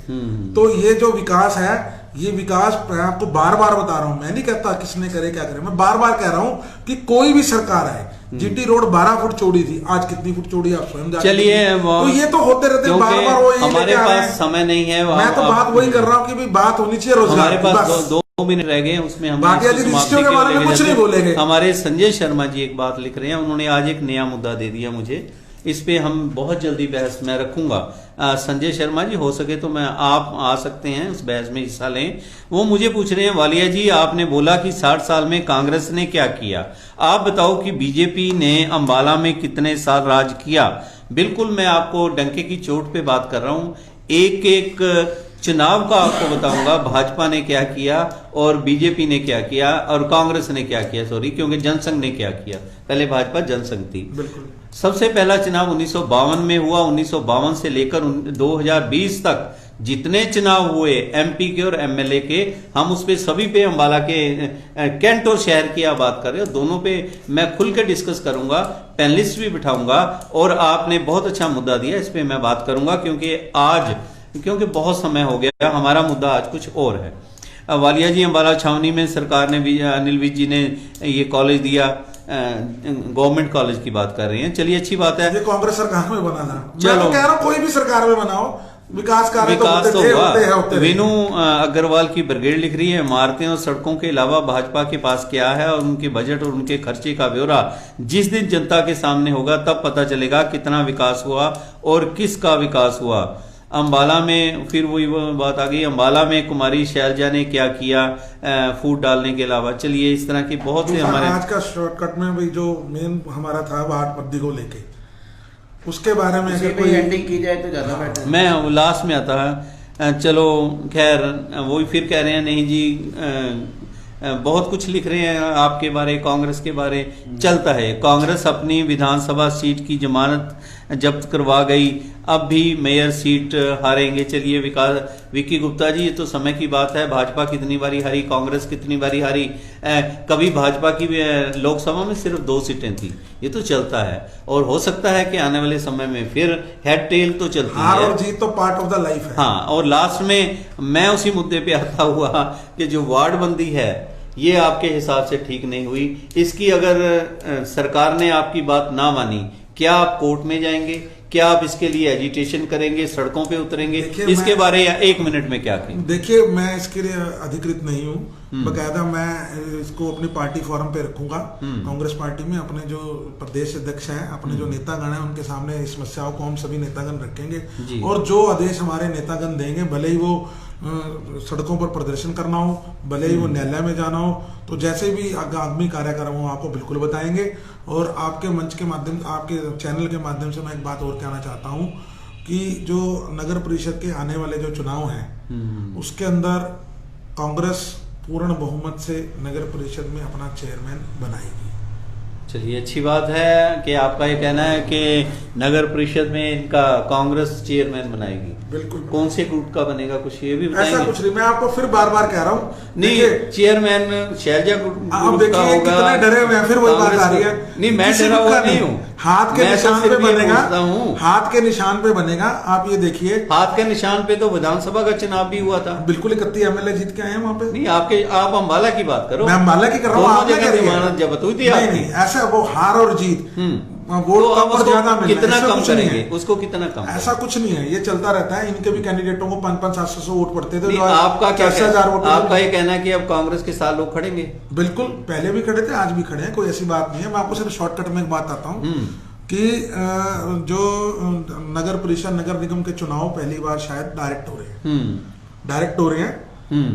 तो ये जो विकास है, ये विकास मैं आपको बार बार बता रहा हूं, मैं नहीं कहता किसने करे क्या करे, मैं बार बार कह रहा हूं कि कोई भी सरकार आए, जीटी रोड 12 फुट चौड़ी थी, आज कितनी फुट चौड़ी आप स्वयं जानते हैं। चलिए तो ये तो होते रहते हैं बार बार। वो हमारे पास समय नहीं है, मैं तो बात वही कर रहा हूँ कि भाई बात होनी चाहिए रोजगार। हमारे पास 2 मिनट रह गए, उसमें हम के बारे में कुछ नहीं बोलेंगे। हमारे संजय शर्मा जी एक बात लिख रहे हैं, उन्होंने आज एक नया मुद्दा दे दिया मुझे, इस पे हम बहुत जल्दी बहस में रखूंगा। संजय शर्मा जी, हो सके तो मैं आप आ सकते हैं उस बहस में हिस्सा लें। वो मुझे पूछ रहे हैं, वालिया जी आपने बोला कि 60 साल में कांग्रेस ने क्या किया, आप बताओ कि बीजेपी ने अंबाला में कितने साल राज किया। बिल्कुल मैं आपको डंके की चोट पे बात कर रहा हूं, एक एक चुनाव का आपको बताऊंगा भाजपा ने क्या किया और बीजेपी ने क्या किया और कांग्रेस ने क्या किया, सॉरी, क्योंकि जनसंघ ने क्या किया। पहले भाजपा जनसंघ थी। बिल्कुल। सबसे पहला चुनाव 1952 में हुआ। 1952 से लेकर 2020 तक जितने चुनाव हुए एमपी के और एमएलए के, हम उस पे सभी पे अंबाला के कैंट और शहर की आप बात कर रहे हो, दोनों पे मैं खुल के डिस्कस करूंगा, पैनलिस्ट भी बिठाऊंगा। और आपने बहुत अच्छा मुद्दा दिया, इस पे मैं बात करूंगा क्योंकि बहुत समय हो गया, हमारा मुद्दा आज कुछ और है। वालिया जी, अंबाला छावनी में सरकार ने अनिल विज जी ने ये कॉलेज दिया, गवर्नमेंट कॉलेज की बात कर रहे हैं। चलिए अच्छी बात है। ये कांग्रेस सरकार में बना था। चलो, मैं तो कह रहा हूं कोई भी सरकार में बनाओ, विकास कार्य विकास तो होते हुआ। रहे। वीनू अग्रवाल की ब्रिगेड लिख रही है, इमारतें और सड़कों के अलावा भाजपा के पास क्या है और उनके बजट और उनके खर्चे का ब्यौरा जिस दिन जनता के सामने होगा तब पता चलेगा कितना विकास हुआ और किसका विकास हुआ। अंबाला में फिर वही बात आ गई, अंबाला में कुमारी शैलजा ने क्या किया फूड डालने के अलावा। चलिए इस तरह की बहुत से हमारे आज का शॉर्टकट में भी जो मेन हमारा था वार्ड पद्धति को लेके, उसके बारे में अगर कोई एंडिंग की जाए तो ज्यादा बेटर। मैं लास्ट में आता है। चलो खैर वही फिर कह रहे हैं नहीं जी, बहुत कुछ लिख रहे हैं आपके बारे, कांग्रेस के बारे। चलता है, कांग्रेस अपनी विधानसभा सीट की जमानत जब्त करवा गई, अब भी मेयर सीट हारेंगे। चलिए विक्की गुप्ता जी, ये तो समय की बात है, भाजपा कितनी बारी हारी, कांग्रेस कितनी बारी हारी। कभी भाजपा की लोकसभा में सिर्फ 2 सीटें थी। ये तो चलता है और हो सकता है कि आने वाले समय में फिर हेड टेल तो चलती हार है। और जीत तो पार्ट ऑफ द लाइफ है। हाँ, और लास्ट में मैं उसी मुद्दे पे आता हुआ कि जो वार्ड बंदी है ये आपके हिसाब से ठीक नहीं हुई। इसकी अगर सरकार ने आपकी बात ना मानी, क्या आप कोर्ट में जाएंगे? क्या आप इसके लिए एजिटेशन करेंगे, सड़कों पे उतरेंगे? इसके बारे 1 मिनट में क्या कहेंगे? देखिए, मैं इसके लिए अधिकृत नहीं हूँ, बकायदा मैं इसको अपनी पार्टी फोरम पे रखूंगा। कांग्रेस पार्टी में अपने जो प्रदेश अध्यक्ष हैं, अपने जो नेतागण हैं, उनके सामने इस समस्याओं को हम सभी नेतागण रखेंगे और जो आदेश हमारे नेतागण देंगे, भले ही वो सड़कों पर प्रदर्शन करना हो, भले ही वो न्यायालय में जाना हो, तो जैसे भी आगामी कार्यक्रम हो आपको बिल्कुल बताएंगे। और आपके मंच के माध्यम, आपके चैनल के माध्यम से मैं एक बात और कहना चाहता हूँ कि जो नगर परिषद के आने वाले जो चुनाव हैं उसके अंदर कांग्रेस पूर्ण बहुमत से नगर परिषद में अपना चेयरमैन बनाएगी। चलिए अच्छी बात है कि आपका ये कहना है कि नगर परिषद में इनका कांग्रेस चेयरमैन बनाएगी। बिल्कुल। कौन से ग्रुप का बनेगा, कुछ ये भी बताएंगे? ऐसा कुछ नहीं, मैं आपको फिर बार बार कह रहा हूँ। नहीं, चेयरमैन शैलजा ग्रुप का होगा। कितने डरे हुए हैं, फिर वही बात आ रही है। नहीं, मैं डरा हुआ नहीं हूँ, हाथ के निशान पे बनेगा, हाथ के निशान पे बनेगा। आप ये देखिए, हाथ के निशान पे तो विधानसभा का चुनाव भी हुआ था। बिल्कुल 31 MLA जीत के आए हैं वहाँ पे। नहीं, आप अंबाला की बात करो। मैं अंबाला की कर रहा हूँ, जमानत जब्त हुई थी। नहीं, ऐसा वो हार और जीत वोट तो कम और ज्यादा मिलना, कितना ऐसा कम कुछ नहीं करेंगे है। उसको, कितना कम? ऐसा कुछ नहीं है, ये चलता रहता है। इनके भी कैंडिडेटों को 500-700 वोट पड़ते थे। आपका क्या, 10,000 वोट? आपका ये कहना है कि अब कांग्रेस के साथ लोग खड़ेंगे? बिल्कुल, पहले भी खड़े थे, आज भी खड़े हैं, कोई ऐसी बात नहीं है। मैं आपको सिर्फ शॉर्टकट में एक बात आता हूँ कि जो नगर परिषद, नगर निगम के चुनाव पहली बार शायद डायरेक्ट हो रहे हैं।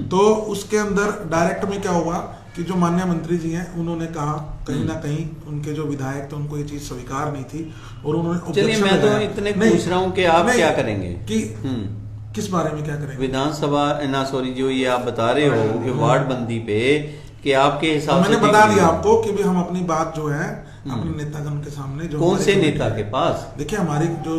तो उसके अंदर डायरेक्ट में क्या होगा कि जो माननीय मंत्री जी हैं, उन्होंने कहा कहीं ना कहीं उनके जो विधायक थे उनको ये चीज स्वीकार नहीं थी और उन्होंने। चलिए, मैं तो इतने पूछ रहा हूँ कि आप क्या करेंगे कि किस बारे में क्या करेंगे? विधानसभा ना, सॉरी, जो ये आप बता रहे हो कि वार्ड बंदी पे, कि आपके हिसाब से मैंने बता दिया आपको कि भी हम अपनी बात जो है अपने नेतागण के सामने, जो कौन से नेता के पास? देखिए, हमारी जो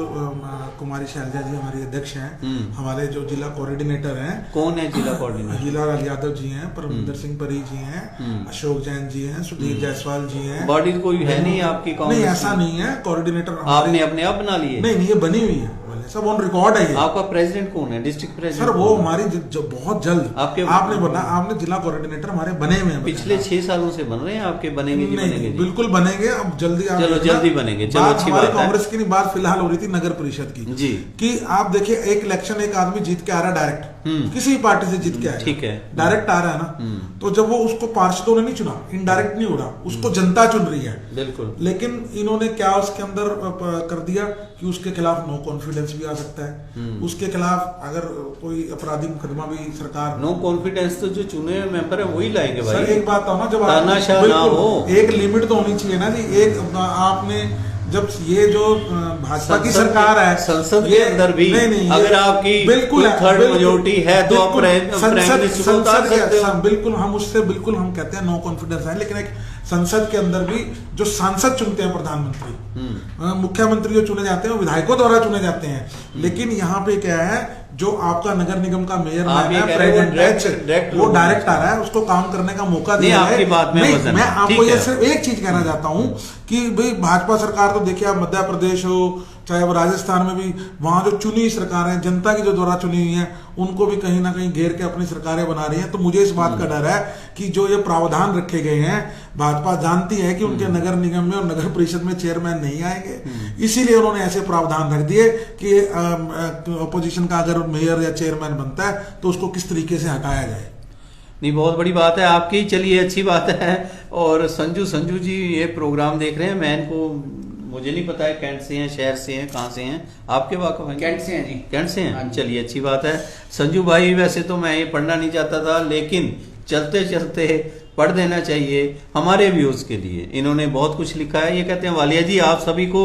कुमारी शैलजा जी हमारी अध्यक्ष हैं, हमारे जो जिला कोऑर्डिनेटर हैं। कौन है जिला कोऑर्डिनेटर? हीरालाल यादव जी हैं, परमिंदर सिंह परी जी हैं, अशोक जैन जी हैं, सुधीर जायसवाल जी हैं। बॉडी कोई है नहीं आपकी कांग्रेस? नहीं, ऐसा नहीं है। कोऑर्डिनेटर आपने अपने आप बना लिए? नहीं, ये बनी हुई है, सब ऑन रिकॉर्ड है। आपका प्रेसिडेंट कौन है, डिस्ट्रिक्ट प्रेसिडेंट? सर, वो हमारी बहुत जल्द आपने जिला कोऑर्डिनेटर हमारे बने हुए हैं। पिछले 6 सालों से बन रहे हैं आपके। बनेंगे जी, बनेंगे जी, बिल्कुल बनेंगे। अब जल्दी, चलो जल्दी बनेंगे। चलो अच्छी बात है। कांग्रेस की बात फिलहाल हो रही थी नगर परिषद की जी, कि आप देखिए, एक इलेक्शन एक आदमी जीत के आ रहा है डायरेक्ट, किसी पार्टी से जीत के आया, ठीक है, डायरेक्ट आ रहा है ना, तो जब वो उसको पार्षदों ने नहीं चुना, इनडायरेक्ट नहीं हो रहा, उसको जनता चुन रही है। बिल्कुल। लेकिन इन्होंने क्या उसके अंदर कर दिया कि उसके खिलाफ नो कॉन्फिडेंस भी आ सकता है, उसके खिलाफ अगर कोई आपराधिक मुकदमा भी सरकार। नो कॉन्फिडेंस तो जो चुने हुए मेंबर है वही लाएंगे भाई। सर, एक बात हो ना, जब तानाशाह ना हो, एक लिमिट तो होनी चाहिए ना जी। एक आपने जब ये जो भाजपा की सरकार है, संसद के अंदर भी नहीं, अगर आपकी बिल्कुल थर्ड मेजोरिटी है तो आप बिल्कुल, हम उससे बिल्कुल हम कहते हैं नो कॉन्फिडेंस है। लेकिन एक संसद के अंदर भी जो सांसद चुनते हैं, प्रधानमंत्री, मुख्यमंत्री जो चुने जाते हैं वो विधायकों द्वारा चुने जाते हैं। लेकिन यहाँ पे क्या है, जो आपका नगर निगम का मेयर प्रेसिडेंट, वो डायरेक्ट आ रहा है, उसको काम करने का मौका दिया है। मैं आपको ये सिर्फ एक चीज कहना चाहता हूँ कि भाई भाजपा सरकार तो देखिए, आप मध्य प्रदेश हो, चाहे वो राजस्थान में भी वहाँ जो चुनी सरकारें, जनता की जो द्वारा चुनी हुई हैं, उनको भी कहीं ना कहीं घेर के अपनी सरकारें बना रही हैं। तो मुझे इस बात का डर है कि जो ये प्रावधान रखे गए हैं, भाजपा जानती है कि उनके नगर निगम में और नगर परिषद में चेयरमैन नहीं आएंगे, इसीलिए उन्होंने ऐसे प्रावधान रख दिए कि अपोजिशन का अगर मेयर या चेयरमैन बनता है तो उसको किस तरीके से हटाया जाए। नहीं, बहुत बड़ी बात है आपकी। चलिए, अच्छी बात है। और संजू जी ये प्रोग्राम देख रहे हैं। मैं इनको, मुझे नहीं पता है कैंट से हैं, शहर से हैं, कहाँ से हैं, आपके वाकफ हैं? कैंट से हैं जी। कैंट से हैं, चलिए अच्छी बात है। संजू भाई, वैसे तो मैं ये पढ़ना नहीं चाहता था, लेकिन चलते चलते पढ़ देना चाहिए हमारे व्यूज के लिए। इन्होंने बहुत कुछ लिखा है। ये कहते हैं, वालिया जी आप सभी को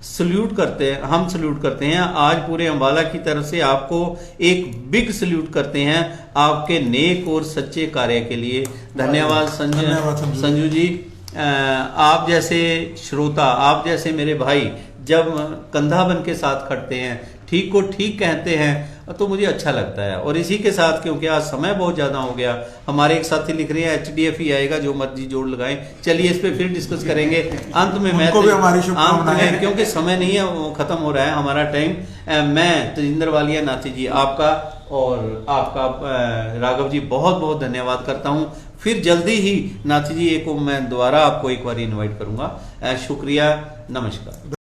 सल्यूट करते हैं, हम सल्यूट करते हैं। आज पूरे अम्बाला की तरफ से आपको एक बिग सल्यूट करते हैं आपके नेक और सच्चे कार्य के लिए। धन्यवाद संजू जी। आप जैसे श्रोता, आप जैसे मेरे भाई जब कंधा बन के साथ खड़ते हैं, ठीक को ठीक कहते हैं, तो मुझे अच्छा लगता है। और इसी के साथ, क्योंकि आज समय बहुत ज्यादा हो गया, हमारे एक साथी लिख रहे हैं HDFE आएगा, जो मर्जी जोड़ लगाएं। चलिए इस पे फिर डिस्कस करेंगे अंत में। मैं क्योंकि समय नहीं है, वो खत्म हो रहा है हमारा टाइम। मैं तेजिंदर वालिया नाथी जी आपका और आपका राघव जी बहुत बहुत धन्यवाद करता हूँ। फिर जल्दी ही नाथी जी को मैं दोबारा आपको एक बार इनवाइट करूंगा। शुक्रिया, नमस्कार।